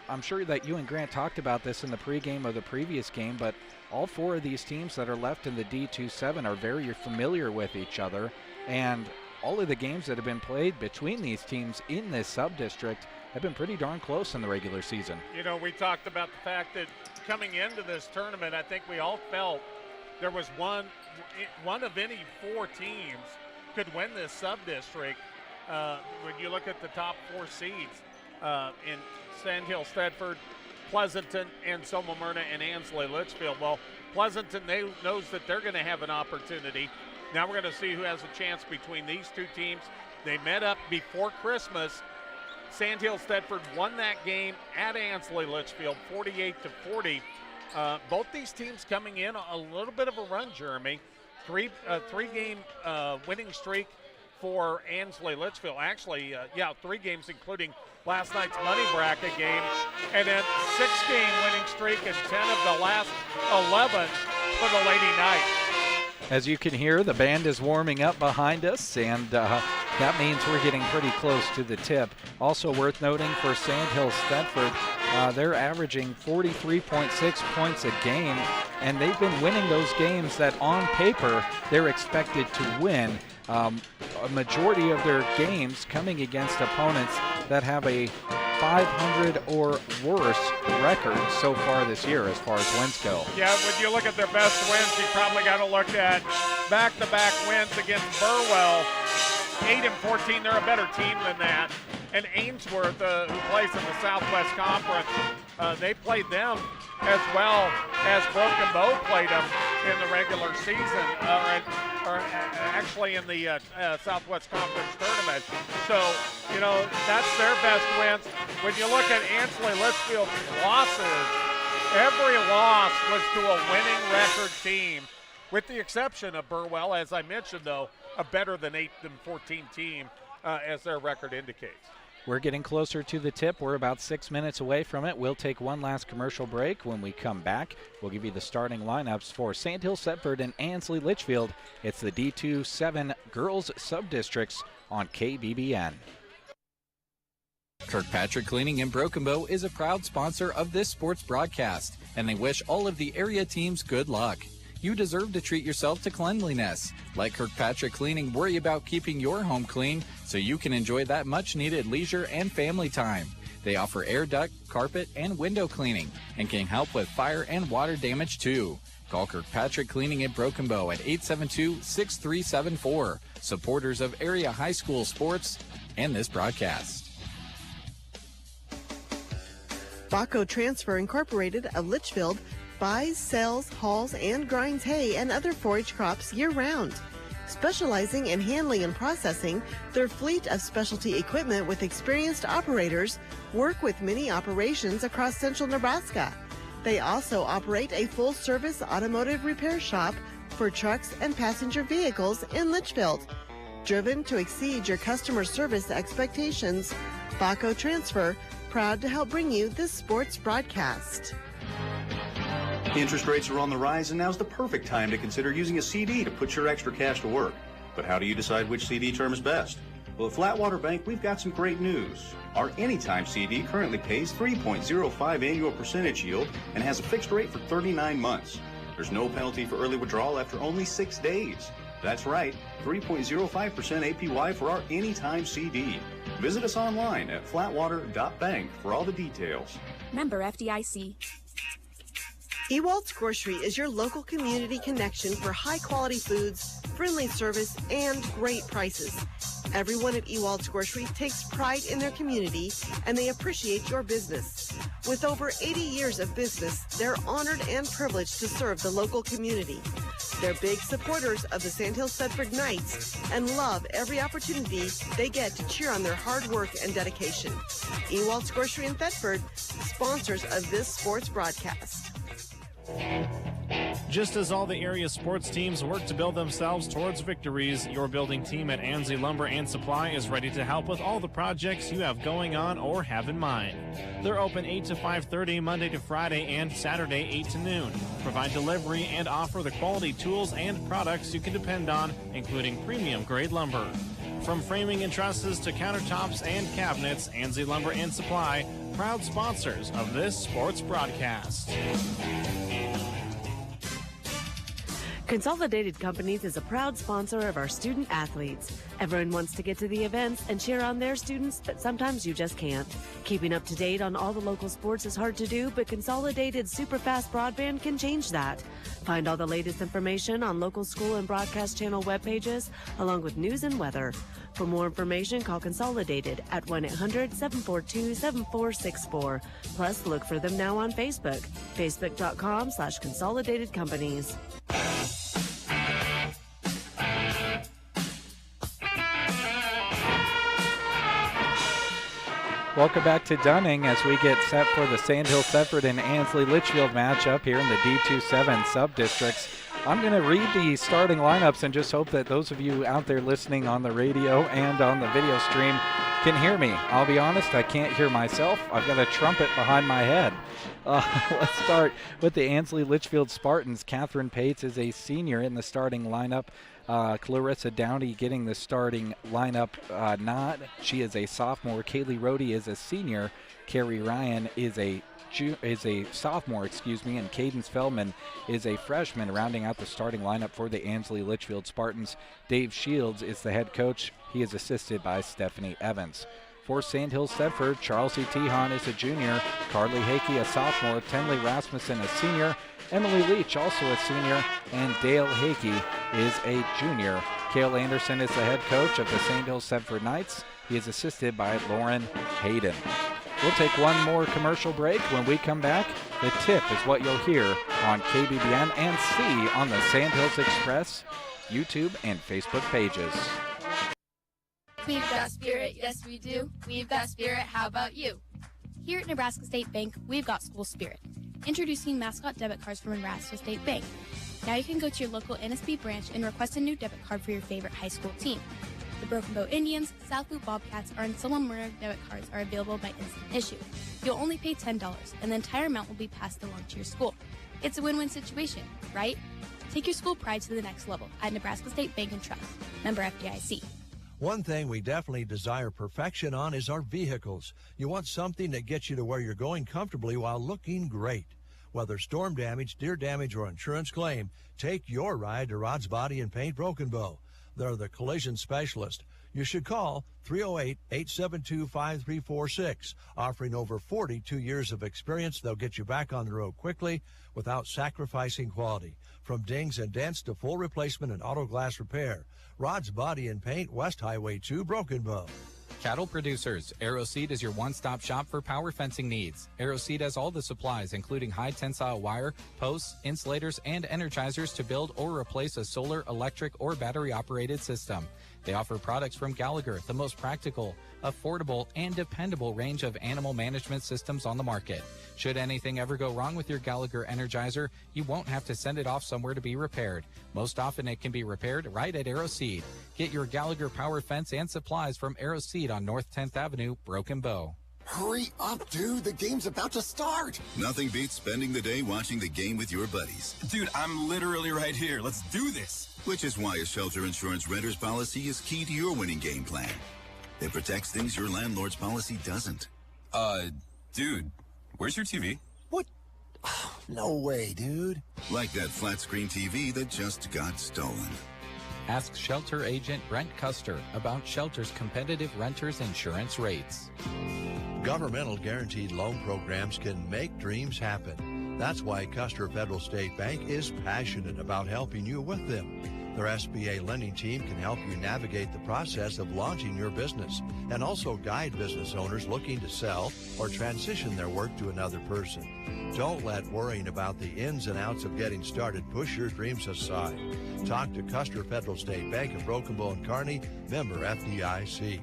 I'm sure that you and Grant talked about this in the pregame of the previous game, but all 4 of these teams that are left in the D2-7 are very familiar with each other, and all of the games that have been played between these teams in this sub-district have been pretty darn close in the regular season. You know, we talked about the fact that coming into this tournament, I think we all felt there was one of any 4 teams could win this sub-district. When you look at the top 4 seeds in Sandhills, Thedford, Pleasanton, Anselmo-Merna, and Ansl-Litchfield. Well, Pleasanton, knows that they're going to have an opportunity. Now we're going to see who has a chance between these 2 teams. They met up before Christmas. Sandhills, Thedford won that game at Ansl-Litchfield, 48-40. Both these teams coming in a little bit of a run, Jeremy. Three-game winning streak for Ansl-Litchfield. Actually, 3 games, including last night's money bracket game, and then 6-game winning streak and 10 of the last 11 for the Lady Knights. As you can hear, the band is warming up behind us, and that means we're getting pretty close to the tip. Also worth noting for Sandhills Thedford, they're averaging 43.6 points a game, and they've been winning those games that on paper they're expected to win. A majority of their games coming against opponents that have a 500 or worse record so far this year as far as wins go. Yeah, when you look at their best wins, you probably got to look at back-to-back wins against Burwell. 8-14, they're a better team than that. And Ainsworth, who plays in the Southwest Conference, they played them as well as Broken Bow played them in the regular season, or actually in the Southwest Conference tournament. So, that's their best wins. When you look at Ansl-Litchfield's losses, every loss was to a winning record team, with the exception of Burwell, as I mentioned, though, a better than 8-14 team, as their record indicates. We're getting closer to the tip. We're about 6 minutes away from it. We'll take one last commercial break. When we come back, we'll give you the starting lineups for Sandhills, Thedford, and Ansl-Litchfield. It's the D2-7 Girls Subdistricts on KBBN. Kirkpatrick Cleaning in Broken Bow is a proud sponsor of this sports broadcast, and they wish all of the area teams good luck. You deserve to treat yourself to cleanliness. Let Kirkpatrick Cleaning worry about keeping your home clean so you can enjoy that much-needed leisure and family time. They offer air duct, carpet, and window cleaning and can help with fire and water damage too. Call Kirkpatrick Cleaning in Broken Bow at 872-6374. Supporters of area high school sports and this broadcast. Baco Transfer Incorporated of Litchfield buys, sells, hauls, and grinds hay and other forage crops year-round. Specializing in handling and processing, their fleet of specialty equipment with experienced operators work with many operations across central Nebraska. They also operate a full-service automotive repair shop for trucks and passenger vehicles in Litchfield. Driven to exceed your customer service expectations, Baco Transfer, proud to help bring you this sports broadcast. Interest rates are on the rise, and now's the perfect time to consider using a CD to put your extra cash to work. But how do you decide which CD term is best? Well, at Flatwater Bank, we've got some great news. Our Anytime CD currently pays 3.05 annual percentage yield and has a fixed rate for 39 months. There's no penalty for early withdrawal after only 6 days. That's right, 3.05% APY for our Anytime CD. Visit us online at flatwater.bank for all the details. Member FDIC. Ewald's Grocery is your local community connection for high-quality foods, friendly service, and great prices. Everyone at Ewald's Grocery takes pride in their community, and they appreciate your business. With over 80 years of business, they're honored and privileged to serve the local community. They're big supporters of the Sandhills Thedford Knights and love every opportunity they get to cheer on their hard work and dedication. Ewald's Grocery in Thedford, sponsors of this sports broadcast. Just as all the area sports teams work to build themselves towards victories, your building team at Ansl Lumber and Supply is ready to help with all the projects you have going on or have in mind. They're open 8 to 5:30 Monday to Friday and Saturday 8 to noon. Provide delivery and offer the quality tools and products you can depend on, including premium grade lumber. From framing and trusses to countertops and cabinets, Ansl Lumber and Supply, proud sponsors of this sports broadcast. Consolidated Companies is a proud sponsor of our student athletes. Everyone wants to get to the events and cheer on their students, but sometimes you just can't. Keeping up to date on all the local sports is hard to do, but Consolidated super fast broadband can change that. Find all the latest information on local school and broadcast channel web pages, along with news and weather. For more information, call Consolidated at 1-800-742-7464. Plus, look for them now on Facebook, facebook.com/Consolidated Companies. Welcome back to Dunning as we get set for the Sandhills, Thedford, and Ansley-Litchfield matchup here in the D2-7 sub-districts. I'm going to read the starting lineups and just hope that those of you out there listening on the radio and on the video stream can hear me. I'll be honest, I can't hear myself. I've got a trumpet behind my head. Let's start with the Ansley-Litchfield Spartans. Catherine Pates is a senior in the starting lineup. Clarissa Downey getting the starting lineup nod. She is a sophomore. Kaylee Rohde is a senior. Carrie Ryan is a sophomore, and Cadence Feldman is a freshman, rounding out the starting lineup for the Ansley-Litchfield Spartans. Dave Shields is the head coach. He is assisted by Stephanie Evans. For Sandhills Thedford, Charles E. Tehan is a junior, Carly Hakey a sophomore, Tenley Rasmussen a senior, Emily Leach also a senior, and Dale Hakey is a junior. Cale Anderson is the head coach of the Sandhills Thedford Knights. He is assisted by Lauren Hayden. We'll take one more commercial break. When we come back, the tip is what you'll hear on KBBN and see on the Sandhills Express YouTube and Facebook pages. We've got spirit, yes we do. We've got spirit, how about you? Here at Nebraska State Bank, we've got school spirit. Introducing mascot debit cards from Nebraska State Bank. Now you can go to your local NSB branch and request a new debit card for your favorite high school team. The Broken Bow Indians, South Loop Bobcats, or Anselmo-Merna debit cards are available by instant issue. You'll only pay $10, and the entire amount will be passed along to your school. It's a win-win situation, right? Take your school pride to the next level at Nebraska State Bank and Trust. Member FDIC. One thing we definitely desire perfection on is our vehicles. You want something that gets you to where you're going comfortably while looking great. Whether storm damage, deer damage, or insurance claim, take your ride to Rod's Body and Paint Broken Bow. They're the collision specialist. You should call 308-872-5346. Offering over 42 years of experience, they'll get you back on the road quickly without sacrificing quality. From dings and dents to full replacement and auto glass repair. Rod's Body and Paint, West Highway 2, Broken Bow. Cattle producers, Arrow Seed is your one-stop shop for power fencing needs. Arrow Seed has all the supplies, including high-tensile wire, posts, insulators, and energizers to build or replace a solar, electric, or battery-operated system. They offer products from Gallagher, the most practical, affordable, and dependable range of animal management systems on the market. Should anything ever go wrong with your Gallagher Energizer, you won't have to send it off somewhere to be repaired. Most often it can be repaired right at Arrow Seed. Get your Gallagher power fence and supplies from Arrow Seed on North 10th Avenue, Broken Bow. Hurry up, dude. The game's about to start. Nothing beats spending the day watching the game with your buddies. Dude, I'm literally right here. Let's do this. Which is why a shelter insurance renter's policy is key to your winning game plan. It protects things your landlord's policy doesn't. Dude, where's your TV? What? No way, dude. Like that flat screen TV that just got stolen. Ask shelter agent Brent Custer about shelter's competitive renters insurance rates. Governmental guaranteed loan programs can make dreams happen. That's why Custer Federal State Bank is passionate about helping you with them. Their SBA lending team can help you navigate the process of launching your business and also guide business owners looking to sell or transition their work to another person. Don't let worrying about the ins and outs of getting started push your dreams aside. Talk to Custer Federal State Bank of Broken Bow and Kearney, member FDIC.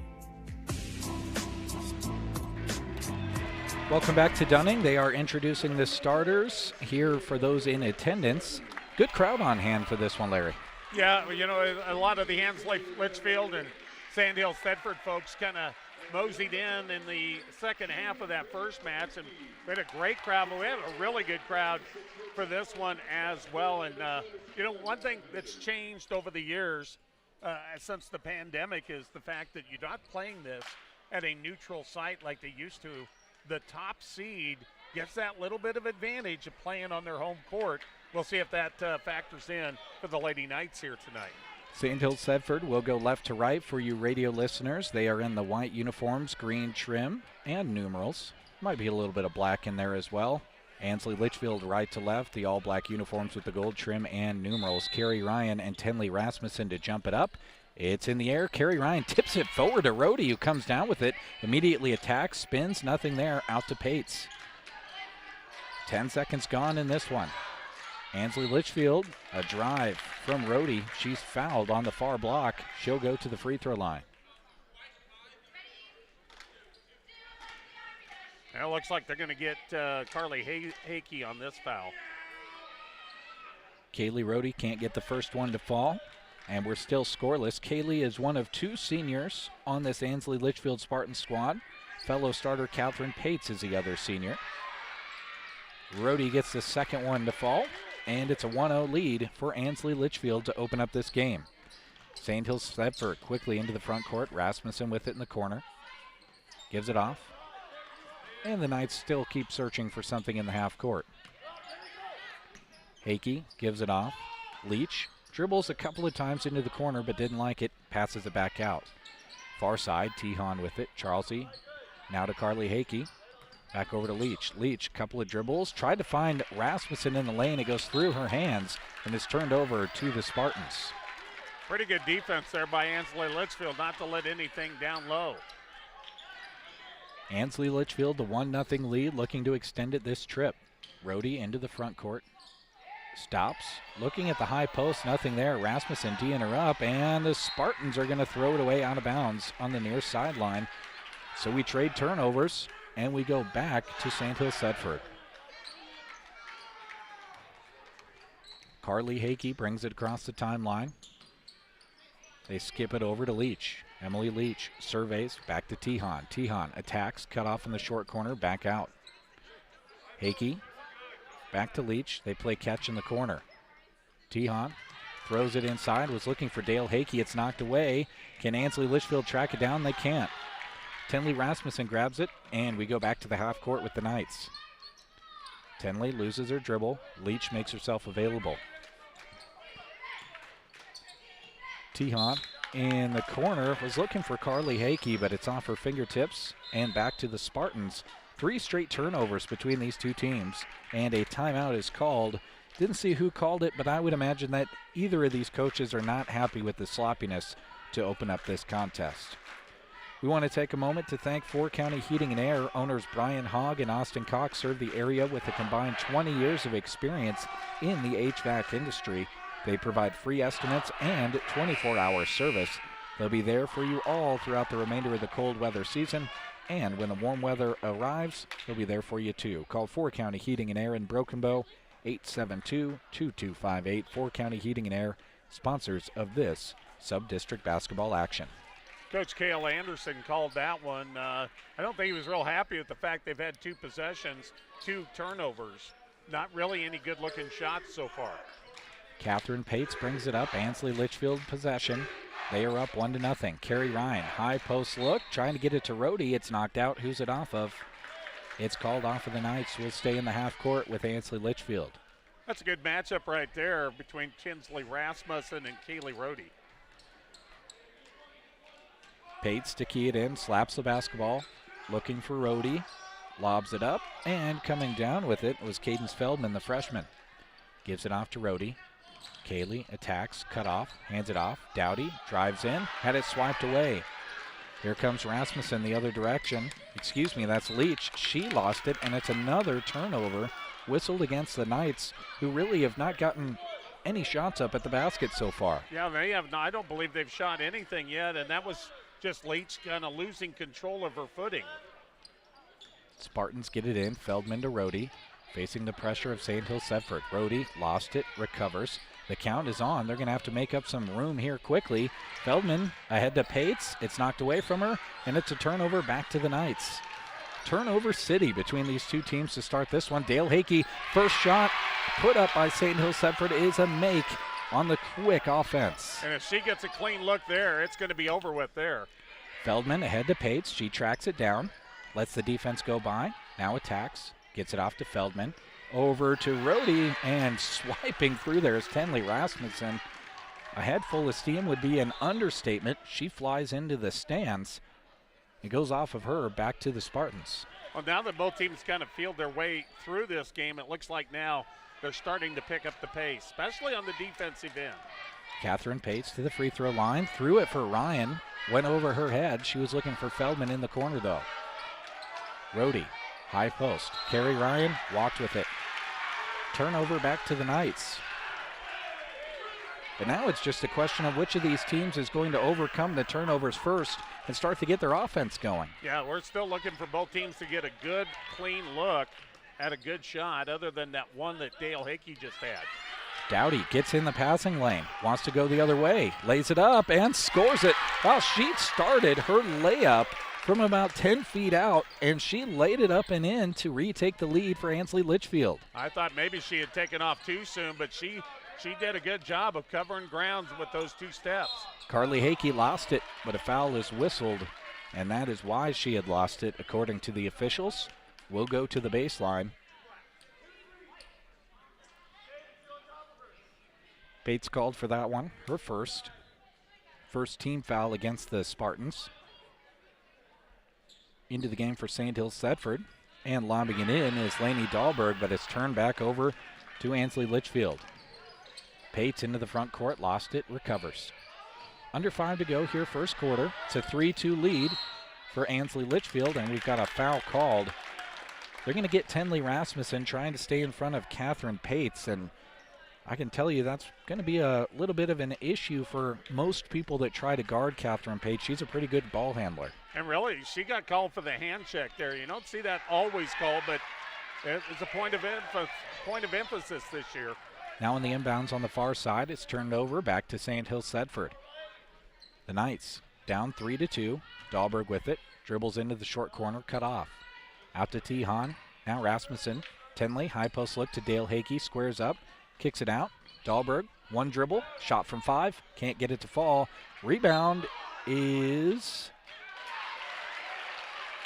Welcome back to Dunning. They are introducing the starters here for those in attendance. Good crowd on hand for this one, Larry. Yeah, you know, a lot of the Litchfield and Sandhills Thedford folks kind of moseyed in the second half of that first match, and we had a great crowd, but we had a really good crowd for this one as well. And, you know, one thing that's changed over the years since the pandemic is the fact that you're not playing this at a neutral site like they used to. The top seed gets that little bit of advantage of playing on their home court we'll see if that factors in for the Lady Knights here tonight. Sandhills Thedford will go left to right for you radio listeners. They are in the white uniforms, green trim, and numerals. Might be a little bit of black in there as well. Ansl Litchfield right to left, the all-black uniforms with the gold trim and numerals. Carrie Ryan and Tenley Rasmussen to jump it up. It's in the air. Carrie Ryan tips it forward to Rhodey, who comes down with it, immediately attacks, spins, nothing there, out to Pates. 10 seconds gone in this one. Ansley Litchfield, a drive from Rhodey. She's fouled on the far block. She'll go to the free throw line. It looks like they're going to get Carly Hakey on this foul. Kaylee Rhodey can't get the first one to fall, and we're still scoreless. Kaylee is one of 2 seniors on this Ansley Litchfield Spartan squad. Fellow starter Catherine Pates is the other senior. Rhodey gets the second one to fall, and it's a 1-0 lead for Ansley Litchfield to open up this game. Sandhills Thedford quickly into the front court. Rasmussen with it in the corner. Gives it off. And the Knights still keep searching for something in the half court. Hakey gives it off. Leach dribbles a couple of times into the corner but didn't like it. Passes it back out. Far side, Tehan with it. Charlesy now to Carly Hakey. Back over to Leach. Leach, couple of dribbles. Tried to find Rasmussen in the lane. It goes through her hands and is turned over to the Spartans. Pretty good defense there by Ansley Litchfield not to let anything down low. Ansley Litchfield, the 1-0 lead, looking to extend it this trip. Rhodey into the front court. Stops, looking at the high post, nothing there. Rasmussen teeing her up, and the Spartans are going to throw it away out of bounds on the near sideline. So we trade turnovers, and we go back to Sandhills Thedford. Carly Hakey brings it across the timeline. They skip it over to Leach. Emily Leach surveys, back to Tehan. Tehan attacks, cut off in the short corner, back out. Hakey, back to Leach. They play catch in the corner. Tehan throws it inside, was looking for Dale Hakey. It's knocked away. Can Ansley Litchfield track it down? They can't. Tenley Rasmussen grabs it, and we go back to the half court with the Knights. Tenley loses her dribble. Leach makes herself available. Tehan in the corner was looking for Carly Hakey, but it's off her fingertips and back to the Spartans. 3 straight turnovers between these two teams, and a timeout is called. Didn't see who called it, but I would imagine that either of these coaches are not happy with the sloppiness to open up this contest. We want to take a moment to thank 4 County Heating and Air. Owners Brian Hogg and Austin Cox serve the area with a combined 20 years of experience in the HVAC industry. They provide free estimates and 24-hour service. They'll be there for you all throughout the remainder of the cold weather season. And when the warm weather arrives, they'll be there for you too. Call 4 County Heating and Air in Broken Bow, 872-2258. 4 County Heating and Air, sponsors of this sub-district basketball action. Coach Cale Anderson called that one. I don't think he was real happy with the fact they've had 2 possessions, 2 turnovers. Not really any good-looking shots so far. Catherine Pates brings it up. Ansley Litchfield possession. They are up 1-0. Carrie Ryan, high post look, trying to get it to Rhodey. It's knocked out. Who's it off of? It's called off of the Knights. We'll stay in the half court with Ansley Litchfield. That's a good matchup right there between Tinsley Rasmussen and Kaylee Rhodey. Pates to key it in, slaps the basketball, looking for Rhodey, lobs it up, and coming down with it was Cadence Feldman, the freshman. Gives it off to Rhodey. Kaylee attacks, cut off, hands it off. Dowdy drives in, had it swiped away. Here comes Rasmussen the other direction. Excuse me, that's Leach. She lost it, and it's another turnover whistled against the Knights, who really have not gotten any shots up at the basket so far. Yeah, they have not. I don't believe they've shot anything yet, and that was just Leach kind of losing control of her footing. Spartans get it in. Feldman to Rhodey, facing the pressure of Sandhills Thedford. Rhodey lost it, recovers. The count is on. They're going to have to make up some room here quickly. Feldman ahead to Pates. It's knocked away from her, and it's a turnover back to the Knights. Turnover city between these two teams to start this one. Dale Hakey, first shot put up by Sandhills Thedford is a make on the quick offense. And if she gets a clean look there, it's going to be over with there. Feldman ahead to Pates. She tracks it down, lets the defense go by, now attacks, gets it off to Feldman. over to Rhodey, and swiping through there is Tenley Rasmussen. A head full of steam would be an understatement. She flies into the stands. It goes off of her back to the Spartans. Well, now that both teams kind of feel their way through this game, it looks like now they're starting to pick up the pace, especially on the defensive end. Catherine Pates to the free throw line, threw it for Ryan, went over her head. She was looking for Feldman in the corner though. Rhodey, high post. Carrie Ryan walked with it. Turnover back to the Knights. But now it's just a question of which of these teams is going to overcome the turnovers first and start to get their offense going. Yeah, we're still looking for both teams to get a good, clean look at a good shot other than that one that Dale Hickey just had. Dowdy gets in the passing lane, wants to go the other way, lays it up and scores it. Well, she started her layup from about 10 feet out, and she laid it up and in to retake the lead for Ansl Litchfield. I thought maybe she had taken off too soon, but she did a good job of covering grounds with those two steps. Carly Hickey lost it, but a foul is whistled, and that is why she had lost it, according to the officials. We'll go to the baseline. Bates called for that one, her first team foul against the Spartans. Into the game for Sandhills Thedford, and lobbing it in is Lainey Dahlberg, but it's turned back over to Ansl Litchfield. Pates into the front court, lost it, recovers. Under 5 to go here, first quarter. It's a 3-2 lead for Ansl Litchfield, and we've got a foul called. They're going to get Tenley Rasmussen trying to stay in front of Catherine Pates, and I can tell you that's going to be a little bit of an issue for most people that try to guard Catherine Pates. She's a pretty good ball handler. And really, she got called for the hand check there. You don't see that always called, but it's a point of emphasis this year. Now in the inbounds on the far side, it's turned over back to Sandhills Thedford. The Knights down 3-2. Dahlberg with it, dribbles into the short corner, cut off. Out to Tihan, now Rasmussen. Tenley, high post look to Dale Hickey, squares up, kicks it out. Dahlberg, one dribble, shot from 5, can't get it to fall. Rebound is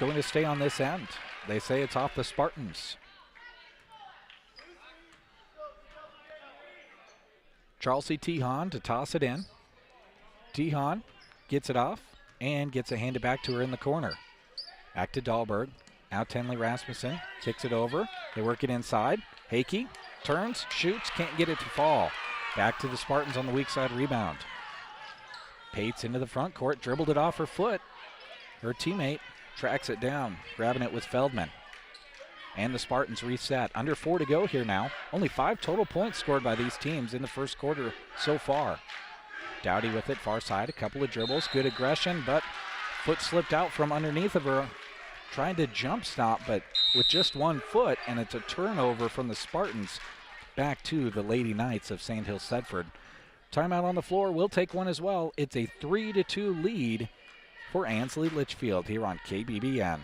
going to stay on this end. They say it's off the Spartans. Charlesy Tihan to toss it in. Tihan gets it off and gets it handed back to her in the corner. Back to Dahlberg. Now Tenley Rasmussen kicks it over. They work it inside. Hickey turns, shoots, can't get it to fall. Back to the Spartans on the weak side rebound. Pates into the front court, dribbled it off her foot. Her teammate tracks it down, grabbing it with Feldman. And the Spartans reset. Under 4 to go here now. Only 5 total points scored by these teams in the first quarter so far. Dowdy with it, far side, a couple of dribbles, good aggression, but foot slipped out from underneath of her. Trying to jump stop, but with just 1 foot, and it's a turnover from the Spartans back to the Lady Knights of Sandhills Thedford. Timeout on the floor, we'll take one as well. It's a 3-2 lead for Ansl Litchfield here on KBBN.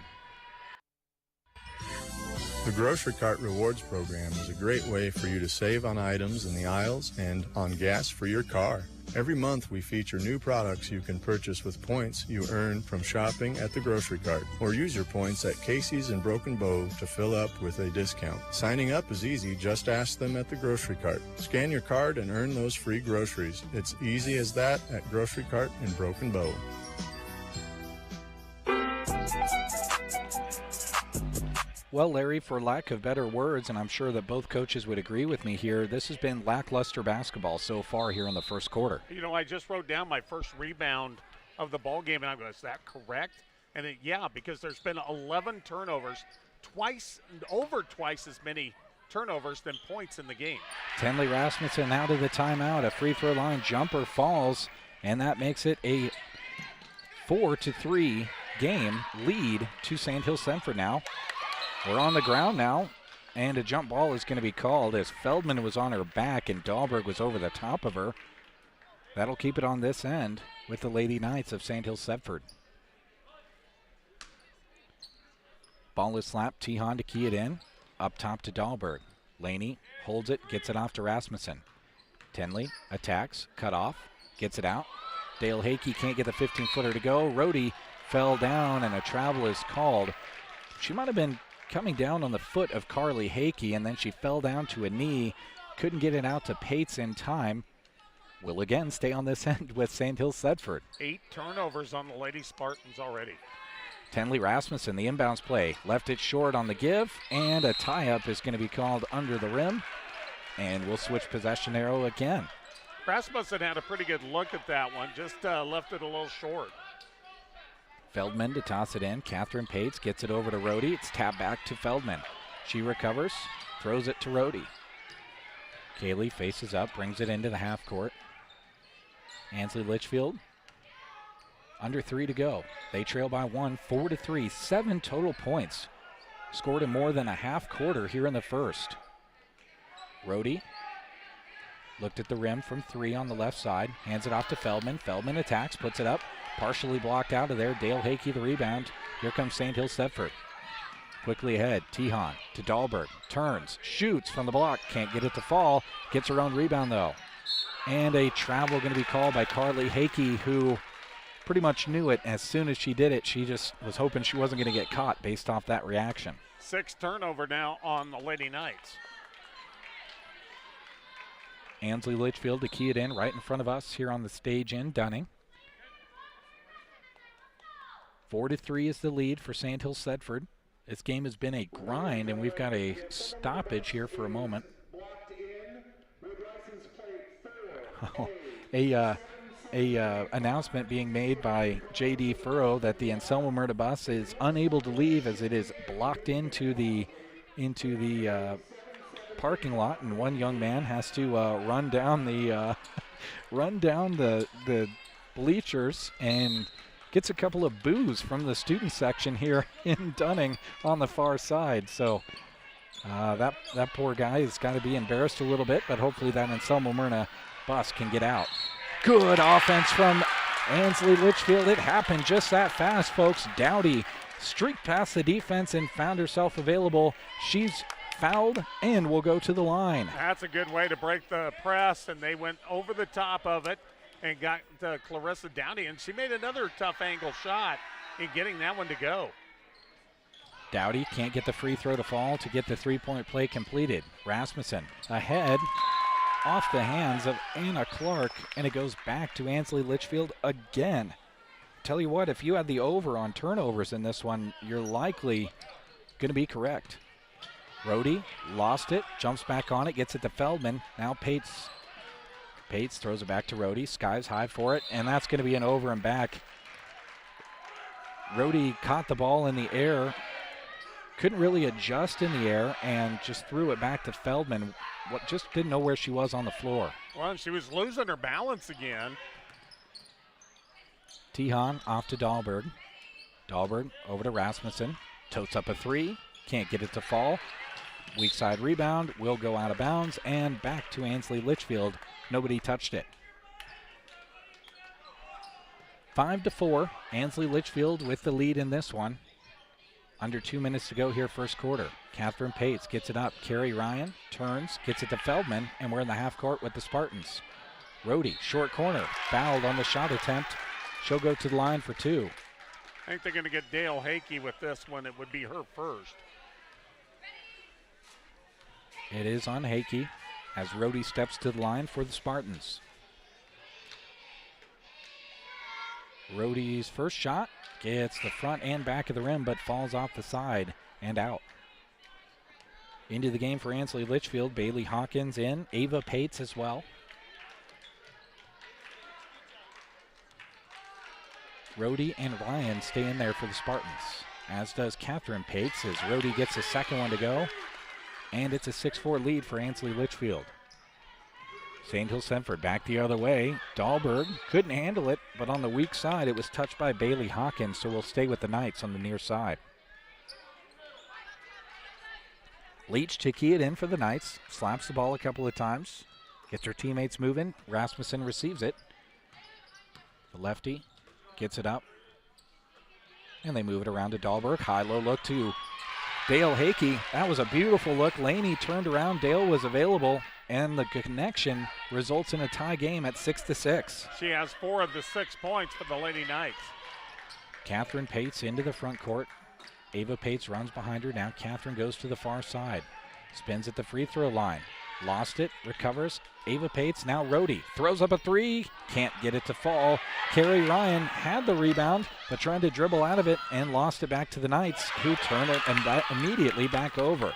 The Grocery Cart Rewards Program is a great way for you to save on items in the aisles and on gas for your car. Every month we feature new products you can purchase with points you earn from shopping at the Grocery Cart, or use your points at Casey's and Broken Bow to fill up with a discount. Signing up is easy, just ask them at the Grocery Cart. Scan your card and earn those free groceries. It's easy as that at Grocery Cart in Broken Bow. Well, Larry, for lack of better words, and I'm sure that both coaches would agree with me here, this has been lackluster basketball so far here in the first quarter. You know, I just wrote down my first rebound of the ball game, and I go, is that correct? And yeah, because there's been 11 turnovers, over twice as many turnovers than points in the game. Tenley Rasmussen out of the timeout. A free throw line jumper falls, and that makes it a 4-3 game lead to Sandhills Thedford now. We're on the ground now, and a jump ball is going to be called as Feldman was on her back and Dahlberg was over the top of her. That'll keep it on this end with the Lady Knights of Sandhills Thedford. Ball is slapped, Tihan to key it in. Up top to Dahlberg. Laney holds it, gets it off to Rasmussen. Tenley attacks, cut off, gets it out. Dale Hickey can't get the 15-footer to go. Rhodey fell down and a travel is called. She might have been coming down on the foot of Carly Hakey, and then she fell down to a knee. Couldn't get it out to Pates in time. Will again stay on this end with Sandhills Thedford. 8 turnovers on the Lady Spartans already. Tenley Rasmussen, the inbounds play, left it short on the give, and a tie-up is going to be called under the rim, and we'll switch possession arrow again. Rasmussen had a pretty good look at that one, just left it a little short. Feldman to toss it in. Catherine Pates gets it over to Rohde. It's tapped back to Feldman. She recovers, throws it to Rohde. Kaylee faces up, brings it into the half court. Ansl Litchfield, under 3 to go. They trail by 1, 4-3, 7 total points. Scored in more than a half quarter here in the first. Rohde looked at the rim from 3 on the left side, hands it off to Feldman. Feldman attacks, puts it up, partially blocked out of there. Dale Hakey the rebound. Here comes Sandhills Thedford. Quickly ahead, Tihan to Dahlberg, turns, shoots from the block, can't get it to fall, gets her own rebound though. And a travel going to be called by Carly Hakey, who pretty much knew it as soon as she did it. She just was hoping she wasn't going to get caught based off that reaction. 6 turnover now on the Lady Knights. Ansley Litchfield to key it in right in front of us here on the stage in Dunning. 4-3 is the lead for Sandhills Thedford. This game has been a grind, and we've got a stoppage here for a moment. Announcement being made by J.D. Furrow that the Anselmo-Merna bus is unable to leave as it is blocked into the parking lot, and one young man has to run down the bleachers and gets a couple of boos from the student section here in Dunning on the far side. So that poor guy has got to be embarrassed a little bit, but hopefully that Anselmo-Merna bus can get out. Good offense from Ansley Litchfield. It happened just that fast, folks. Dowdy streaked past the defense and found herself available. She's fouled and will go to the line. That's a good way to break the press, and they went over the top of it and got Clarissa Dowdy, and she made another tough angle shot in getting that one to go. Dowdy can't get the free throw to fall to get the three-point play completed. Rasmussen ahead off the hands of Anna Clark, and it goes back to Ansley Litchfield again. Tell you what, if you had the over on turnovers in this one, you're likely going to be correct. Rohde lost it, jumps back on it, gets it to Feldman. Now Pates throws it back to Rohde, skies high for it, and that's going to be an over and back. Rohde caught the ball in the air, couldn't really adjust in the air, and just threw it back to Feldman. Just didn't know where she was on the floor. Well, she was losing her balance again. Tihan off to Dahlberg. Dahlberg over to Rasmussen. Totes up a 3, can't get it to fall. Weak side rebound, will go out of bounds, and back to Ansley Litchfield. Nobody touched it. 5-4, Ansley Litchfield with the lead in this one. Under 2 minutes to go here first quarter. Catherine Pates gets it up. Carrie Ryan turns, gets it to Feldman, and we're in the half court with the Spartans. Rohde, short corner, fouled on the shot attempt. She'll go to the line for 2. I think they're going to get Dale Hakey with this one. It would be her first. It is on Hakey as Rohde steps to the line for the Spartans. Rohde's first shot gets the front and back of the rim, but falls off the side and out. Into the game for Ansley Litchfield. Bailey Hawkins in. Ava Pates as well. Rohde and Ryan stay in there for the Spartans, as does Catherine Pates as Rohde gets the second one to go. And it's a 6-4 lead for Ansley Litchfield. Sandhills Thedford back the other way. Dahlberg couldn't handle it, but on the weak side, it was touched by Bailey Hawkins, so we'll stay with the Knights on the near side. Leach to key it in for the Knights. Slaps the ball a couple of times. Gets her teammates moving. Rasmussen receives it. The lefty gets it up. And they move it around to Dahlberg. High-low look to Dale Hakey. That was a beautiful look. Laney turned around. Dale was available. And the connection results in a tie game at 6-6. She has 4 of the 6 points for the Lady Knights. Catherine Pates into the front court. Ava Pates runs behind her. Now Catherine goes to the far side. Spins at the free throw line. Lost it, recovers. Ava Pates, now Rhodey. Throws up a three, can't get it to fall. Carrie Ryan had the rebound, but tried to dribble out of it and lost it back to the Knights, who turn it immediately back over.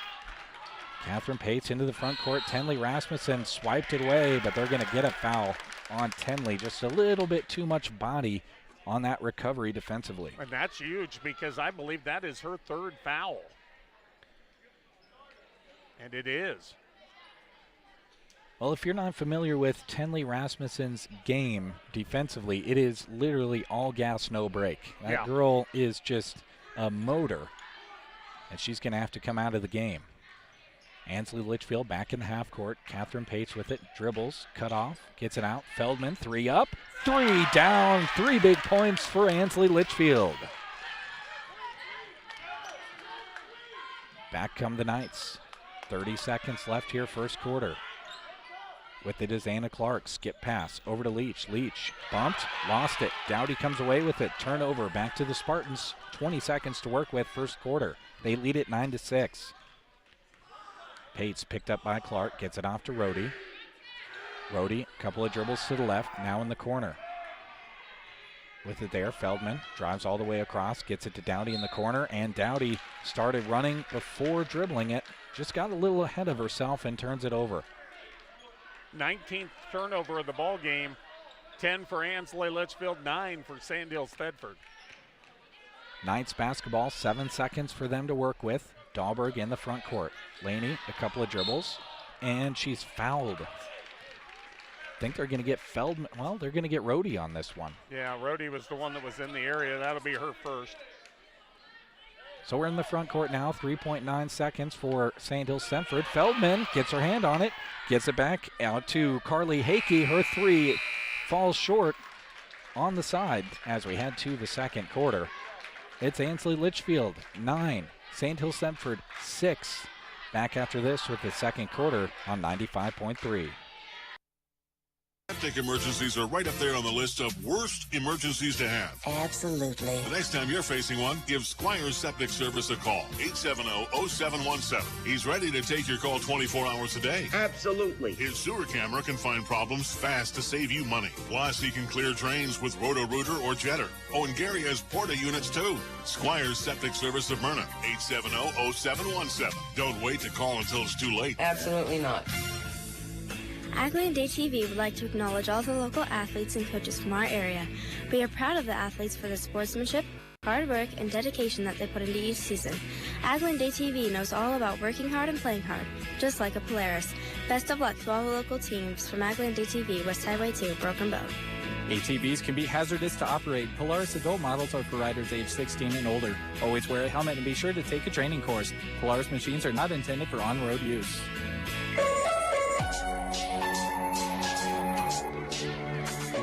Catherine Pates into the front court. Tenley Rasmussen swiped it away, but they're going to get a foul on Tenley. Just a little bit too much body on that recovery defensively. And that's huge because I believe that is her third foul. And it is. Well, if you're not familiar with Tenley Rasmussen's game defensively, it is literally all gas, no brake. That girl is just a motor, and she's going to have to come out of the game. Ansel Litchfield back in the half court. Catherine Pates with it, dribbles, cut off, gets it out. Feldman, three up, three down, 3 big points for Ansel Litchfield. Back come the Knights. 30 seconds left here, first quarter. With it is Anna Clark. Skip pass over to Leach. Leach bumped, lost it. Dowdy comes away with it. Turnover back to the Spartans. 20 seconds to work with, first quarter. They lead it 9-6. Pates picked up by Clark. Gets it off to Rhodey. Rhodey, a couple of dribbles to the left. Now in the corner. With it there, Feldman drives all the way across. Gets it to Dowdy in the corner. And Dowdy started running before dribbling it. Just got a little ahead of herself and turns it over. 19th turnover of the ball game. 10 for Ansley Litchfield, 9 for Sandhills Thedford. Knights basketball, 7 seconds for them to work with. Dahlberg in the front court. Laney, a couple of dribbles, and she's fouled. I think they're going to get Feldman. Well, they're going to get Rhodey on this one. Yeah, Rhodey was the one that was in the area. That'll be her first. So we're in the front court now, 3.9 seconds for Sandhills Thedford. Feldman gets her hand on it, gets it back out to Carly Hakey. Her three falls short on the side as we head to the second quarter. It's Ansley Litchfield, 9. Sandhills Thedford, 6. Back after this with the second quarter on 95.3. Septic emergencies are right up there on the list of worst emergencies to have. Absolutely. The next time you're facing one, give Squires Septic Service a call. 870-0717. He's ready to take your call 24 hours a day. Absolutely. His sewer camera can find problems fast to save you money. Plus, he can clear drains with Roto-Rooter or Jetter. Oh, and Gary has Porta units, too. Squires Septic Service of Merna. 870-0717. Don't wait to call until it's too late. Absolutely not. Agland ATV would like to acknowledge all the local athletes and coaches from our area. We are proud of the athletes for the sportsmanship, hard work, and dedication that they put into each season. Agland ATV knows all about working hard and playing hard, just like a Polaris. Best of luck to all the local teams from Agland ATV, West Highway 2, Broken Bow. ATVs can be hazardous to operate. Polaris adult models are for riders age 16 and older. Always wear a helmet and be sure to take a training course. Polaris machines are not intended for on-road use.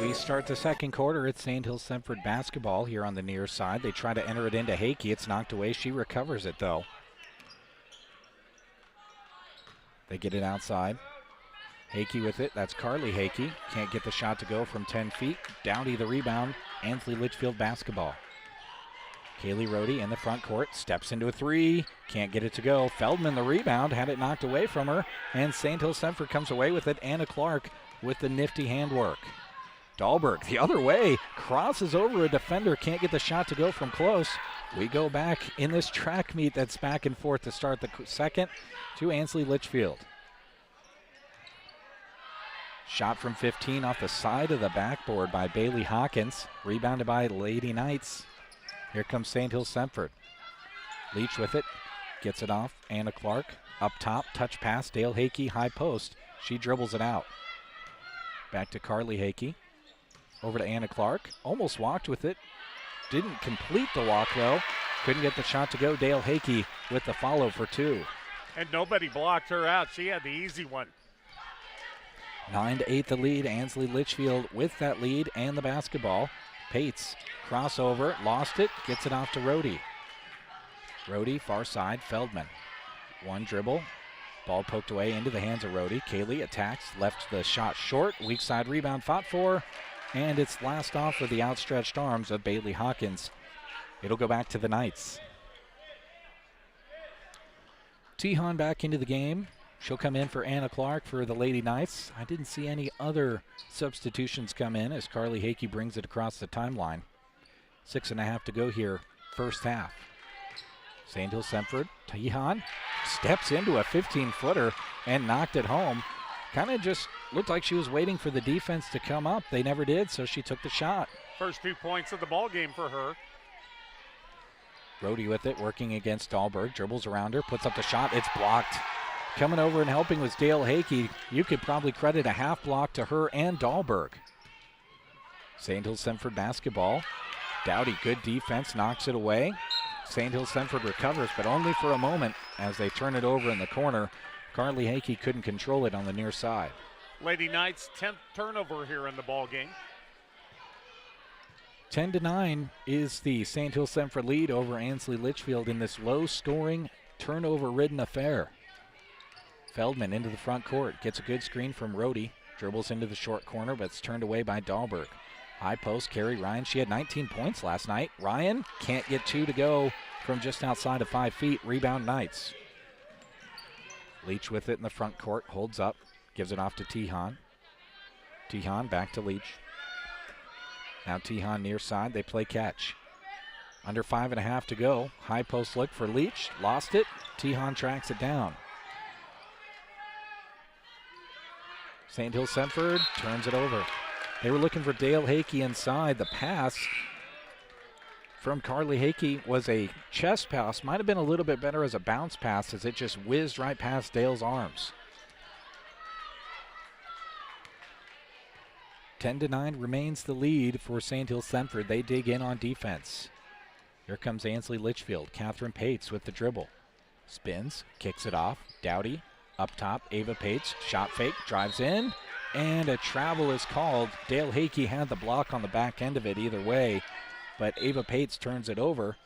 We start the second quarter. It's Sandhills Thedford basketball here on the near side. They try to enter it into Hakey. It's knocked away. She recovers it, though. They get it outside. Hakey with it. That's Carly Hakey. Can't get the shot to go from 10 feet. Dowdy the rebound. Ansley Litchfield basketball. Kaylee Rhodey in the front court. Steps into a three. Can't get it to go. Feldman the rebound. Had it knocked away from her. And Sandhills Thedford comes away with it. Anna Clark with the nifty handwork. Dahlberg the other way, crosses over a defender, can't get the shot to go from close. We go back in this track meet that's back and forth to start the second to Ansley Litchfield. Shot from 15 off the side of the backboard by Bailey Hawkins, rebounded by Lady Knights. Here comes Sandhills Thedford. Leach with it, gets it off, Anna Clark, up top, touch pass, Dale Hakey, high post. She dribbles it out. Back to Carly Hakey. Over to Anna Clark. Almost walked with it. Didn't complete the walk, though. Couldn't get the shot to go. Dale Hakey with the follow for 2. And nobody blocked her out. She had the easy one. 9-8 the lead. Ansley Litchfield with that lead and the basketball. Pates, crossover, lost it, gets it off to Rhodey. Rhodey, far side, Feldman. One dribble. Ball poked away into the hands of Rhodey. Kaylee attacks, left the shot short. Weak side rebound fought for. And it's last off with the outstretched arms of Bailey Hawkins. It'll go back to the Knights. Tehan back into the game. She'll come in for Anna Clark for the Lady Knights. I didn't see any other substitutions come in as Carly Hakey brings it across the timeline. 6.5 to go here, first half. Sandhills Semford, Tehan steps into a 15-footer and knocked it home. Kind of just looked like she was waiting for the defense to come up. They never did, so she took the shot. First 2 points of the ball game for her. Brody with it, working against Dahlberg, dribbles around her, puts up the shot, it's blocked. Coming over and helping was Dale Hakey. You could probably credit a half block to her and Dahlberg. Sandhills Semford basketball. Dowdy, good defense, knocks it away. Sandhills Semford recovers, but only for a moment as they turn it over in the corner. Carly Hakey couldn't control it on the near side. Lady Knights' 10th turnover here in the ball game. 10-9 is the Sandhills Semford lead over Ansl Litchfield in this low-scoring, turnover-ridden affair. Feldman into the front court, gets a good screen from Rohde, dribbles into the short corner, but it's turned away by Dahlberg. High post, Carrie Ryan. She had 19 points last night. Ryan can't get 2 to go from just outside of 5 feet. Rebound Knights. Leach with it in the front court, holds up, gives it off to Tehan. Tehan back to Leach. Now Tehan near side, they play catch. Under 5.5 to go. High post look for Leach, lost it. Tehan tracks it down. Sandhills Semford turns it over. They were looking for Dale Hakey inside. The pass from Carly Hakey was a chest pass. Might have been a little bit better as a bounce pass as it just whizzed right past Dale's arms. 10-9 remains the lead for Sandhills Semford. They dig in on defense. Here comes Ansl Litchfield. Catherine Pates with the dribble. Spins, kicks it off. Dowdy up top. Ava Pates, shot fake, drives in. And a travel is called. Dale Hakey had the block on the back end of it either way, but Ava Pates turns it over,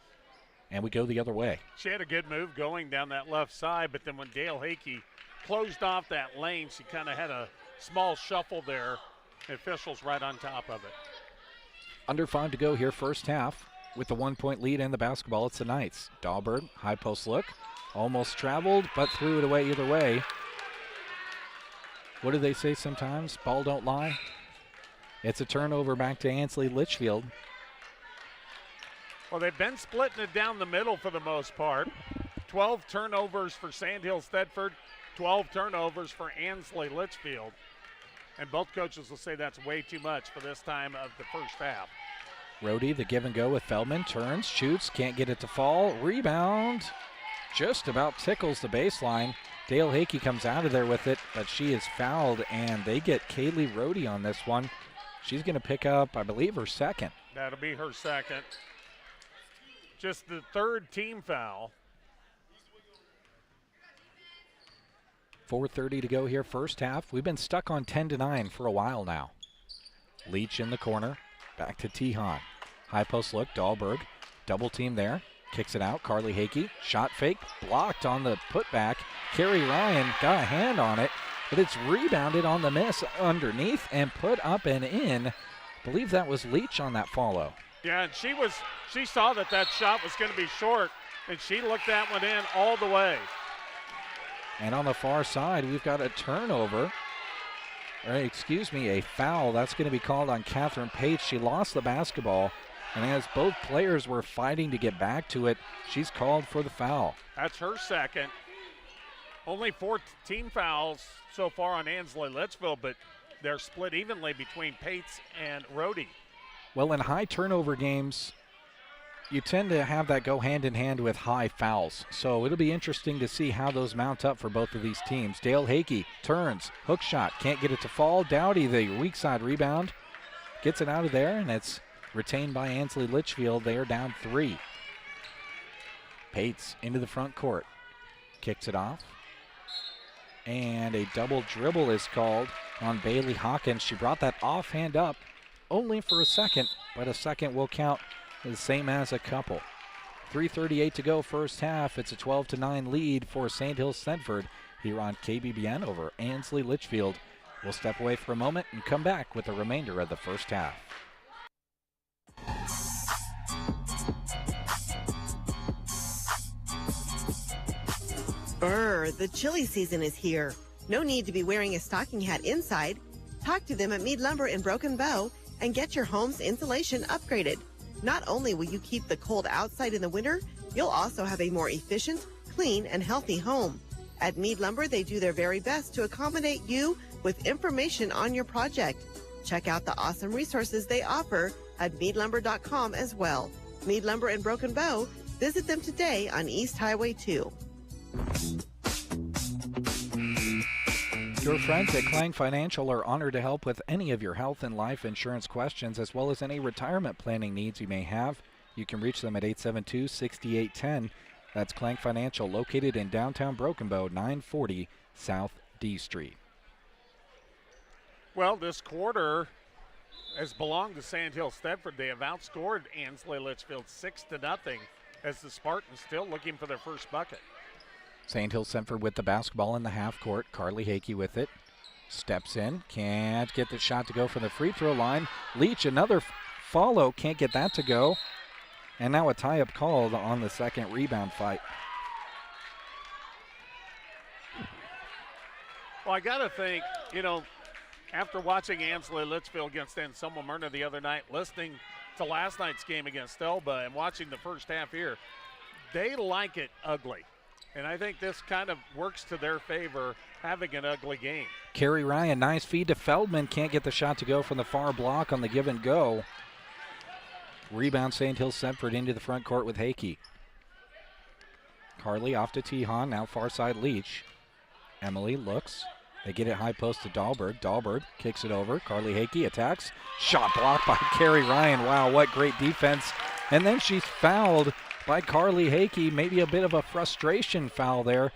and we go the other way. She had a good move going down that left side, but then when Dale Hakey closed off that lane, she kind of had a small shuffle there. The officials right on top of it. Under 5 to go here, first half. With the 1-point lead and the basketball, it's the Knights. Dahlberg, high post look, almost traveled, but threw it away either way. What do they say sometimes? Ball don't lie. It's a turnover back to Ansl Litchfield. Well, they've been splitting it down the middle for the most part. 12 turnovers for Sandhills Thedford, 12 turnovers for Ansl Litchfield. And both coaches will say that's way too much for this time of the first half. Rohde, the give and go with Feldman, turns, shoots, can't get it to fall. Rebound, just about tickles the baseline. Dale Hakey comes out of there with it, but she is fouled, and they get Kaylee Rohde on this one. She's going to pick up, I believe, her second. That'll be her second. Just the third team foul. 4:30 to go here, first half. We've been stuck on 10-9 for a while now. Leach in the corner, back to Tehan. High post look, Dahlberg, double team there. Kicks it out, Carly Hakey, shot fake, blocked on the putback. Carrie Ryan got a hand on it, but it's rebounded on the miss underneath and put up and in. I believe that was Leach on that follow. Yeah, and she saw that shot was going to be short, and she looked that one in all the way. And on the far side, we've got a turnover. A foul. That's going to be called on Catherine Pates. She lost the basketball. And as both players were fighting to get back to it, she's called for the foul. That's her second. Only 4 team fouls so far on Ansl Litchfield, but they're split evenly between Pates and Rohde. Well, in high turnover games, you tend to have that go hand in hand with high fouls. So it'll be interesting to see how those mount up for both of these teams. Dale Hakey turns, hook shot, can't get it to fall. Dowdy, the weak side rebound, gets it out of there, and it's retained by Ansl Litchfield. They are down 3. Pates into the front court. Kicks it off. And a double dribble is called on Bailey Hawkins. She brought that offhand up only for a second, but a second will count the same as a couple. 3:38 to go first half. It's a 12-9 lead for Sandhills Thedford here on KBBN over Ansl Litchfield. We'll step away for a moment and come back with the remainder of the first half. The chilly season is here. No need to be wearing a stocking hat inside. Talk to them at Mead Lumber in Broken Bow and get your home's insulation upgraded. Not only will you keep the cold outside in the winter, you'll also have a more efficient, clean, and healthy home. At Mead Lumber, they do their very best to accommodate you with information on your project. Check out the awesome resources they offer at meadlumber.com as well. Mead Lumber in Broken Bow. Visit them today on East Highway 2. Your friends at Klang Financial are honored to help with any of your health and life insurance questions, as well as any retirement planning needs you may have. You can reach them at 872-6810. That's Klang Financial, located in downtown Broken Bow, 940 South D Street. Well, this quarter has belonged to Sandhills Thedford. They have outscored Ansl Litchfield 6-0 as the Spartans still looking for their first bucket. Sandhills Thedford with the basketball in the half court. Carly Hakey with it. Steps in. Can't get the shot to go from the free throw line. Leach, another follow. Can't get that to go. And now a tie-up called on the second rebound fight. Well, I got to think, after watching Ansl Litchfield against Anselmo-Merna the other night, listening to last night's game against Elba and watching the first half here, they like it ugly. And I think this kind of works to their favor, having an ugly game. Carrie Ryan, nice feed to Feldman. Can't get the shot to go from the far block on the give and go. Rebound Sandhills Thedford into the front court with Hakey. Carly off to Tehan, now far side Leach. Emily looks. They get it high post to Dahlberg. Dahlberg kicks it over. Carly Hakey attacks. Shot blocked by Carrie Ryan. Wow, what great defense. And then she's fouled by Carly Hakey. Maybe a bit of a frustration foul there.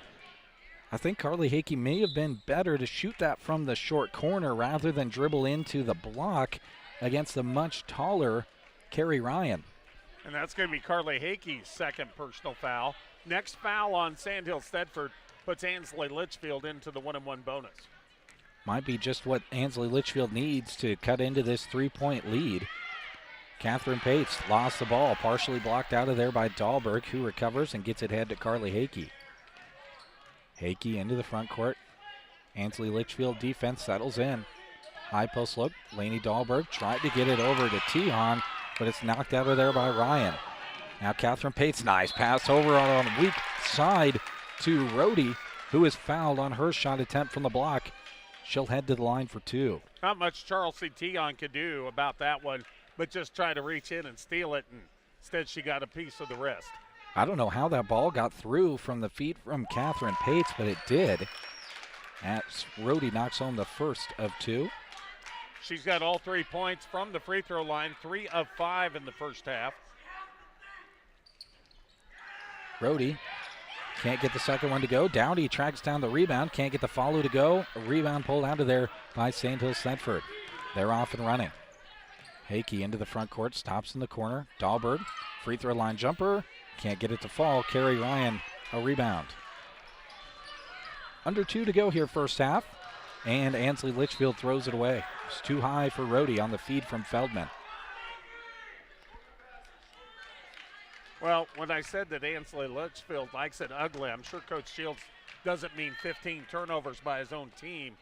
I think Carly Hakey may have been better to shoot that from the short corner rather than dribble into the block against the much taller Carrie Ryan. And that's going to be Carly Hakey's second personal foul. Next foul on Sandhills Thedford puts Ansley Litchfield into the 1-1 bonus. Might be just what Ansley Litchfield needs to cut into this three-point lead. Catherine Pates lost the ball, partially blocked out of there by Dahlberg, who recovers and gets it head to Carly Hakey. Hakey into the front court. Ansley Litchfield defense settles in. High post look. Lainey Dahlberg tried to get it over to Tehan, but it's knocked out of there by Ryan. Now Catherine Pates, nice pass over on the weak side to Rhodey, who is fouled on her shot attempt from the block. She'll head to the line for two. Not much Charles C. Tehan could do about that one, but just try to reach in and steal it, and instead she got a piece of the rest. I don't know how that ball got through from the feet from Catherine Pates, but it did. As Rhodey knocks home the first of two. She's got all 3 points from the free throw line, 3 of 5 in the first half. Rhodey can't get the second one to go. Dowdy tracks down the rebound, can't get the follow to go. A rebound pulled out of there by Sandhills Thedford. They're off and running. Hakey into the front court, stops in the corner. Dahlberg, free throw line jumper, can't get it to fall. Carrie Ryan, a rebound. Under 2 to go here first half, and Ansley Litchfield throws it away. It's too high for Rhodey on the feed from Feldman. Well, when I said that Ansley Litchfield likes it ugly, I'm sure Coach Shields doesn't mean 15 turnovers by his own team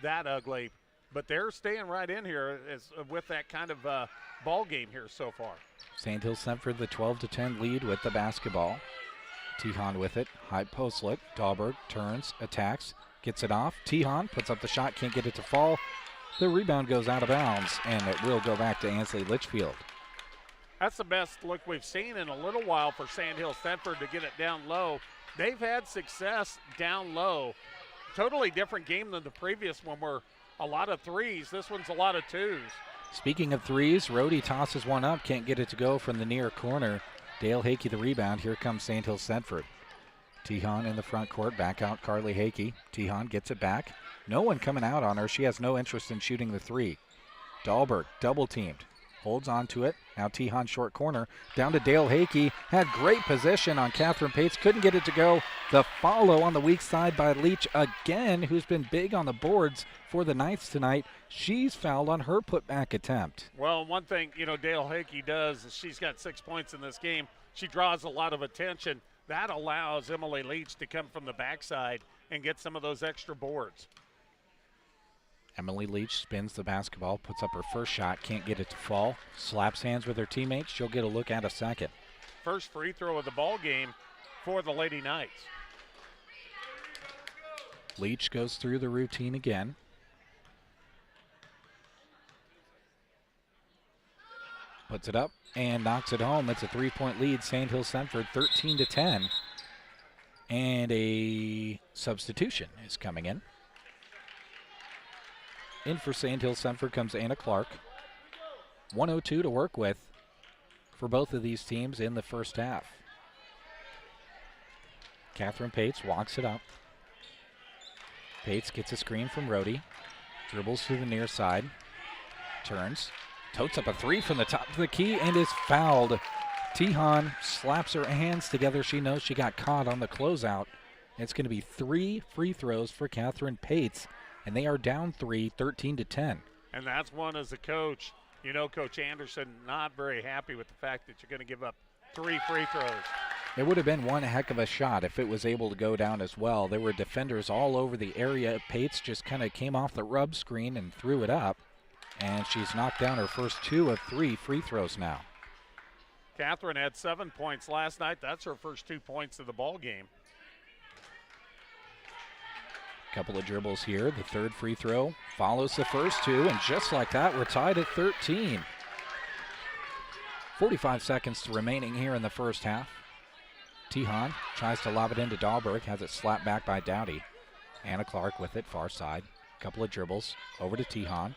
that ugly, but they're staying right in here with that kind of ball game here so far. Sandhills Thedford the 12-10 lead with the basketball. Tehan with it, high post look. Dahlberg turns, attacks, gets it off. Tehan puts up the shot, can't get it to fall. The rebound goes out of bounds, and it will go back to Ansley Litchfield. That's the best look we've seen in a little while for Sandhills Thedford to get it down low. They've had success down low. Totally different game than the previous one where a lot of threes. This one's a lot of twos. Speaking of threes, Rhodey tosses one up, can't get it to go from the near corner. Dale Hakey the rebound. Here comes Sandhills Thedford. Tehan in the front court, back out Carly Hakey. Tehan gets it back. No one coming out on her. She has no interest in shooting the three. Dahlberg double teamed. Holds on to it. Now Tehan short corner. Down to Dale Hakey. Had great position on Catherine Pates. Couldn't get it to go. The follow on the weak side by Leach again, who's been big on the boards for the Knights tonight. She's fouled on her putback attempt. Well, one thing, Dale Hakey does is she's got 6 points in this game. She draws a lot of attention. That allows Emily Leach to come from the backside and get some of those extra boards. Emily Leach spins the basketball, puts up her first shot, can't get it to fall, slaps hands with her teammates. She'll get a look at a second. First free throw of the ball game for the Lady Knights. Leach goes through the routine again. Puts it up and knocks it home. It's a 3-point lead. Sandhills-Thedford 13-10. And a substitution is coming in. In for Sandhills-Thedford comes Anna Clark. 1:02 to work with for both of these teams in the first half. Catherine Pates walks it up. Pates gets a screen from Rhodey. Dribbles to the near side. Turns. Totes up a three from the top of the key and is fouled. Tihan slaps her hands together. She knows she got caught on the closeout. It's going to be 3 free throws for Catherine Pates, and they are down 3, 13-10. And that's one as a coach. You know, Coach Anderson not very happy with the fact that you're going to give up 3 free throws. It would have been one heck of a shot if it was able to go down as well. There were defenders all over the area. Pates just kind of came off the rub screen and threw it up. And she's knocked down her first 2 of 3 free throws now. Catherine had 7 points last night. That's her first 2 points of the ball game. Couple of dribbles here. The third free throw follows the first 2, and just like that, we're tied at 13. 45 seconds remaining here in the first half. Tihan tries to lob it into Dahlberg, has it slapped back by Dowdy. Anna Clark with it, far side. Couple of dribbles over to Tihan.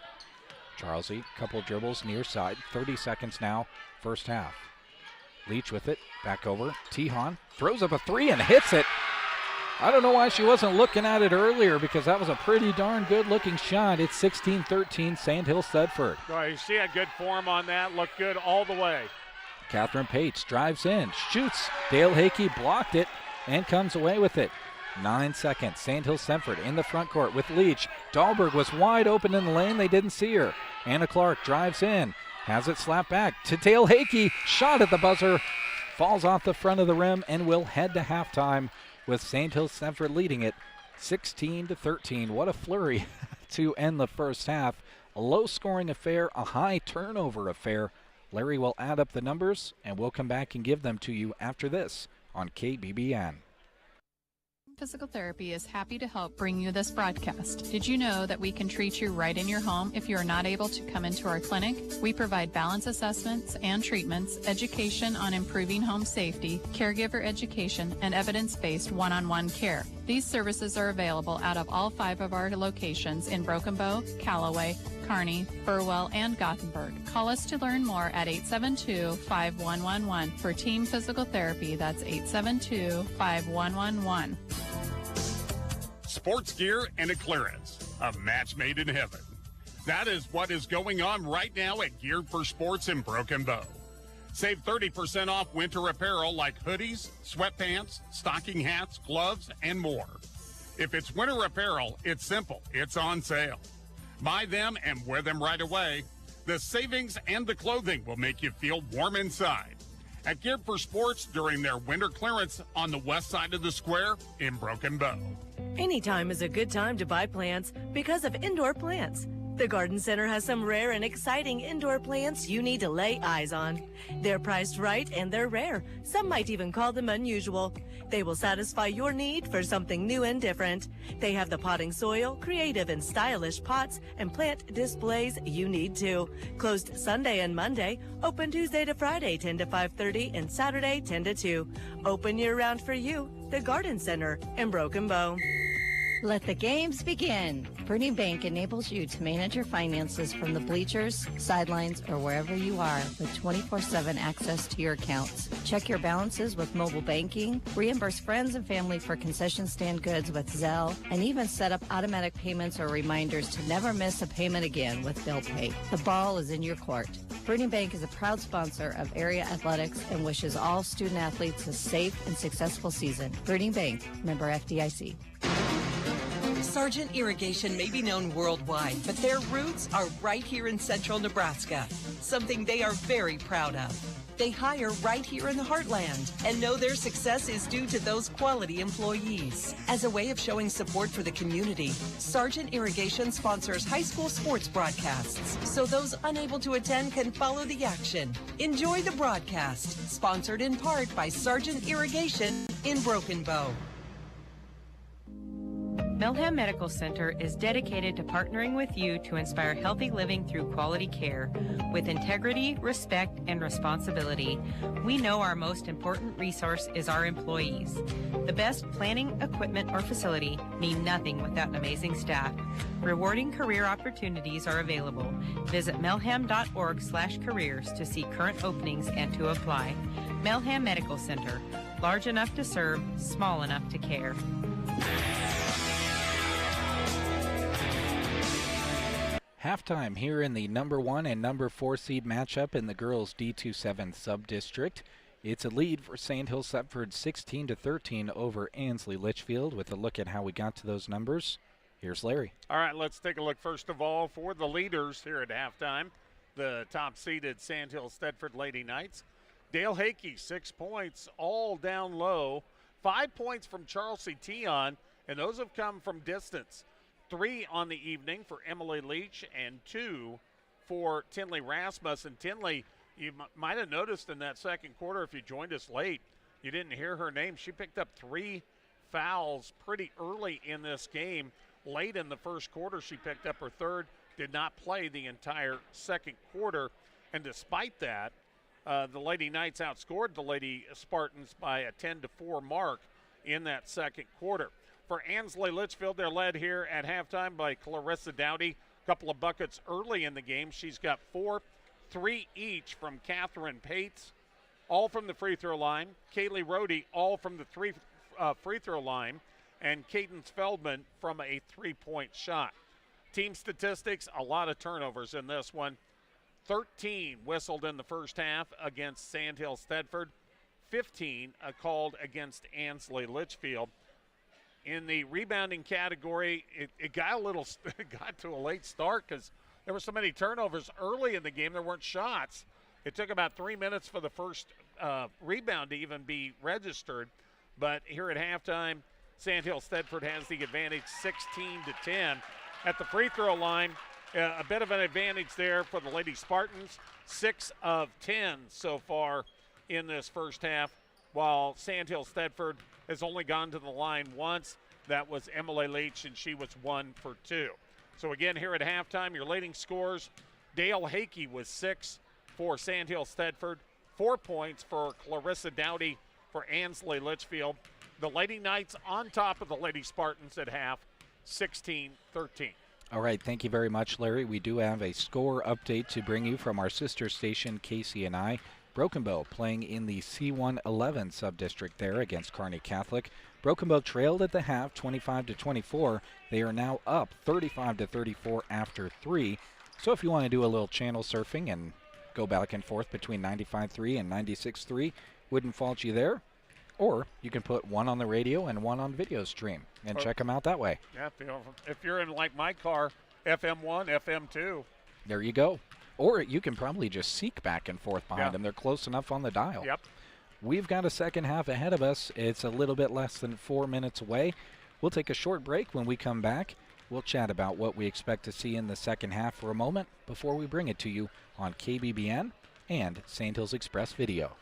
Charlesy, couple of dribbles near side. 30 seconds now, first half. Leach with it, back over. Tihan throws up a 3 and hits it. I don't know why she wasn't looking at it earlier, because that was a pretty darn good looking shot. It's 16-13 Sandhills-Thedford. Right, she had good form on that, looked good all the way. Catherine Pates drives in, shoots. Dale Hakey blocked it and comes away with it. 9 seconds. Sandhills-Thedford in the front court with Leach. Dahlberg was wide open in the lane. They didn't see her. Anna Clark drives in, has it slapped back to Dale Hakey. Shot at the buzzer, falls off the front of the rim, and will head to halftime with Sandhills-Thedford leading it 16-13. What a flurry to end the first half. A low-scoring affair, a high turnover affair. Larry will add up the numbers, and we'll come back and give them to you after this on KBBN. Physical Therapy is happy to help bring you this broadcast. Did you know that we can treat you right in your home if you are not able to come into our clinic? We provide balance assessments and treatments, education on improving home safety, caregiver education, and evidence-based one-on-one care. These services are available out of all 5 of our locations in Broken Bow, Callaway, Kearney, Burwell, and Gothenburg. Call us to learn more at 872-5111. For Team Physical Therapy, that's 872-5111. Sports gear and a clearance. A match made in heaven. That is what is going on right now at Geared for Sports in Broken Bow. Save 30% off winter apparel like hoodies, sweatpants, stocking hats, gloves, and more. If it's winter apparel, it's simple. It's on sale. Buy them and wear them right away. The savings and the clothing will make you feel warm inside. At Geared for Sports during their winter clearance on the west side of the square in Broken Bow. Anytime is a good time to buy plants because of indoor plants. The Garden Center has some rare and exciting indoor plants you need to lay eyes on. They're priced right and they're rare. Some might even call them unusual. They will satisfy your need for something new and different. They have the potting soil, creative and stylish pots, and plant displays you need too. Closed Sunday and Monday, open Tuesday to Friday 10 to 5:30 and Saturday 10 to 2. Open year-round for you. The Garden Center in Broken Bow. Let the games begin. Bernie Bank enables you to manage your finances from the bleachers, sidelines, or wherever you are with 24/7 access to your accounts. Check your balances with mobile banking, reimburse friends and family for concession stand goods with Zelle, and even set up automatic payments or reminders to never miss a payment again with Bill Pay. The ball is in your court. Bernie Bank is a proud sponsor of area athletics and wishes all student athletes a safe and successful season. Bernie Bank, member FDIC. Sargent Irrigation may be known worldwide, but their roots are right here in central Nebraska, something they are very proud of. They hire right here in the heartland and know their success is due to those quality employees. As a way of showing support for the community, Sargent Irrigation sponsors high school sports broadcasts so those unable to attend can follow the action. Enjoy the broadcast, sponsored in part by Sargent Irrigation in Broken Bow. Melham Medical Center is dedicated to partnering with you to inspire healthy living through quality care with integrity, respect, and responsibility. We know our most important resource is our employees. The best planning, equipment, or facility mean nothing without an amazing staff. Rewarding career opportunities are available. Visit melham.org/careers to see current openings and to apply. Melham Medical Center, large enough to serve, small enough to care. Halftime here in the number 1 and number 4 seed matchup in the girls D2-7 sub-district. It's a lead for Sandhills Thedford 16-13 over Ansl Litchfield. With a look at how we got to those numbers, here's Larry. All right, let's take a look first of all for the leaders here at halftime. The top-seeded Sandhills Thedford Lady Knights. Dale Hakey, 6 points, all down low. 5 points from Charles C. Tion, and those have come from distance. 3 on the evening for Emily Leach and 2 for Tinley Rasmussen. Tinley, you might have noticed in that second quarter, if you joined us late, you didn't hear her name. She picked up 3 fouls pretty early in this game. Late in the first quarter, she picked up her third, did not play the entire second quarter. And despite that, the Lady Knights outscored the Lady Spartans by a 10-4 mark in that second quarter. For Ansl Litchfield, they're led here at halftime by Clarissa Dowdy. A couple of buckets early in the game. She's got 4, 3 each from Catherine Pates, all from the free throw line. Kaylee Rohde, all from the free throw line. And Cadence Feldman from a 3-point shot. Team statistics, a lot of turnovers in this one. 13 whistled in the first half against Sandhills Thedford. 15 called against Ansl Litchfield. In the rebounding category, it got to a late start because there were so many turnovers early in the game. There weren't shots. It took about 3 minutes for the first rebound to even be registered. But here at halftime, Sandhills Thedford has the advantage 16-10. At the free throw line, a bit of an advantage there for the Lady Spartans. 6 of 10 so far in this first half, while Sandhills Thedford has only gone to the line once. That was Emily Leach, and she was 1 for 2. So again, here at halftime, your leading scores, Dale Hakey was 6 for Sandhills Thedford, 4 points for Clarissa Dowdy for Ansl Litchfield. The Lady Knights on top of the Lady Spartans at half, 16-13. All right, thank you very much, Larry. We do have a score update to bring you from our sister station, Casey and I. Broken Bow playing in the C1-11 sub-district there against Kearney Catholic. Broken Bow trailed at the half, 25-24. They are now up 35-34 after 3. So if you want to do a little channel surfing and go back and forth between 95.3 and 96.3, wouldn't fault you there. Or you can put one on the radio and one on video stream and check them out that way. Yeah, if you're in like my car, FM1, FM2. There you go. Or you can probably just seek back and forth behind them. They're close enough on the dial. Yep. We've got a second half ahead of us. It's a little bit less than 4 minutes away. We'll take a short break. When we come back, we'll chat about what we expect to see in the second half for a moment before we bring it to you on KBBN and Sandhills Express Video.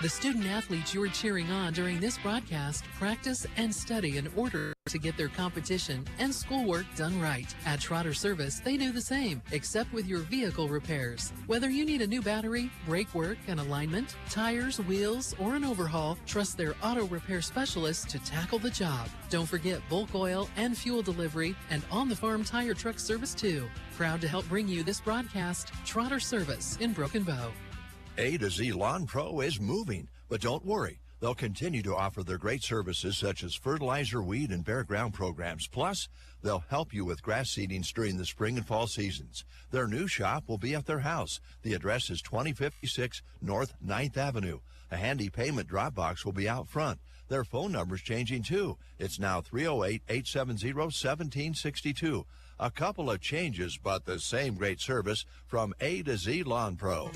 The student athletes you're cheering on during this broadcast practice and study in order to get their competition and schoolwork done right. At Trotter Service, they do the same, except with your vehicle repairs. Whether you need a new battery, brake work and alignment, tires, wheels, or an overhaul, trust their auto repair specialists to tackle the job. Don't forget bulk oil and fuel delivery and on-the-farm tire truck service too. Proud to help bring you this broadcast, Trotter Service in Broken Bow. A to Z Lawn Pro is moving, but don't worry. They'll continue to offer their great services such as fertilizer, weed, and bare ground programs. Plus, they'll help you with grass seedings during the spring and fall seasons. Their new shop will be at their house. The address is 2056 North 9th Avenue. A handy payment drop box will be out front. Their phone number's changing too. It's now 308-870-1762. A couple of changes, but the same great service from A to Z Lawn Pro.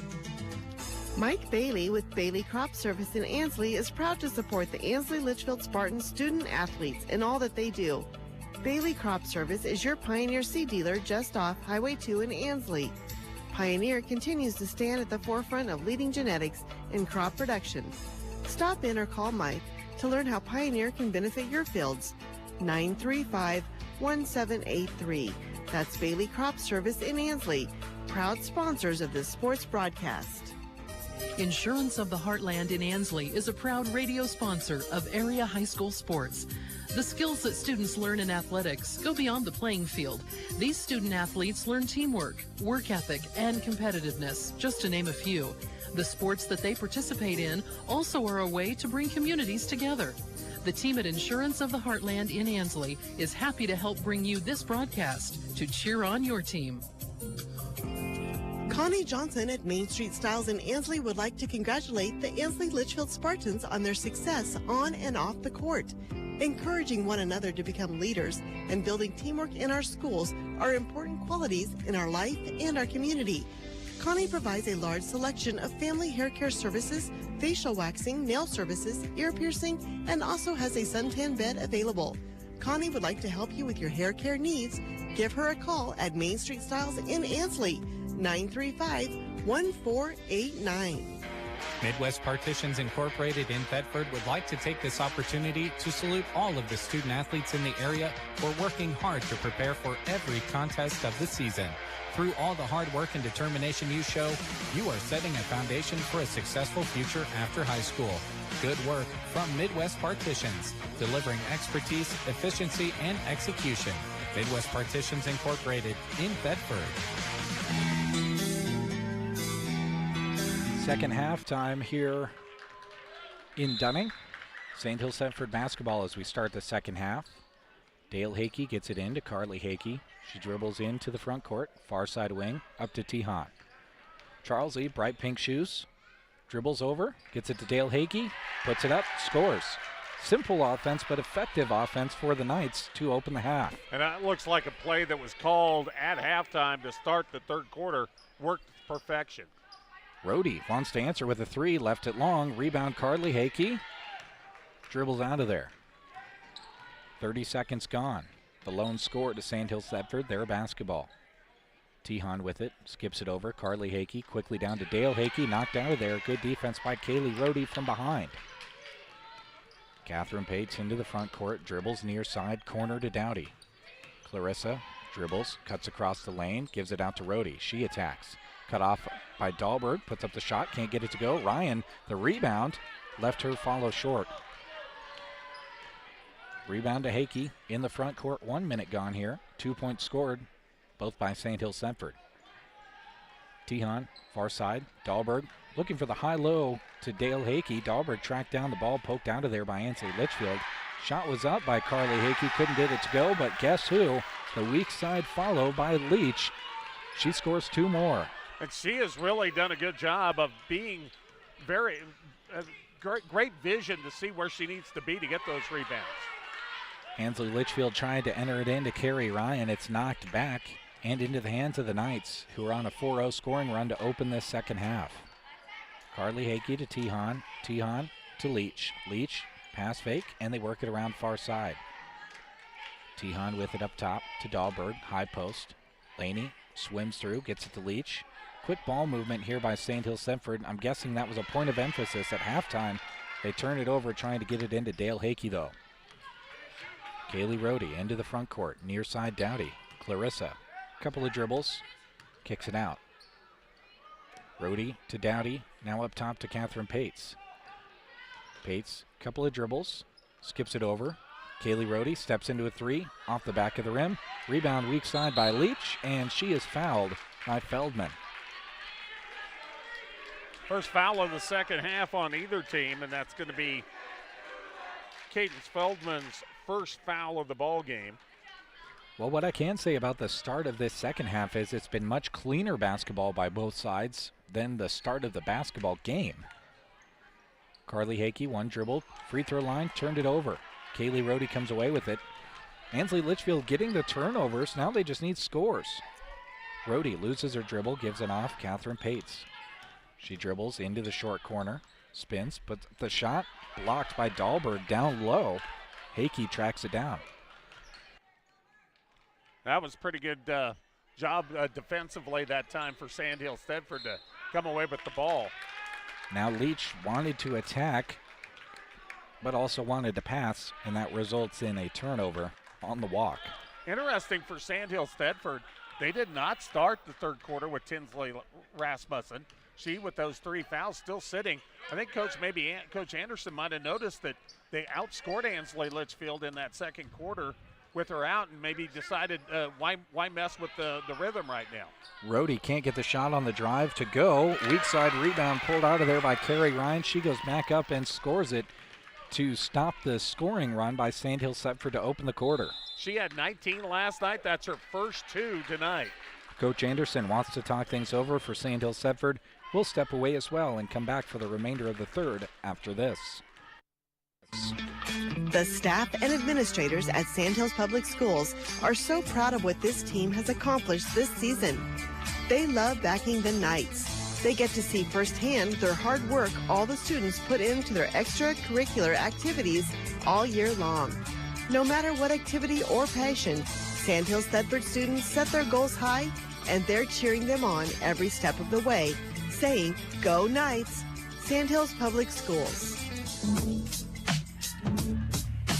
Mike Bailey with Bailey Crop Service in Ansl is proud to support the Ansl Litchfield Spartans student athletes in all that they do. Bailey Crop Service is your Pioneer seed dealer just off Highway 2 in Ansl. Pioneer continues to stand at the forefront of leading genetics in crop production. Stop in or call Mike to learn how Pioneer can benefit your fields. 935-1783. That's Bailey Crop Service in Ansl, proud sponsors of this sports broadcast. Insurance of the Heartland in Ansl is a proud radio sponsor of area high school sports. The skills that students learn in athletics go beyond the playing field. These student athletes learn teamwork, work ethic, and competitiveness, just to name a few. The sports that they participate in also are a way to bring communities together. The team at Insurance of the Heartland in Ansl is happy to help bring you this broadcast to cheer on your team. Connie Johnson at Main Street Styles in Ansl would like to congratulate the Ansl Litchfield Spartans on their success on and off the court. Encouraging one another to become leaders and building teamwork in our schools are important qualities in our life and our community. Connie provides a large selection of family hair care services, facial waxing, nail services, ear piercing, and also has a suntan bed available. Connie would like to help you with your hair care needs. Give her a call at Main Street Styles in Ansl, 935-1489. Midwest Partitions Incorporated in Thedford would like to take this opportunity to salute all of the student athletes in the area for working hard to prepare for every contest of the season. Through all the hard work and determination you show, you are setting a foundation for a successful future after high school. Good work from Midwest Partitions, delivering expertise, efficiency, and execution. Midwest Partitions Incorporated in Thedford. Second half time here in Dunning. Sandhills Thedford basketball as we start the second half. Dale Hakey gets it in to Carly Hakey. She dribbles into the front court, far side wing, up to Tihan. Charles Lee, bright pink shoes, dribbles over, gets it to Dale Hakey, puts it up, scores. Simple offense, but effective offense for the Knights to open the half. And that looks like a play that was called at halftime to start the third quarter. Worked to perfection. Rhodey wants to answer with a three, left it long. Rebound Carly Hakey. Dribbles out of there. 30 seconds gone. The lone score to Sandhills Thedford, their basketball. Tihan with it, skips it over. Carly Hakey quickly down to Dale Hakey, knocked out of there. Good defense by Kaylee Rhodey from behind. Catherine Pates into the front court, dribbles near side, corner to Dowdy. Clarissa dribbles, cuts across the lane, gives it out to Rhodey. She attacks. Cut off by Dahlberg, puts up the shot, can't get it to go. Ryan, the rebound, left her follow short. Rebound to Hakey in the front court, 1 minute gone here. 2 points scored, both by Sandhills Thedford. Tihan, far side, Dahlberg looking for the high-low to Dale Hakey. Dahlberg tracked down the ball, poked out of there by Ansl Litchfield. Shot was up by Carly Hakey, couldn't get it to go, but guess who? The weak side follow by Leach. She scores two more. And she has really done a good job of being very great vision to see where she needs to be to get those rebounds. Ansl Litchfield trying to enter it in to Carrie Ryan. It's knocked back and into the hands of the Knights, who are on a 4-0 scoring run to open this second half. Carly Hakey to Tihan. Tihan to Leach. Leach, pass fake, and they work it around far side. Tihan with it up top to Dahlberg, high post. Laney swims through, gets it to Leach. Quick ball movement here by Sandhills Thedford. I'm guessing that was a point of emphasis at halftime. They turn it over, trying to get it into Dale Hakey, though. Kaylee Rhodey into the front court, near side Dowdy. Clarissa, couple of dribbles, kicks it out. Rhodey to Dowdy, now up top to Catherine Pates. Pates, couple of dribbles, skips it over. Kaylee Rhodey steps into a three, off the back of the rim. Rebound weak side by Leach, and she is fouled by Feldman. First foul of the second half on either team, and that's going to be Cadence Feldman's first foul of the ball game. Well, what I can say about the start of this second half is it's been much cleaner basketball by both sides than the start of the basketball game. Carly Hakey, one dribble, free throw line, turned it over. Kaylee Rhodey comes away with it. Ansl Litchfield getting the turnovers. Now they just need scores. Rhodey loses her dribble, gives it off. Catherine Pates. She dribbles into the short corner, spins, but the shot blocked by Dahlberg down low. Hakey tracks it down. That was pretty good job defensively that time for Sandhills Thedford to come away with the ball. Now Leach wanted to attack, but also wanted to pass, and that results in a turnover on the walk. Interesting for Sandhills Thedford, they did not start the third quarter with Tinsley Rasmussen. She, with those 3 fouls, still sitting. I think Coach Anderson might have noticed that they outscored Ansley Litchfield in that second quarter with her out, and maybe decided why mess with the rhythm right now. Rohde can't get the shot on the drive to go. Weak side rebound pulled out of there by Carrie Ryan. She goes back up and scores it to stop the scoring run by Sandhills Thedford to open the quarter. She had 19 last night. That's her first 2 tonight. Coach Anderson wants to talk things over for Sandhills Thedford. We'll step away as well and come back for the remainder of the third after this. The staff and administrators at Sandhills Public Schools are so proud of what this team has accomplished this season. They love backing the Knights. They get to see firsthand their hard work all the students put into their extracurricular activities all year long. No matter what activity or passion, Sandhills Thedford students set their goals high, and they're cheering them on every step of the way, saying, "Go Knights!" Sandhills Public Schools.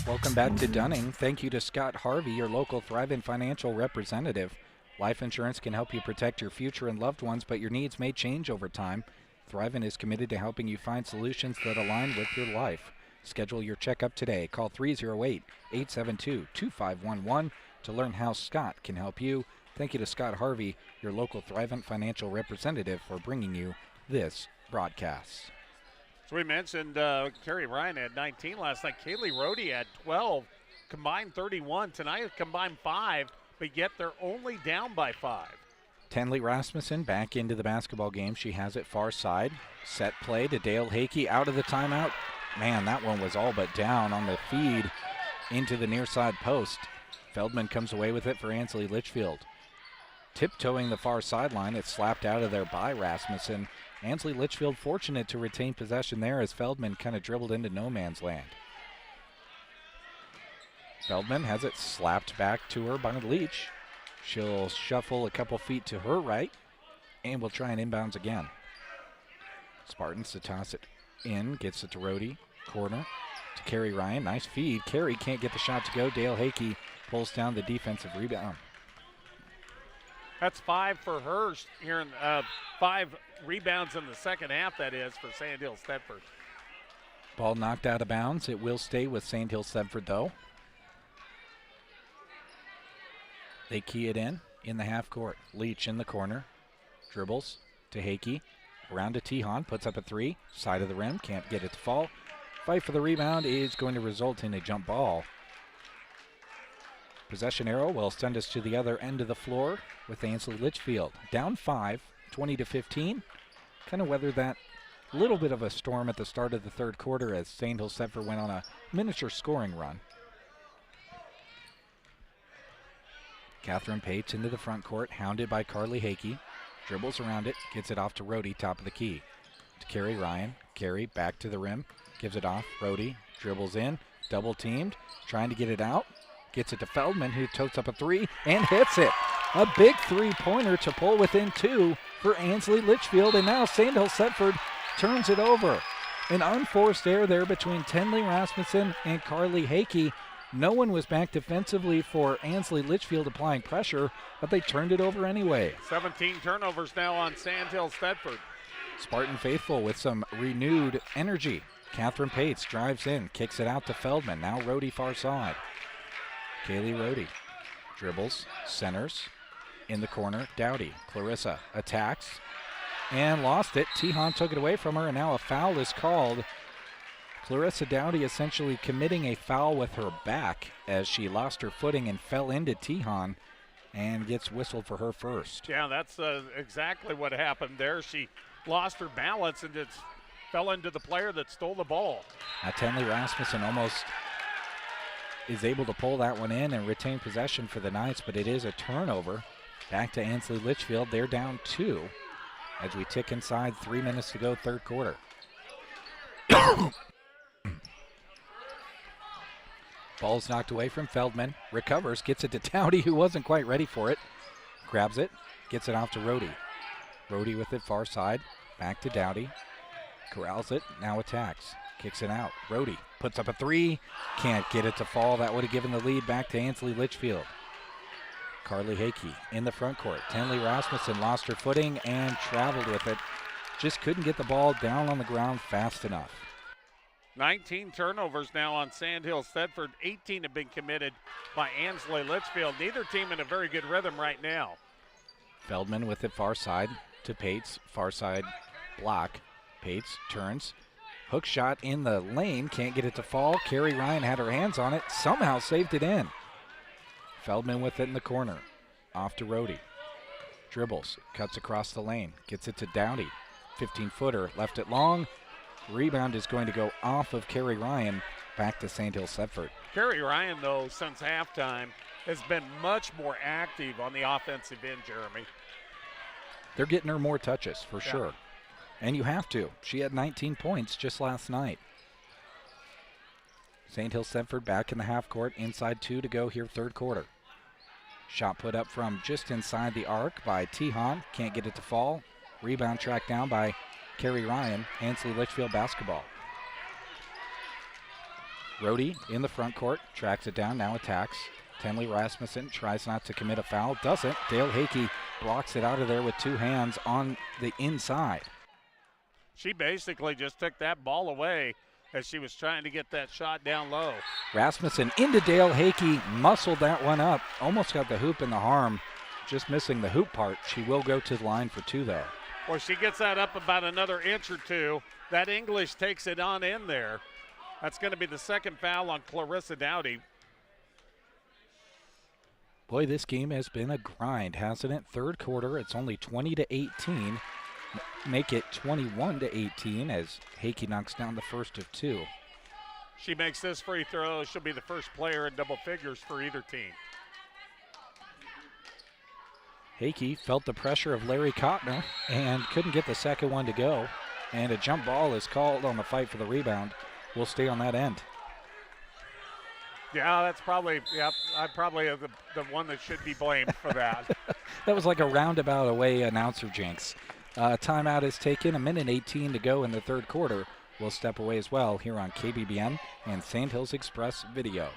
Welcome back to Dunning. Thank you to Scott Harvey, your local Thrivent financial representative. Life insurance can help you protect your future and loved ones, but your needs may change over time. Thrivent is committed to helping you find solutions that align with your life. Schedule your checkup today. Call 308-872-2511 to learn how Scott can help you. Thank you to Scott Harvey, your local Thrivent financial representative, for bringing you this broadcast. So we mentioned Carrie Ryan had 19 last night. Kaylee Rohde had 12, combined 31. Tonight combined 5, but yet they're only down by 5. Tenley Rasmussen back into the basketball game. She has it far side. Set play to Dale Hakey out of the timeout. Man, that one was all but down on the feed into the near side post. Feldman comes away with it for Ansley Litchfield. Tiptoeing the far sideline, it's slapped out of there by Rasmussen. Ansley Litchfield fortunate to retain possession there as Feldman kind of dribbled into no man's land. Feldman has it slapped back to her by Leach. She'll shuffle a couple feet to her right and will try and inbounds again. Spartans to toss it in, gets it to Rohde, corner to Carrie Ryan. Nice feed. Carrie can't get the shot to go. Dale Hakey pulls down the defensive rebound. That's 5 for her here in 5 rebounds in the second half, that is, for Sandhills Thedford. Ball knocked out of bounds. It will stay with Sandhills Thedford, though. They key it in the half court. Leach in the corner. Dribbles to Hakey. Around to Tihan. Puts up a 3. Side of the rim. Can't get it to fall. Fight for the rebound is going to result in a jump ball. Possession arrow will send us to the other end of the floor with Ansley Litchfield. Down 5, 20-15. Kind of weathered that little bit of a storm at the start of the third quarter as Sandhills Thedford went on a miniature scoring run. Catherine Pates into the front court, hounded by Carly Hakey. Dribbles around it, gets it off to Rohde, top of the key. To Carrie Ryan. Carrie back to the rim, gives it off. Rohde dribbles in, double teamed, trying to get it out. Gets it to Feldman, who totes up a 3 and hits it. A big three-pointer to pull within 2 for Ansley Litchfield, and now Sandhills Thedford turns it over. An unforced error there between Tenley Rasmussen and Carly Hakey. No one was back defensively for Ansley Litchfield applying pressure, but they turned it over anyway. 17 turnovers now on Sandhills Thedford. Spartan faithful with some renewed energy. Catherine Pates drives in, kicks it out to Feldman. Now Rohde far side. Kaylee Rohde dribbles, centers, in the corner, Dowdy. Clarissa attacks and lost it. Tihan took it away from her, and now a foul is called. Clarissa Dowdy essentially committing a foul with her back as she lost her footing and fell into Tihan and gets whistled for her first. Yeah, that's exactly what happened there. She lost her balance and just fell into the player that stole the ball. Now Tenley Rasmussen almost is able to pull that one in and retain possession for the Knights, but it is a turnover. Back to Ansley Litchfield. They're down 2. as we tick inside 3 minutes to go, third quarter. Ball's knocked away from Feldman. Recovers, gets it to Dowdy, who wasn't quite ready for it. Grabs it, gets it off to Rohde. Rohde with it far side. Back to Dowdy. Corrals it, now attacks. Kicks it out. Rohde puts up a three. Can't get it to fall. That would have given the lead back to Ansl Litchfield. Carly Hakey in the front court. Tenley Rasmussen lost her footing and traveled with it. Just couldn't get the ball down on the ground fast enough. 19 turnovers now on Sandhills. Thedford, 18 have been committed by Ansl Litchfield. Neither team in a very good rhythm right now. Feldman with it far side to Pates. Far side block. Pates turns. Hook shot in the lane. Can't get it to fall. Carrie Ryan had her hands on it. Somehow saved it in. Feldman with it in the corner. Off to Rohde. Dribbles. Cuts across the lane. Gets it to Dowdy. 15-footer. Left it long. Rebound is going to go off of Carrie Ryan. Back to Sandhills Thedford. Carrie Ryan, though, since halftime, has been much more active on the offensive end, Jeremy. They're getting her more touches, for sure. And you have to. She had 19 points just last night. Sandhills Thedford back in the half court. Inside 2 to go here, third quarter. Shot put up from just inside the arc by Tihan. Can't get it to fall. Rebound tracked down by Carrie Ryan. Ansl Litchfield basketball. Rohde in the front court. Tracks it down, now attacks. Tenley Rasmussen tries not to commit a foul. Doesn't. Dale Hakey blocks it out of there with two hands on the inside. She basically just took that ball away as she was trying to get that shot down low. Rasmussen into Dale Hakey, muscled that one up. Almost got the hoop in the arm, just missing the hoop part. She will go to the line for two, though. Well, she gets that up about another inch or two. That English takes it on in there. That's going to be the second foul on Clarissa Dowdy. Boy, this game has been a grind, hasn't it? Third quarter, it's only 20-18. Make it 21-18 as Hakey knocks down the first of two. She makes this free throw. She'll be the first player in double figures for either team. Hakey felt the pressure of Larry Kottner and couldn't get the second one to go. And a jump ball is called on the fight for the rebound. We'll stay on that end. Yeah, that's probably, I probably am the one that should be blamed for that. That was like a roundabout away announcer jinx. Timeout is taken, 1:18 to go in the third quarter. We'll step away as well here on KBBN and Sandhills Express Video.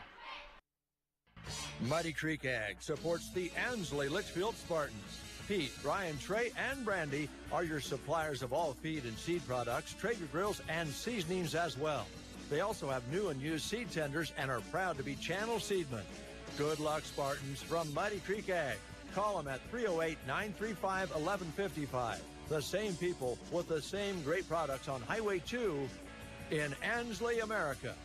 Muddy Creek Ag supports the Ansl Litchfield Spartans. Pete, Brian, Trey, and Brandy are your suppliers of all feed and seed products, Traeger grills, and seasonings as well. They also have new and used seed tenders and are proud to be channel seedmen. Good luck, Spartans, from Muddy Creek Ag. Call them at 308-935-1155. The same people with the same great products on Highway 2 in Ansley, America.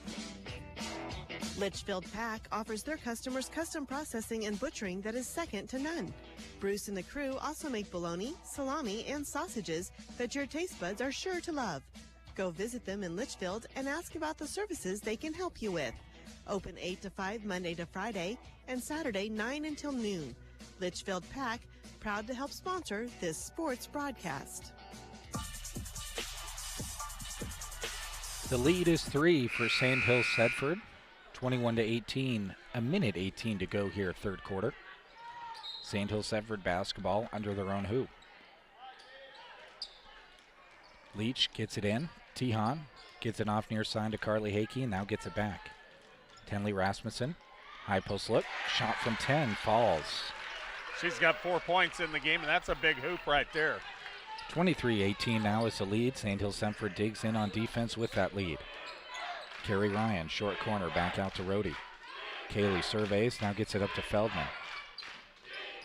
Litchfield Pack offers their customers custom processing and butchering that is second to none. Bruce and the crew also make bologna, salami, and sausages that your taste buds are sure to love. Go visit them in Litchfield and ask about the services they can help you with. Open 8 to 5 Monday to Friday and Saturday 9 until noon. Litchfield Pack, proud to help sponsor this sports broadcast. The lead is 3 for Sandhills Thedford. 21-18, 1:18 to go here, third quarter. Sandhills Thedford basketball under their own hoop. Leach gets it in. Tihan gets it off near side to Carly Hakey and now gets it back. Tenley Rasmussen, high post look, shot from 10, falls. She's got 4 points in the game, and that's a big hoop right there. 23-18 now is the lead. Sandhills Thedford digs in on defense with that lead. Carrie Ryan, short corner, back out to Rohde. Kaylee surveys, now gets it up to Feldman.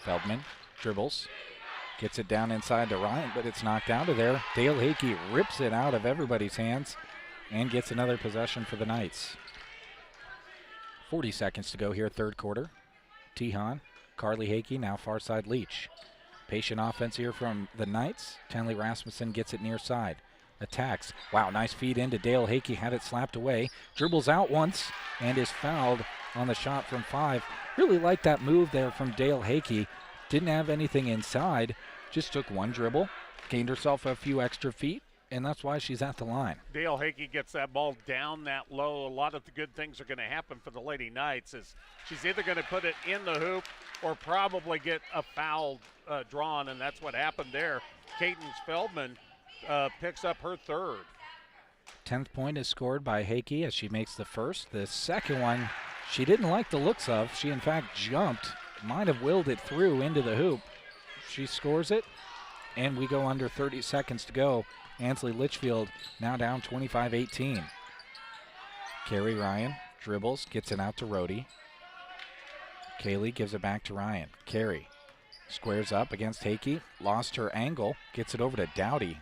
Feldman dribbles, gets it down inside to Ryan, but it's knocked out of there. Dale Hakey rips it out of everybody's hands and gets another possession for the Knights. 40 seconds to go here, third quarter. Tihan, Carly Hakey, now far side Leach. Patient offense here from the Knights. Tenley Rasmussen gets it near side. Attacks. Wow, nice feed into Dale Hakey, had it slapped away. Dribbles out once and is fouled on the shot from 5. Really like that move there from Dale Hakey. Didn't have anything inside, just took one dribble, gained herself a few extra feet, and that's why she's at the line. Dale Hickey gets that ball down that low. A lot of the good things are going to happen for the Lady Knights. Is she's either going to put it in the hoop or probably get a foul drawn, and that's what happened there. Cadence Feldman picks up her third. 10th point is scored by Hickey as she makes the first. The second one she didn't like the looks of. She, in fact, jumped, might have willed it through into the hoop. She scores it, and we go under 30 seconds to go. Ansl Litchfield now down 25-18. Carrie Ryan dribbles, gets it out to Rhodey. Kaylee gives it back to Ryan. Carrie squares up against Hickey, lost her angle, gets it over to Dowdy.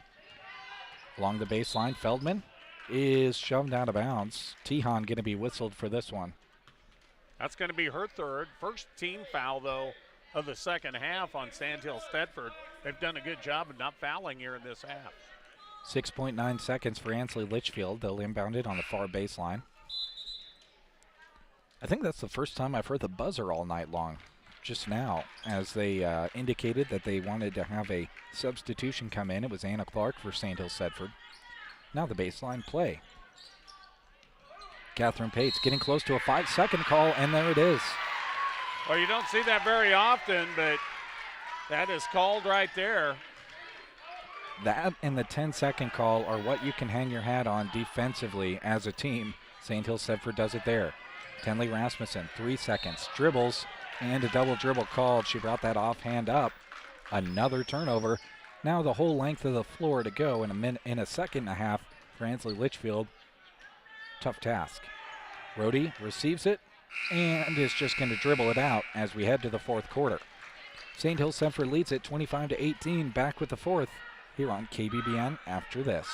Along the baseline, Feldman is shoved out of bounds. Tehan going to be whistled for this one. That's going to be her third. First team foul, though, of the second half on Sandhills Thedford. They've done a good job of not fouling here in this half. 6.9 seconds for Ansl Litchfield. They'll inbound it on the far baseline. I think that's the first time I've heard the buzzer all night long. Just now, as they indicated that they wanted to have a substitution come in. It was Anna Clark for Sandhills Thedford. Now the baseline play. Catherine Pates getting close to a 5-second call, and there it is. Well, you don't see that very often, but that is called right there. That and the 10-second call are what you can hang your hat on defensively as a team. Sandhills Thedford does it there. Tenley Rasmussen, 3 seconds, dribbles, and a double dribble called. She brought that offhand up. Another turnover. Now the whole length of the floor to go in a second and a half for Ansl Litchfield. Tough task. Rhodey receives it and is just going to dribble it out as we head to the fourth quarter. Sandhills Thedford leads it 25-18. Back with the fourth here on KBBN after this.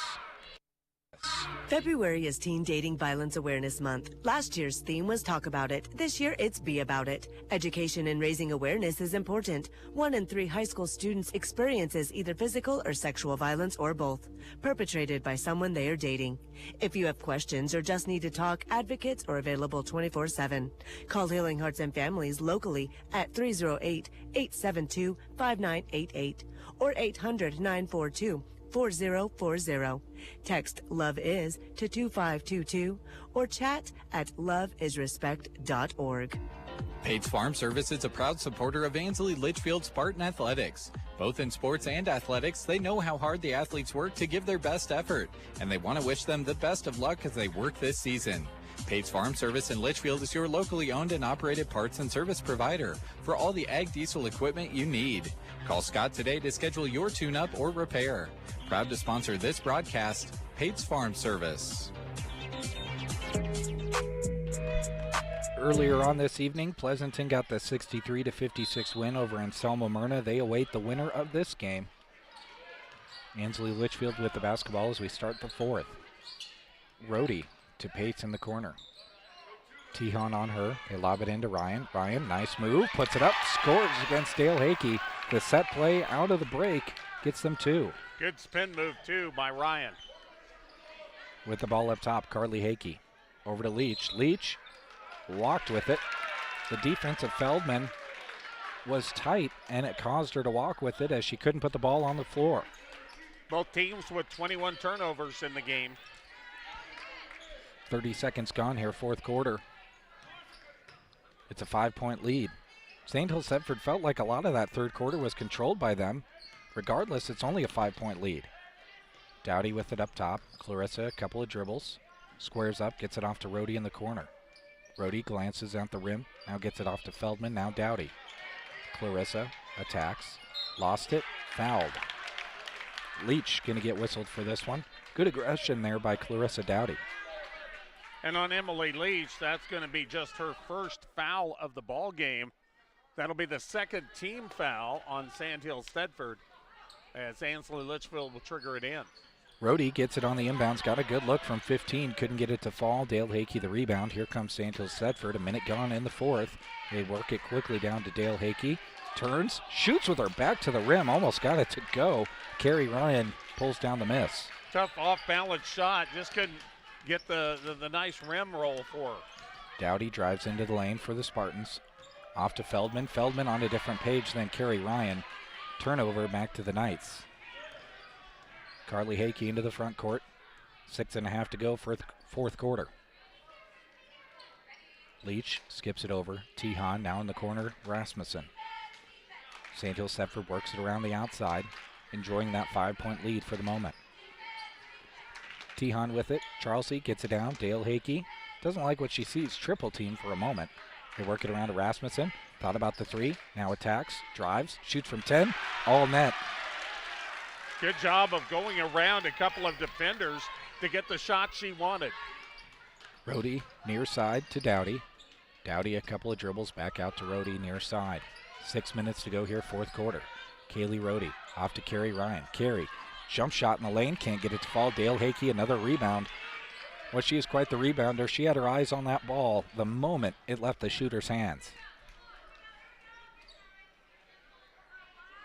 February is Teen Dating Violence Awareness Month. Last year's theme was Talk About It. This year, it's Be About It. Education and raising awareness is important. 1 in 3 high school students experiences either physical or sexual violence or both, perpetrated by someone they are dating. If you have questions or just need to talk, advocates are available 24/7. Call Healing Hearts and Families locally at 308-872-5988 or 800-942-4040. Text Love Is to 2522 or chat at loveisrespect.org. Pates Farm Service is a proud supporter of Ansl Litchfield Spartan Athletics. Both in sports and athletics, they know how hard the athletes work to give their best effort, and they want to wish them the best of luck as they work this season. Pates Farm Service in Litchfield is your locally owned and operated parts and service provider for all the ag diesel equipment you need. Call Scott today to schedule your tune-up or repair. Proud to sponsor this broadcast, Pates Farm Service. Earlier on this evening, Pleasanton got the 63-56 win over Anselmo-Merna. They await the winner of this game. Ansl Litchfield with the basketball as we start the fourth. Rhodey to Pates in the corner. Tehan on her. They lob it into Ryan. Ryan, nice move, puts it up, scores against Dale Hickey. The set play out of the break gets them 2. Good spin move, too, by Ryan. With the ball up top, Carly Hickey. Over to Leach. Leach walked with it. The defense of Feldman was tight, and it caused her to walk with it as she couldn't put the ball on the floor. Both teams with 21 turnovers in the game. 30 seconds gone here, fourth quarter. It's a 5-point lead. Sandhills Thedford felt like a lot of that third quarter was controlled by them. Regardless, it's only a 5-point lead. Dowdy with it up top. Clarissa, a couple of dribbles. Squares up, gets it off to Rhodey in the corner. Rhodey glances at the rim, now gets it off to Feldman, now Dowdy. Clarissa attacks, lost it, fouled. Leach going to get whistled for this one. Good aggression there by Clarissa Dowdy. And on Emily Leach, that's going to be just her first foul of the ball game. That'll be the second team foul on Sandhills Thedford as Ansl Litchfield will trigger it in. Rhodey gets it on the inbounds, got a good look from 15, couldn't get it to fall. Dale Hickey the rebound. Here comes Sandhills Thedford, a minute gone in the fourth. They work it quickly down to Dale Hickey. Turns, shoots with her back to the rim, almost got it to go. Carrie Ryan pulls down the miss. Tough off-balance shot, just couldn't get the nice rim roll for her. Dowdy drives into the lane for the Spartans. Off to Feldman. Feldman on a different page than Carrie Ryan. Turnover back to the Knights. Carly Hakey into the front court. 6.5 to go for fourth quarter. Leach skips it over. Tehan now in the corner. Rasmussen. Sandhills Thedford works it around the outside, enjoying that 5-point lead for the moment. Tehan with it. Charlesy gets it down. Dale Hakey doesn't like what she sees. Triple team for a moment. They work it around to Rasmussen. Thought about the three. Now attacks. Drives. Shoots from 10. All net. Good job of going around a couple of defenders to get the shot she wanted. Rohde near side to Dowdy. Dowdy a couple of dribbles back out to Rohde near side. 6 minutes to go here, fourth quarter. Kaylee Rohde off to Carrie Ryan. Carrie, jump shot in the lane, can't get it to fall. Dale Hakey, another rebound. Well, she is quite the rebounder. She had her eyes on that ball the moment it left the shooter's hands.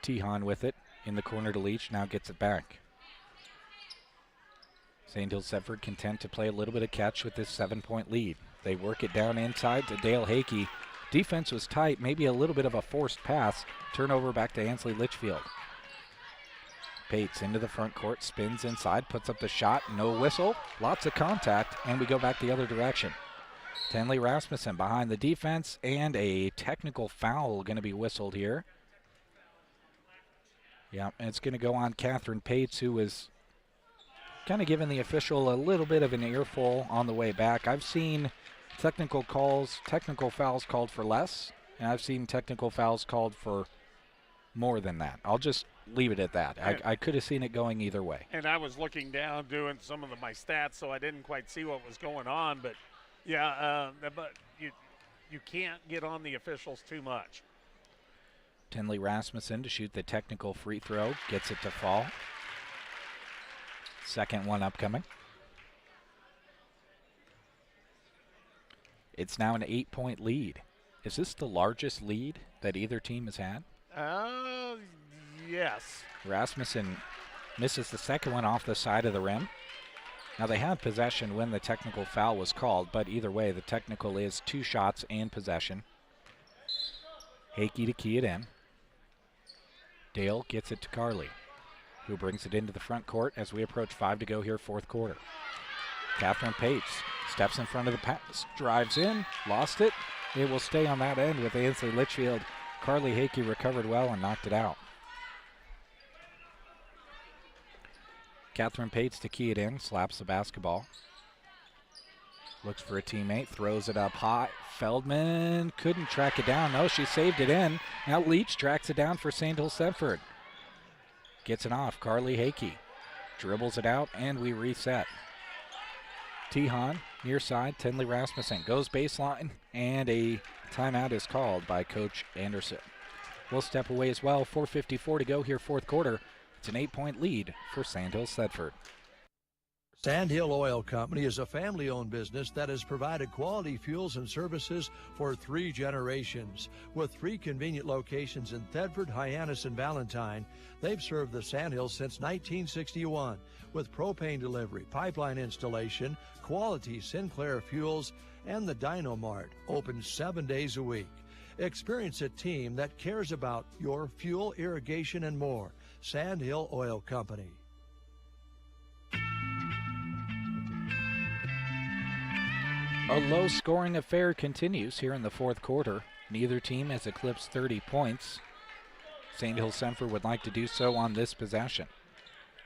Tehan with it in the corner to Leach, now gets it back. Sandhills Thedford content to play a little bit of catch with this 7-point lead. They work it down inside to Dale Hakey. Defense was tight, maybe a little bit of a forced pass. Turnover back to Ansl Litchfield. Pates into the front court, spins inside, puts up the shot, no whistle, lots of contact, and we go back the other direction. Tenley Rasmussen behind the defense, and a technical foul going to be whistled here. Yeah, and it's going to go on Catherine Pates, who was kind of giving the official a little bit of an earful on the way back. I've seen technical fouls called for less, and I've seen technical fouls called for more than that. I'll just leave it at that. I could have seen it going either way. And I was looking down doing some of my stats, so I didn't quite see what was going on. But, yeah, but you can't get on the officials too much. Tenley Rasmussen to shoot the technical free throw. Gets it to fall. Second one upcoming. It's now an 8-point lead. Is this the largest lead that either team has had? Yes. Rasmussen misses the second one off the side of the rim. Now they had possession when the technical foul was called, but either way, the technical is 2 shots and possession. Hakey to key it in. Dale gets it to Carly, who brings it into the front court as we approach 5 to go here, fourth quarter. Catherine Pates steps in front of the pass, drives in, lost it. It will stay on that end with Ansl Litchfield. Carly Hakey recovered well and knocked it out. Catherine Pates to key it in, slaps the basketball. Looks for a teammate, throws it up high. Feldman couldn't track it down. No, she saved it in. Now Leach tracks it down for Sandhills Thedford. Gets it off, Carly Hakey. Dribbles it out, and we reset. Tehan, near side, Tenley Rasmussen goes baseline, and a timeout is called by Coach Anderson. We'll step away as well. 4:54 to go here, fourth quarter. It's an 8-point lead for Sandhills Thedford. Sandhill Oil Company is a family-owned business that has provided quality fuels and services for 3 generations. With 3 convenient locations in Thedford, Hyannis, and Valentine, they've served the Sandhills since 1961 with propane delivery, pipeline installation, quality Sinclair fuels, and the Dynamart, open 7 days a week. Experience a team that cares about your fuel, irrigation, and more. Sandhill Oil Company. A low-scoring affair continues here in the fourth quarter. Neither team has eclipsed 30 points. Sandhills Thedford would like to do so on this possession.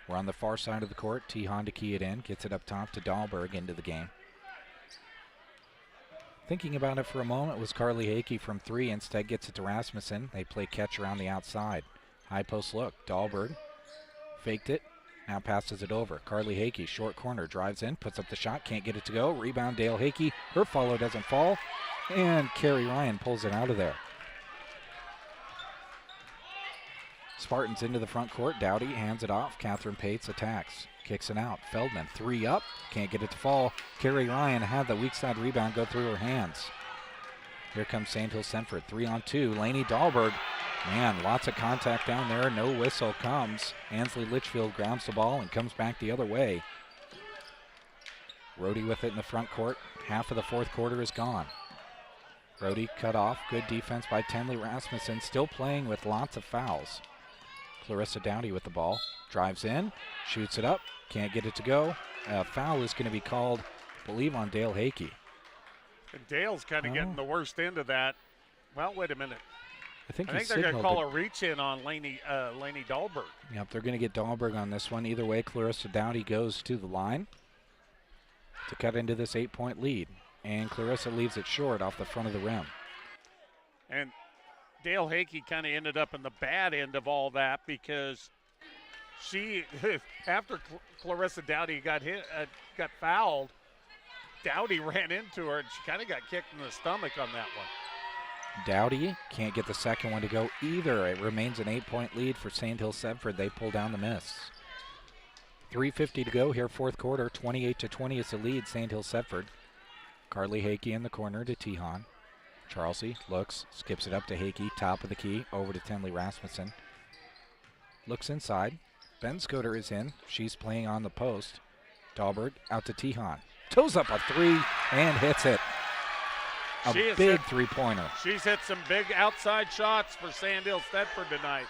We're on the far side of the court. Tehan to key it in. Gets it up top to Dahlberg into the game. Thinking about it for a moment was Carly Hakey from 3. Instead gets it to Rasmussen. They play catch around the outside. High post look. Dahlberg faked it. Now passes it over. Carly Hakey, short corner, drives in, puts up the shot, can't get it to go. Rebound, Dale Hakey. Her follow doesn't fall. And Carrie Ryan pulls it out of there. Spartans into the front court. Dowdy hands it off. Catherine Pates attacks. Kicks it out. Feldman, 3 up. Can't get it to fall. Carrie Ryan had the weak side rebound go through her hands. Here comes Sandhills Thedford. 3-on-2. Lainey Dahlberg. Man, lots of contact down there. No whistle comes. Ansl Litchfield grounds the ball and comes back the other way. Rohde with it in the front court. Half of the fourth quarter is gone. Rohde cut off. Good defense by Tenley Rasmussen. Still playing with lots of fouls. Clarissa Dowdy with the ball. drives in, shoots it up, can't get it to go. A foul is going to be called, I believe, on Dale Hakey. And Dale's kind of getting the worst end of that. Well, wait a minute. I think they're going to call a reach-in on Laney Dahlberg. Yep, they're going to get Dahlberg on this one. Either way, Clarissa Dowdy goes to the line to cut into this 8-point lead. And Clarissa leaves it short off the front of the rim. And Dale Hakey kind of ended up in the bad end of all that because she, after Clarissa Dowdy got fouled, Dowdy ran into her and she kind of got kicked in the stomach on that one. Dowdy can't get the second one to go either. It remains an 8-point lead for Sandhills Thedford. They pull down the miss. 3:50 to go here, fourth quarter. 28-20 is the lead, Sandhills Thedford. Carly Hakey in the corner to Tihan. Charlesy looks, skips it up to Hakey, top of the key, over to Tenley Rasmussen. Looks inside. Ben Scoter is in. She's playing on the post. Dahlberg out to Tihan. Toes up a three and hits it. A big three-pointer. She's hit some big outside shots for Sandhills Thedford tonight.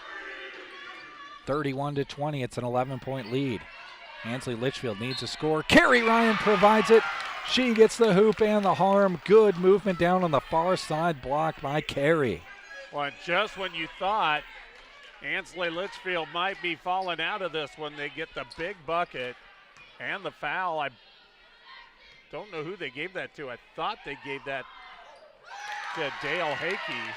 31-20, it's an 11-point lead. Ansley Litchfield needs a score. Carrie Ryan provides it. She gets the hoop and the harm. Good movement down on the far side, blocked by Carrie. Well, just when you thought Ansley Litchfield might be falling out of this one, they get the big bucket and the foul. I don't know who they gave that to. I thought they gave that to Dale Hakey.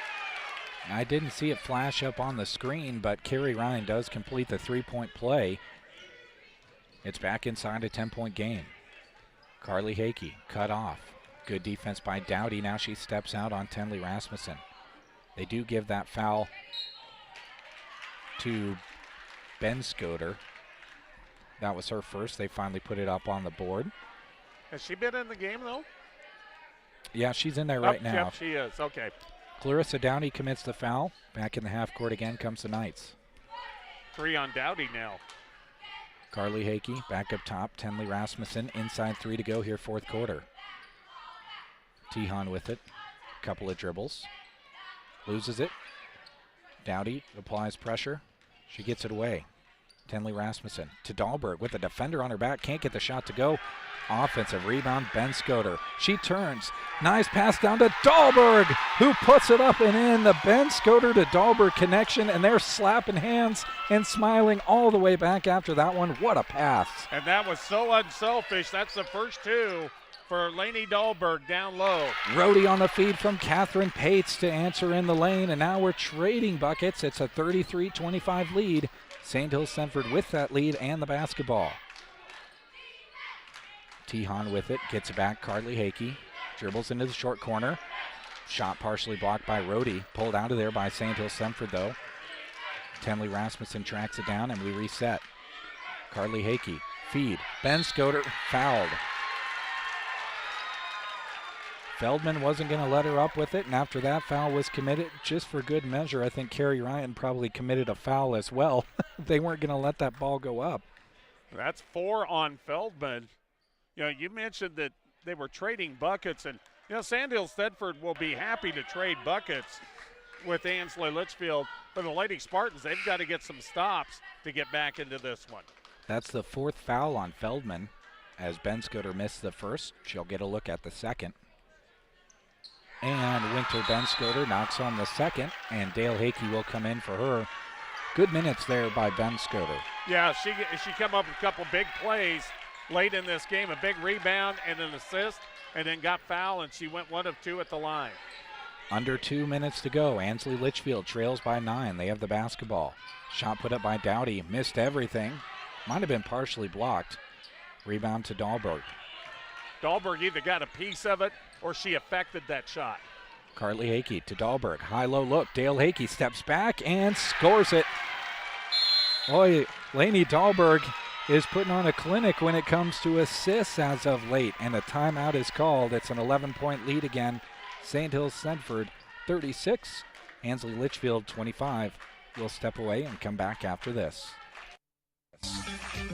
I didn't see it flash up on the screen, but Carrie Ryan does complete the three-point play. It's back inside a 10-point game. Carly Hakey cut off. Good defense by Dowdy. Now she steps out on Tenley Rasmussen. They do give that foul to Ben Scoter. That was her first. They finally put it up on the board. Has she been in the game, though? Yeah, she's in there right now. Yep, she is. Okay. Clarissa Downey commits the foul. Back in the half court again comes the Knights. 3 on Dowdy now. Carly Hakey back up top. Tenley Rasmussen inside 3 to go here, fourth quarter. Tihan with it. Couple of dribbles. Loses it. Dowdy applies pressure. She gets it away. Tenley Rasmussen to Dahlberg with a defender on her back. Can't get the shot to go. Offensive rebound, Ben Scoter. She turns. Nice pass down to Dahlberg, who puts it up and in. The Ben Scoter to Dahlberg connection, and they're slapping hands and smiling all the way back after that one. What a pass. And that was so unselfish. That's the first 2 for Laney Dahlberg down low. Rhodey on the feed from Catherine Pates to answer in the lane, and now we're trading buckets. It's a 33-25 lead. Sandhills Thedford with that lead and the basketball. Tihan with it, gets it back. Carly Hakey dribbles into the short corner. Shot partially blocked by Rhodey. Pulled out of there by Sandhills Thedford, though. Tenley Rasmussen tracks it down, and we reset. Carly Hakey, feed. Ben Scoter fouled. Feldman wasn't going to let her up with it, and after that foul was committed, just for good measure, I think Carrie Ryan probably committed a foul as well. They weren't going to let that ball go up. That's 4 on Feldman. You know, you mentioned that they were trading buckets, and, you know, Sandhills Thedford will be happy to trade buckets with Ansley Litchfield. For the Lady Spartans, they've got to get some stops to get back into this one. That's the 4th foul on Feldman. As Ben Scoter missed the first, she'll get a look at the second. And Winter Ben Scoter knocks home the second, and Dale Hakey will come in for her. Good minutes there by Ben Scoter. Yeah, she come up with a couple big plays late in this game, a big rebound and an assist, and then got fouled, and she went 1 of 2 at the line. Under 2 minutes to go. Ansley Litchfield trails by 9. They have the basketball. Shot put up by Dowdy. Missed everything. Might have been partially blocked. Rebound to Dahlberg. Dahlberg either got a piece of it or she affected that shot. Carly Hakey to Dahlberg. High-low look. Dale Hakey steps back and scores it. Boy, Laney Dahlberg is putting on a clinic when it comes to assists as of late, and a timeout is called. It's an 11-point lead again. Sandhills Thedford 36, Ansley Litchfield 25. We'll step away and come back after this.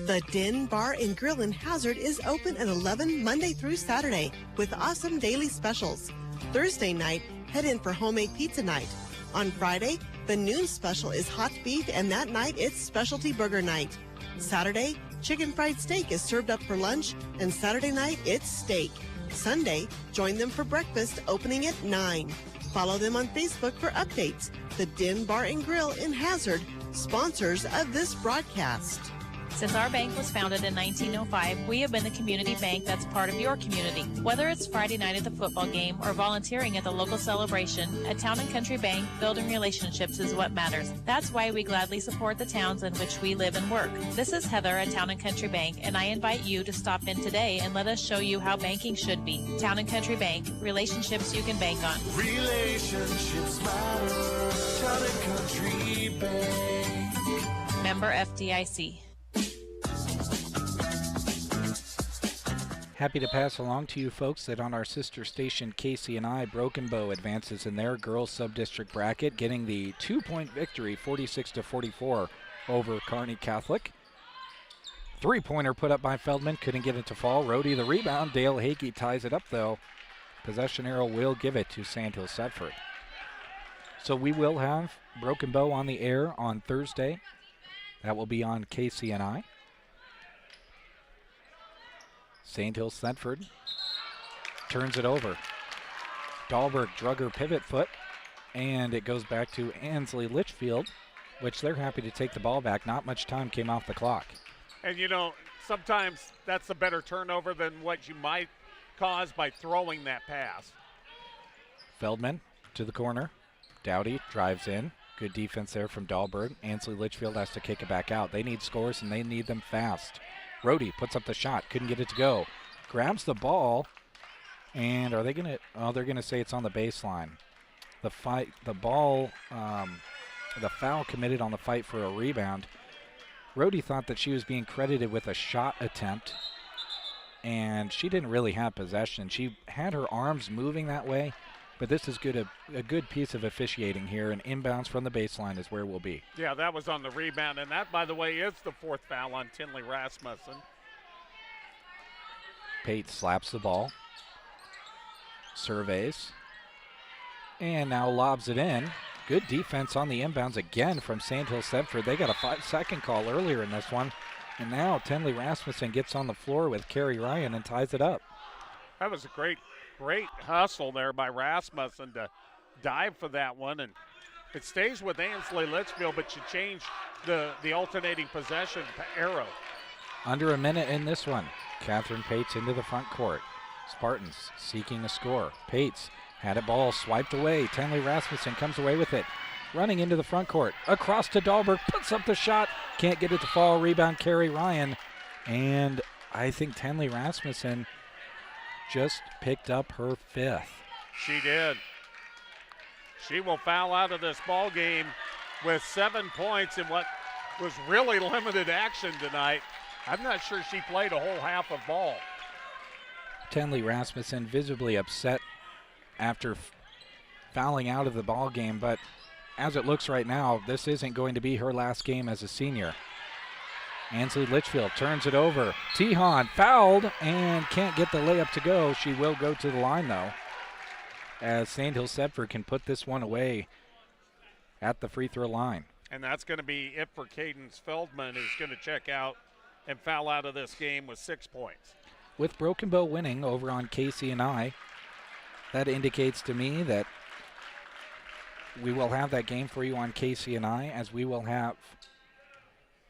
The Den Bar and Grill in Hazard is open at 11 Monday through Saturday with awesome daily specials. Thursday night, head in for homemade pizza night. On Friday, the noon special is hot beef, and that night it's specialty burger night. Saturday, chicken fried steak is served up for lunch, and Saturday night, it's steak. Sunday, join them for breakfast opening at 9. Follow them on Facebook for updates. The Den Bar and Grill in Hazard, sponsors of this broadcast. Since our bank was founded in 1905, we have been the community bank that's part of your community. Whether it's Friday night at the football game or volunteering at the local celebration, at Town & Country Bank, building relationships is what matters. That's why we gladly support the towns in which we live and work. This is Heather at Town & Country Bank, and I invite you to stop in today and let us show you how banking should be. Town & Country Bank, relationships you can bank on. Relationships matter. Town & Country Bank. Member FDIC. Happy to pass along to you folks that on our sister station KCNI, Broken Bow advances in their girls sub-district bracket, getting the 2-point victory, 46-44 over Kearney Catholic. Three-pointer put up by Feldman, couldn't get it to fall. Rhodey the rebound, Dale Hakey ties it up though. Possession arrow will give it to Sandhills Thedford. So we will have Broken Bow on the air on Thursday. That will be on KCNI. Sandhills Thedford turns it over. Dahlberg Drugger pivot foot, and it goes back to Ansley Litchfield, which they're happy to take the ball back. Not much time came off the clock. And, you know, sometimes that's a better turnover than what you might cause by throwing that pass. Feldman to the corner. Dowdy drives in. Good defense there from Dahlberg. Ansley Litchfield has to kick it back out. They need scores, and they need them fast. Rhodey puts up the shot, couldn't get it to go. Grabs the ball, and are they going to, oh, they're going to say it's on the baseline. The foul committed on the fight for a rebound. Rhodey thought that she was being credited with a shot attempt, and she didn't really have possession. She had her arms moving that way, but this is good, a good piece of officiating here, and inbounds from the baseline is where we'll be. Yeah, that was on the rebound, and that, by the way, is the fourth foul on Tinley Rasmussen. Pate slaps the ball, surveys, and now lobs it in. Good defense on the inbounds again from Sandhills Thedford. They got a 5-second call earlier in this one, and now Tinley Rasmussen gets on the floor with Carrie Ryan and ties it up. That was a great hustle there by Rasmussen to dive for that one, and it stays with Ansley Litchfield, but you change the alternating possession arrow. Under a minute in this one. Catherine Pates into the front court. Spartans seeking a score. Pates had a ball swiped away. Tenley Rasmussen comes away with it. Running into the front court. Across to Dahlberg, puts up the shot. Can't get it to fall. Rebound, Carrie Ryan. And I think Tenley Rasmussen just picked up her fifth. She did. She will foul out of this ball game with 7 points in what was really limited action tonight. I'm not sure she played a whole half of ball. Tenley Rasmussen visibly upset after fouling out of the ball game, but as it looks right now, this isn't going to be her last game as a senior. Ansley Litchfield turns it over. Tehan fouled and can't get the layup to go. She will go to the line, though, as Sandhills Thedford can put this one away at the free throw line. And that's going to be it for Cadence Feldman, who's going to check out and foul out of this game with 6 points. With Broken Bow winning over on KCNI, that indicates to me that we will have that game for you on KCNI, as we will have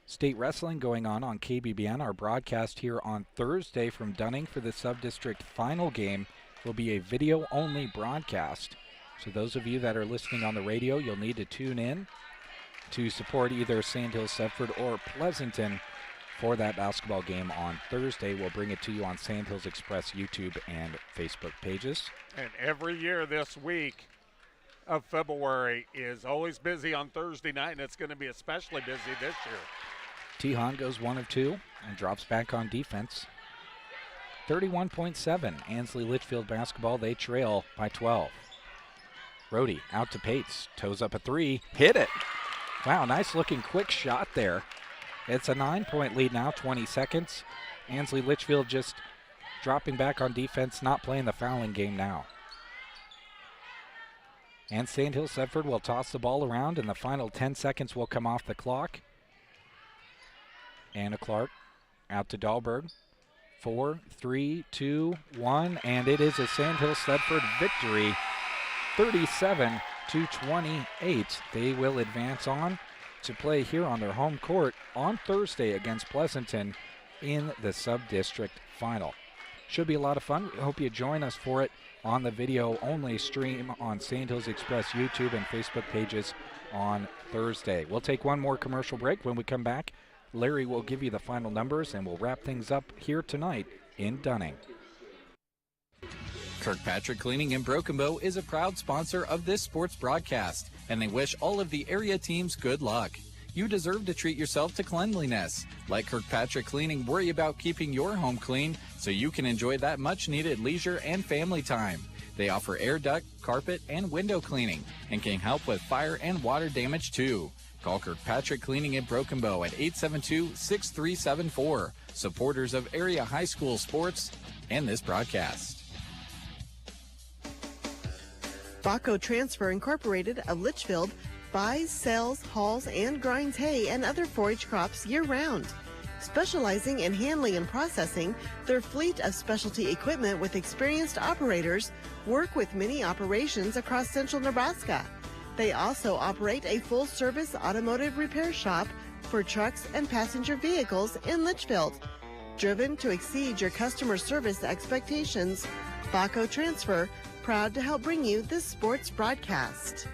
state wrestling going on KBBN. Our broadcast here on Thursday from Dunning for the Subdistrict final game will be a video-only broadcast. So those of you that are listening on the radio, you'll need to tune in to support either Sandhills Thedford or Pleasanton for that basketball game on Thursday. We'll bring it to you on Sandhills Express YouTube and Facebook pages. And every year this week of February is always busy on Thursday night, and it's going to be especially busy this year. Tehan goes 1 of 2 and drops back on defense. 31.7, Ansley Litchfield basketball. They trail by 12. Rhodey out to Pates, toes up a 3, hit it. Wow, nice looking quick shot there. It's a 9-point lead now, 20 seconds. Ansley Litchfield just dropping back on defense, not playing the fouling game now. And Sandhills Thedford will toss the ball around, and the final 10 seconds will come off the clock. Anna Clark out to Dahlberg. 4, 3, 2, 1, and it is a Sandhills Thedford victory, 37-28. They will advance on to play here on their home court on Thursday against Pleasanton in the Subdistrict final. Should be a lot of fun. We hope you join us for it on the video-only stream on Sandhills Express YouTube and Facebook pages on Thursday. We'll take one more commercial break. When we come back, Larry will give you the final numbers, and we'll wrap things up here tonight in Dunning. Kirkpatrick Cleaning in Broken Bow is a proud sponsor of this sports broadcast, and they wish all of the area teams good luck. You deserve to treat yourself to cleanliness. Let Kirkpatrick Cleaning worry about keeping your home clean so you can enjoy that much-needed leisure and family time. They offer air duct, carpet, and window cleaning, and can help with fire and water damage too. Call Kirkpatrick Cleaning in Broken Bow at 872-6374. Supporters of area high school sports and this broadcast. Baco Transfer Incorporated of Litchfield buys, sells, hauls, and grinds hay and other forage crops year-round. Specializing in handling and processing, their fleet of specialty equipment with experienced operators work with many operations across central Nebraska. They also operate a full-service automotive repair shop for trucks and passenger vehicles in Litchfield. Driven to exceed your customer service expectations, Baco Transfer, proud to help bring you this sports broadcast.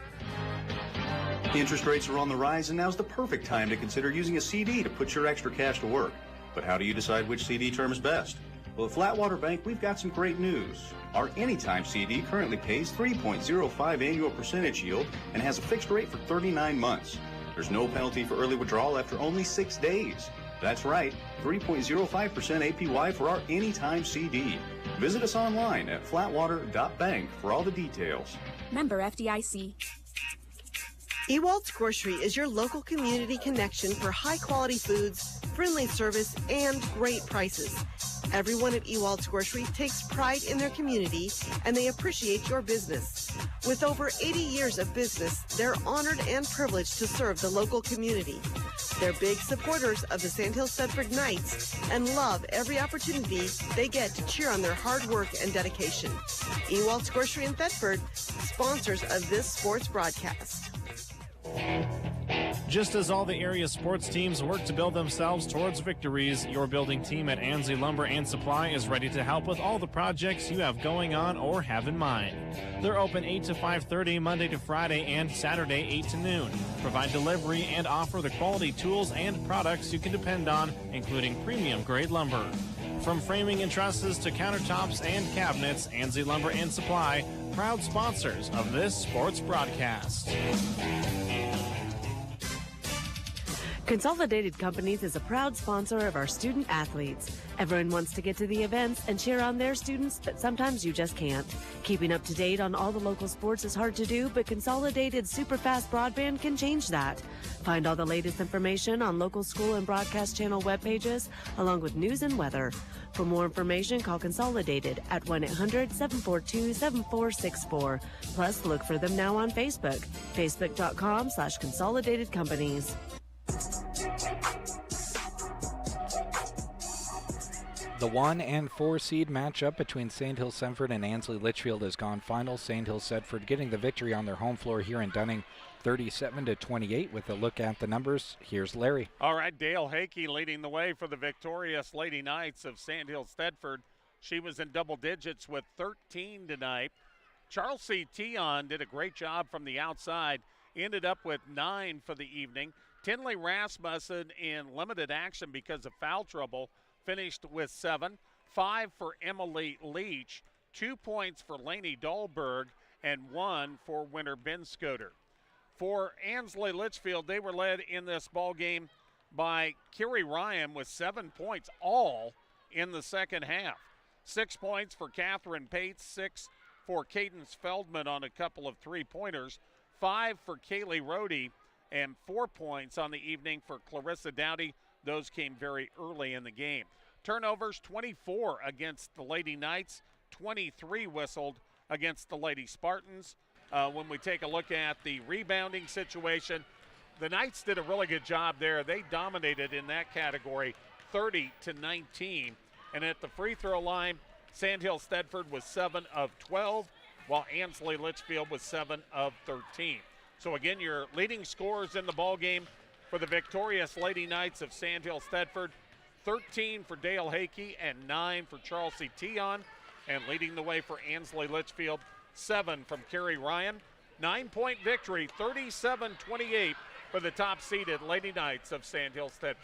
Interest rates are on the rise, and now's the perfect time to consider using a CD to put your extra cash to work. But how do you decide which CD term is best? Well, at Flatwater Bank, we've got some great news. Our Anytime CD currently pays 3.05 annual percentage yield and has a fixed rate for 39 months. There's no penalty for early withdrawal after only 6 days. That's right, 3.05% APY for our Anytime CD. Visit us online at flatwater.bank for all the details. Member FDIC. Ewald's Grocery is your local community connection for high-quality foods, friendly service, and great prices. Everyone at Ewald's Grocery takes pride in their community, and they appreciate your business. With over 80 years of business, they're honored and privileged to serve the local community. They're big supporters of the Sandhills Thedford Knights and love every opportunity they get to cheer on their hard work and dedication. Ewald's Grocery in Thedford, sponsors of this sports broadcast. Just as all the area sports teams work to build themselves towards victories, your building team at Ansl Lumber and Supply is ready to help with all the projects you have going on or have in mind. They're open 8 to 5:30 Monday to Friday and Saturday 8 to noon. Provide delivery and offer the quality tools and products you can depend on, including premium grade lumber. From framing and trusses to countertops and cabinets, Ansl Lumber and Supply, proud sponsors of this sports broadcast. Consolidated Companies is a proud sponsor of our student athletes. Everyone wants to get to the events and cheer on their students, but sometimes you just can't. Keeping up to date on all the local sports is hard to do, but Consolidated Superfast Broadband can change that. Find all the latest information on local school and broadcast channel web pages, along with news and weather. For more information, call Consolidated at 1-800-742-7464. Plus, look for them now on Facebook, facebook.com/Consolidated Companies. The 1 and 4 seed matchup between Sandhills Thedford and Ansl Litchfield has gone final. Sandhills Thedford getting the victory on their home floor here in Dunning, 37-28. With a look at the numbers, here's Larry. All right, Dale Hakey leading the way for the victorious Lady Knights of Sandhills Thedford. She was in double digits with 13 tonight. Charles C. Tion did a great job from the outside, ended up with 9 for the evening. Tinley Rasmussen in limited action because of foul trouble finished with 7. 5 for Emily Leach, 2 points for Lainey Dahlberg, and 1 for Winter Benscoter. For Ansl Litchfield, they were led in this ball game by Kerry Ryan with 7 points, all in the second half. 6 points for Catherine Pates, 6 for Cadence Feldman on a couple of three-pointers, 5 for Kaylee Rohde, and 4 points on the evening for Clarissa Dowdy. Those came very early in the game. Turnovers, 24 against the Lady Knights, 23 whistled against the Lady Spartans. When we take a look at the rebounding situation, the Knights did a really good job there. They dominated in that category 30-19. And at the free throw line, Sandhills Thedford was 7 of 12, while Ansl Litchfield was 7 of 13. So again, your leading scorers in the ball game for the victorious Lady Knights of Sandhills Thedford, 13 for Dale Hakey and 9 for Charles C. Tion. And leading the way for Ansl Litchfield, 7 from Kerry Ryan. 9-point victory, 37-28 for the top-seeded Lady Knights of Sandhills Thedford.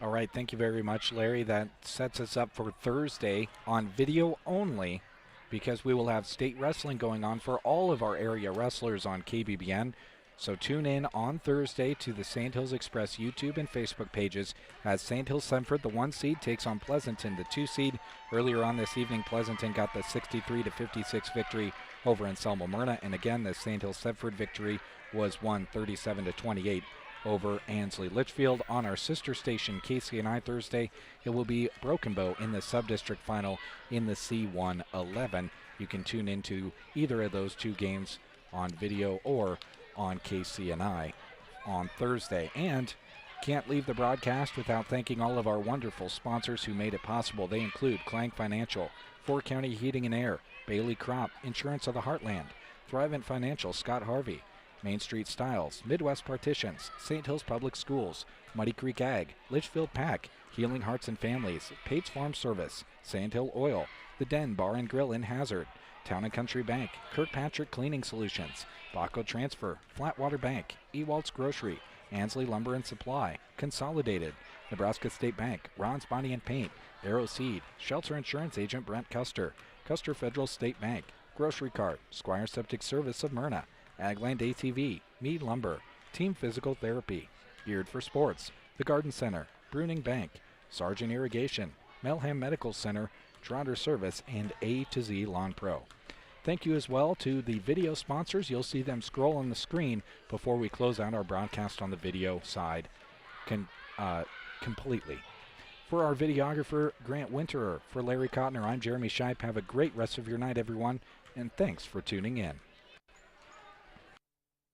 All right, thank you very much, Larry. That sets us up for Thursday on video only, because we will have state wrestling going on for all of our area wrestlers on KBBN. So tune in on Thursday to the Sandhills Express YouTube and Facebook pages as Sandhills Thedford, the 1 seed, takes on Pleasanton, the 2 seed. Earlier on this evening, Pleasanton got the 63-56 victory over Anselmo-Merna, and again, the Sandhills Thedford victory was won 37-28 over Ansl Litchfield. On our sister station, KCNI, Thursday, it will be Broken Bow in the Subdistrict final in the C111. You can tune into either of those two games on video or on KCNI on Thursday. And can't leave the broadcast without thanking all of our wonderful sponsors who made it possible. They include Clank Financial, 4 County Heating and Air, Bailey Crop, Insurance of the Heartland, Thrivent Financial, Scott Harvey, Main Street Styles, Midwest Partitions, St. Hills Public Schools, Muddy Creek Ag, Litchfield Pack, Healing Hearts and Families, Pates Farm Service, Sandhill Oil, The Den Bar and Grill in Hazard, Town and Country Bank, Kirkpatrick Cleaning Solutions, Baco Transfer, Flatwater Bank, Ewalt's Grocery, Ansley Lumber and Supply, Consolidated, Nebraska State Bank, Ron's Body and Paint, Arrow Seed, Shelter Insurance Agent Brent Custer, Custer Federal State Bank, Grocery Cart, Squire Septic Service of Myrna, Agland ATV, Mead Lumber, Team Physical Therapy, Beard for Sports, The Garden Center, Bruning Bank, Sargent Irrigation, Melham Medical Center, Trotter Service, and A to Z Lawn Pro. Thank you as well to the video sponsors. You'll see them scroll on the screen before we close out our broadcast on the video side completely. For our videographer, Grant Winterer, for Larry Kottner, I'm Jeremy Scheib. Have a great rest of your night, everyone, and thanks for tuning in.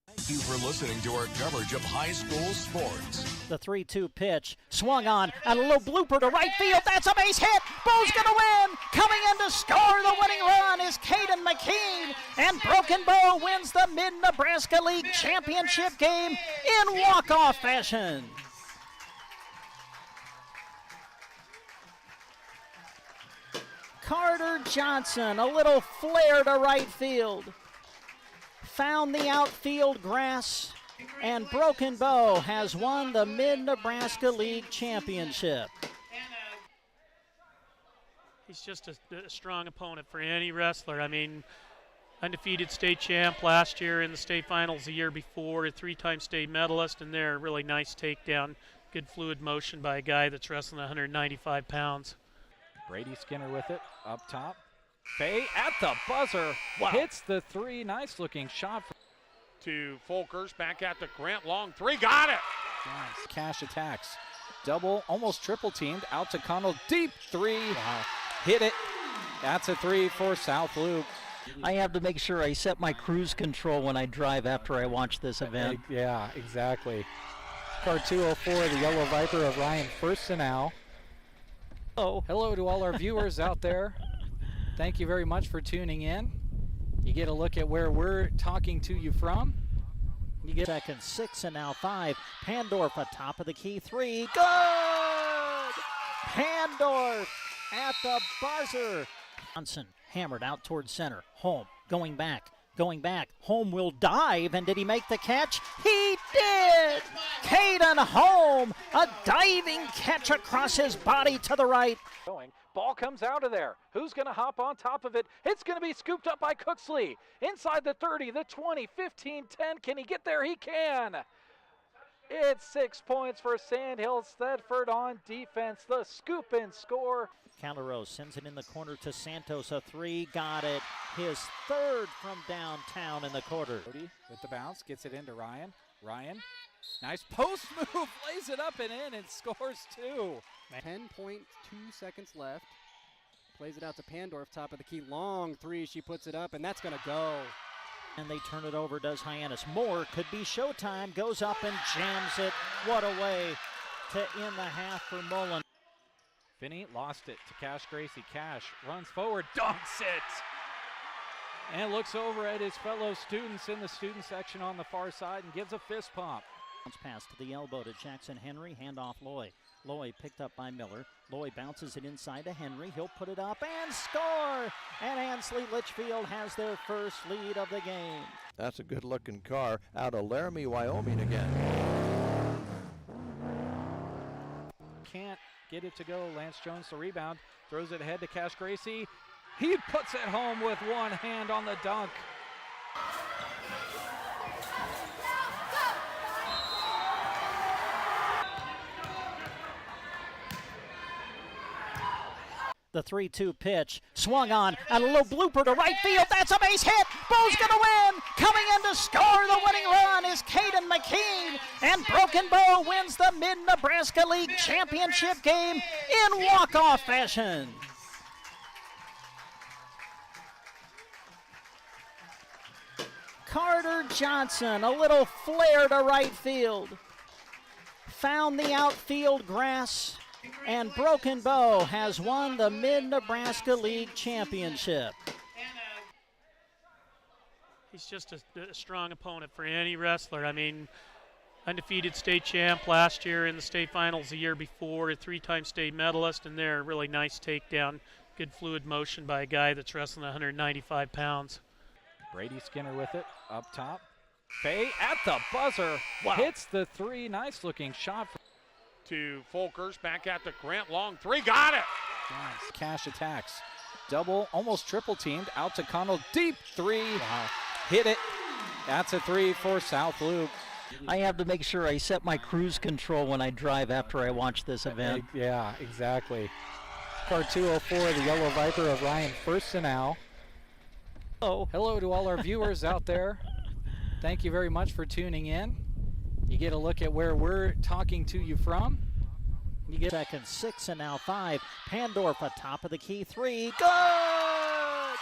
Thank you for listening to our coverage of high school sports. The 3-2 pitch, swung on, and a little blooper to right field. That's a base hit. Bo's going to win. Coming in to score the winning run is Caden McKean, and Broken Bow wins the Mid-Nebraska League Championship game in walk-off fashion. Carter Johnson, a little flare to right field. Found the outfield grass, and Broken Bow has won the Mid-Nebraska League Championship. He's just a strong opponent for any wrestler. I mean, undefeated state champ last year in the state finals the year before, a 3-time state medalist, and there, a really nice takedown. Good fluid motion by a guy that's wrestling 195 pounds. Brady Skinner with it, up top. Fay at the buzzer, hits the 3, nice looking shot. To Folkers, back at the Grant, long 3, got it! Nice. Cash attacks, double, almost triple teamed, out to Connell, deep 3, hit it. That's a 3 for South Loop. I have to make sure I set my cruise control when I drive after I watch this event. Yeah, exactly. Car 204, the Yellow Viper of Ryan Firstenau. Oh. Hello to all our viewers out there. Thank you very much for tuning in. You get a look at where we're talking to you from. You get second 6 and now 5. Pandorf atop of the key 3. Good! Pandorf at the buzzer. Johnson hammered out towards center. Home going back. Home will dive, and did he make the catch? He did! Caden Home, a diving catch across his body to the right. Ball comes out of there. Who's going to hop on top of it? It's going to be scooped up by Cooksley. Inside the 30, the 20, 15, 10. Can he get there? He can. It's 6 points for Sandhills Thedford on defense. The scoop and score. Calderos sends it in the corner to Santos, a 3, got it. His 3rd from downtown in the quarter. With the bounce, gets it into Ryan. Nice post move, lays it up and in, and scores 2. 10.2 seconds left. Plays it out to Pandorf, top of the key. Long 3, she puts it up, and that's going to go. And they turn it over, does Hyannis. More could be showtime, goes up and jams it. What a way to end the half for Mullen. Finney lost it to Cash Gracie. Cash runs forward, dunks it, and looks over at his fellow students in the student section on the far side and gives a fist pump. Bounce pass to the elbow to Jackson Henry, handoff Loy. Loy picked up by Miller. Loy bounces it inside to Henry. He'll put it up and score! And Ansl Litchfield has their first lead of the game. That's a good-looking car out of Laramie, Wyoming again. Can't get it to go. Lance Jones the rebound. Throws it ahead to Cash Gracie. He puts it home with one hand on the dunk. The 3-2 pitch, swung on, and a little blooper to right field. That's a base hit. Bo's going to win. Coming in to score the winning run is Caden McKean, and Broken Bow wins the Mid-Nebraska League Championship game in walk-off fashion. Carter Johnson, a little flare to right field. Found the outfield grass. And Broken Bow has won the Mid-Nebraska League Championship. He's just a strong opponent for any wrestler. I mean, undefeated state champ last year in the state finals the year before, a three-time state medalist, and there, really nice takedown. Good fluid motion by a guy that's wrestling 195 pounds. Brady Skinner with it, up top. Fay at the buzzer, hits the three. Nice-looking shot. To Folkers, back at the Grant, long three, got it! Nice. Cash attacks. Double, almost triple teamed, out to Connell, deep three. Wow. Hit it. That's a three for South Loop. I have to make sure I set my cruise control when I drive after I watch this event. Yeah, exactly. Car 204, the Yellow Viper of Ryan Firstenau. Hello to all our viewers out there. Thank you very much for tuning in. You get a look at where we're talking to you from. You get second, 6 and now 5. Pandorf atop of the key 3. Good!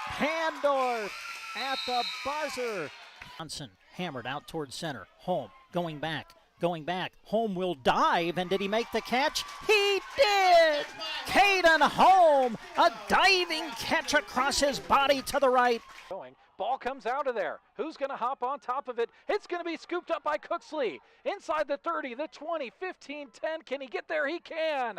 Pandorf at the buzzer. Johnson hammered out towards center. Holm going back. Holm will dive, and did he make the catch? He did! Caden Holm, a diving catch across his body to the right. Ball comes out of there. Who's going to hop on top of it? It's going to be scooped up by Cooksley. Inside the 30, the 20, 15, 10. Can he get there? He can.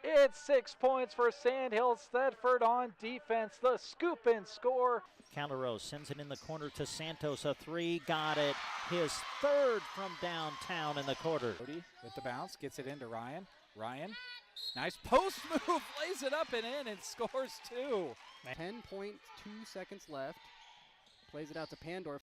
It's 6 points for Sandhills. Thedford on defense. The scoop and score. Calderos sends it in the corner to Santos. A 3. Got it. His third from downtown in the quarter. With the bounce. Gets it into Ryan. Nice post move. Lays it up and in and scores 2. 10.2 seconds left. Plays it out to Pandorf.